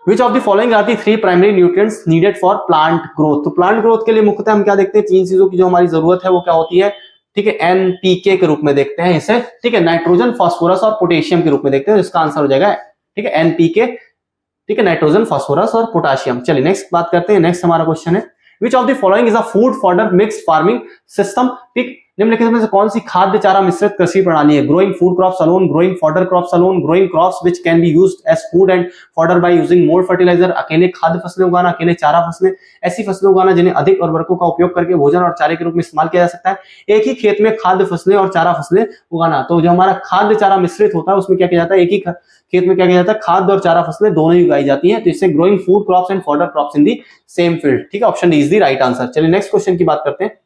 S1: Which of the following are the 3 primary nutrients needed for plant growth? तो प्लांट ग्रोथ के लिए मुख्यतः हम क्या देखते हैं, 3 चीजों की जो हमारी जरूरत है वो क्या होती है, ठीक है, एनपीके के रूप में देखते हैं इसे, ठीक है, नाइट्रोजन, फास्फोरस और पोटेशियम के रूप में देखते हैं। इसका आंसर हो जाएगा, ठीक है, एनपीके, ठीक है, नाइट्रोजन, फास्फोरस और पोटेशियम। चलिए नेक्स्ट बात करते हैं। नेक्स्ट हमारा क्वेश्चन है Which of the following is a food fodder mixed farming system? ठीक, निम्नलिखित में से कौन सी खाद्य चारा मिश्रित कृषि प्रणाली है? Growing food crops alone, growing fodder crops alone, growing crops which can be used as food and fodder by using more fertiliser. अकेले खाद्य फसलें उगाना, अकेले चारा फसलें, ऐसी फसलें उगाना जिन्हें अधिक उर्वरकों का उपयोग करके भोजन और चारे के रूप में इस्तेमाल किया जा सकता है। एक ही खेत में खाद्य फसलें और चारा फसलें उगाना। तो जो हमारा खाद्य चारा मिश्रित होता है उसमें क्या किया जाता है, एक ही खेत में क्या किया जाता है, खाद्य और चारा फसलें दोनों ही उगाई जाती हैं। तो इससे growing food crops and fodder crops in the same field, ठीक है, option D is the right answer. चलिए नेक्स्ट क्वेश्चन की बात करते हैं।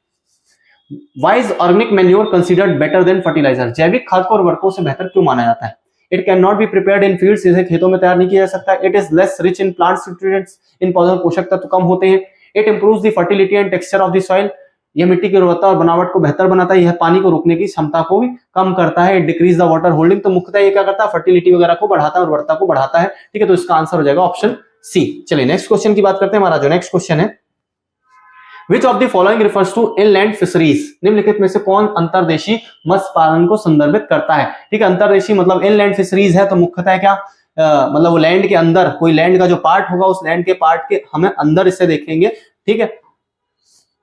S1: Why is organic manure considered better than fertilizer? जैविक खाद को उर्वरकों से बेहतर क्यों माना जाता है? It cannot be prepared in fields, इसे खेतों में तैयार नहीं किया जा सकता। It is less rich in plant nutrients, इन पौधों में पोषक तत्व कम होते हैं। It improves the fertility and texture of the soil, यह मिट्टी की उर्वरता और बनावट को बेहतर बनाता है। यह पानी को रोकने की क्षमता को भी कम करता है। It decrease the water holding, तो मुख्यतः ये क्या करता है, फर्टिलिटी वगैरह को बढ़ाता है, उर्वरता को बढ़ाता है, ठीक है, तो इसका आंसर हो जाएगा ऑप्शन सी। चलिए नेक्स्ट क्वेश्चन की बात करते हैं। हमारा जो नेक्स्ट क्वेश्चन है, which of the following refers to inland fisheries, निम्नलिखित में से कौन अंतर्देशीय मत्स्य पालन को संदर्भित करता है। ठीक है, अंतर्देशीय मतलब इनलैंड फिशरीज है तो मुख्यतः क्या मतलब वो लैंड के अंदर, कोई लैंड का जो पार्ट होगा उस लैंड के पार्ट के हमें अंदर इसे देखेंगे। ठीक है,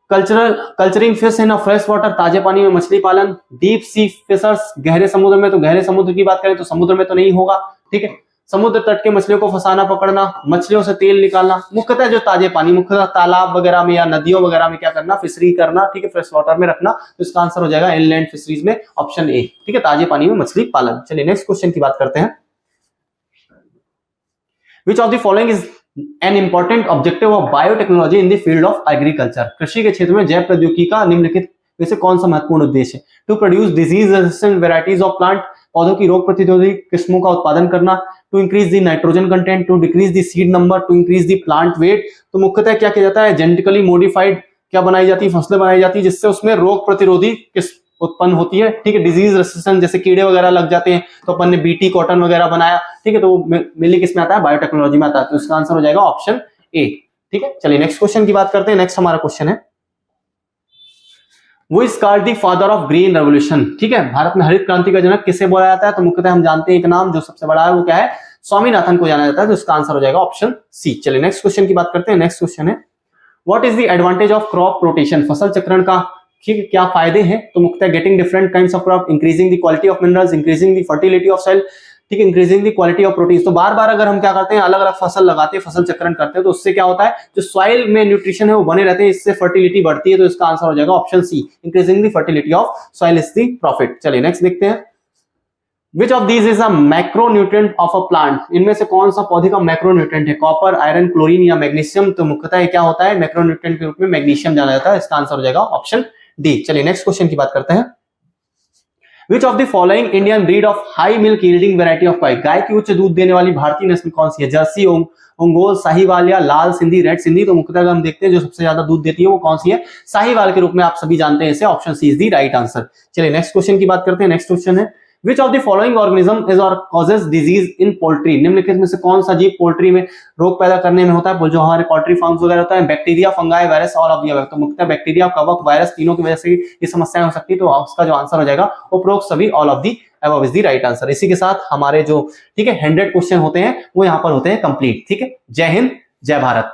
S1: culturing fish in fresh water, ताजे पानी में मछली पालन। डीप सी फिशर्स, गहरे समुद्र में, तो गहरे समुद्र की बात करें तो समुद्र में तो नहीं होगा। ठीक है, समुद्र तट के मछलियों को फंसाना पकड़ना, मछलियों से तेल निकालना। मुख्यतः जो ताजे पानी, मुख्यतः तालाब वगैरह में या नदियों वगैरह में क्या करना, फिशरी करना। ठीक है, फ्रेश वाटर में रखना। तो इसका आंसर हो जाएगा इनलैंड फिशरीज में ऑप्शन ए। ठीक है, ताजे पानी में मछली पालन। चलिए नेक्स्ट क्वेश्चन की बात करते हैं। Which of the following is an important objective of biotechnology in the field of agriculture? कृषि के क्षेत्र में जैव प्रौद्योगिकी का निम्नलिखित में से कौन सा महत्वपूर्ण उद्देश्य है? To produce disease resistant varieties of plant, पौधों की रोग प्रतिरोधी किस्मों का उत्पादन करना। To increase the nitrogen content, to decrease the seed number, to increase the plant weight। तो मुख्यतः क्या किया जाता है, जेनेटिकली मॉडिफाइड क्या बनाई जाती है, फसलें बनाई जाती है जिससे उसमें रोग प्रतिरोधी किस्म उत्पन्न होती है। ठीक है, डिजीज रेसिस्टेंट, जैसे कीड़े वगैरह लग जाते हैं तो अपन ने बीटी कॉटन वगैरह बनाया। ठीक है, तो वो मेनली किस में आता है, बायोटेक्नोलॉजी में आता है। तो इसका आंसर हो जाएगा ऑप्शन ए। ठीक है, चलिए नेक्स्ट क्वेश्चन की बात करते हैं। नेक्स्ट हमारा क्वेश्चन है, वो is called the father of green revolution. ठीक है, भारत में हरित क्रांति का जनक किसे बोला जाता है? तो मुख्यतः हम जानते हैं एक नाम जो सबसे बड़ा है वो क्या है, स्वामीनाथन को जाना जाता है। तो इसका आंसर हो जाएगा ऑप्शन सी। चलिए नेक्स्ट क्वेश्चन की बात करते हैं। नेक्स्ट क्वेश्चन है, what is the advantage of crop rotation, फसल चक्रण का ठीक है क्या फायदे हैं? तो मुख्यतः getting different kinds of crop, increasing the quality of minerals, increasing the fertility of soil. ठीक है, increasing the quality of protein. तो बार बार अगर हम क्या करते हैं, अलग अलग फसल लगाते हैं, फसल चक्रण करते हैं, तो उससे क्या होता है, जो सॉइल में न्यूट्रिशन है वो बने रहते हैं, इससे फर्टिलिटी बढ़ती है। तो इसका आंसर हो जाएगा option C, increasing the fertility of soil is the profit. चलिए नेक्स्ट देखते हैं, which of these is a macronutrient of a plant, इनमें से कौन सा पौधे का मैक्रोन्यूट्रिएंट है, कॉपर, आयरन, क्लोरीन या मैग्नीशियम? तो मुख्यतः क्या होता है, मैक्रोन्यूट्रिएंट के रूप में मैग्नीशियम जाना जाता है। इसका आंसर हो जाएगा ऑप्शन डी। चलिए नेक्स्ट क्वेश्चन की बात करते हैं, which of the following Indian breed of high milk yielding variety of गाय, गाय की उच्च दूध देने वाली भारतीय नस्ल कौन सी है? जर्सी, ओंगोल, साहिवाल या लाल सिंधी, रेड सिंधी? तो मुख्यतः हम देखते हैं जो सबसे ज्यादा दूध देती है वो कौन सी है, साहिवाल के रूप में आप सभी जानते हैं इसे। Option C is the right answer. चलिए नेक्स्ट क्वेश्चन की बात करते हैं। नेक्स्ट क्वेश्चन है, Which of the following organism is or causes disease in poultry? निम्नलिखित में से कौन सा जीव पोल्ट्री में रोग पैदा करने में होता है? जो हमारे पोल्ट्री फार्म्स वगैरह होता है, bacteria, fungi, virus, all of the above. तो मुख्यतः बैक्टीरिया, कवक, वायरस तीनों की वजह से ये समस्याएं हो सकती है। तो उसका जो आंसर हो जाएगा उपरोक्त सभी, all of the above is the right answer. इसी के साथ हमारे जो ठीक है 100 क्वेश्चन होते हैं वो यहाँ पर होते हैं कंप्लीट। ठीक है, जय हिंद, जय भारत।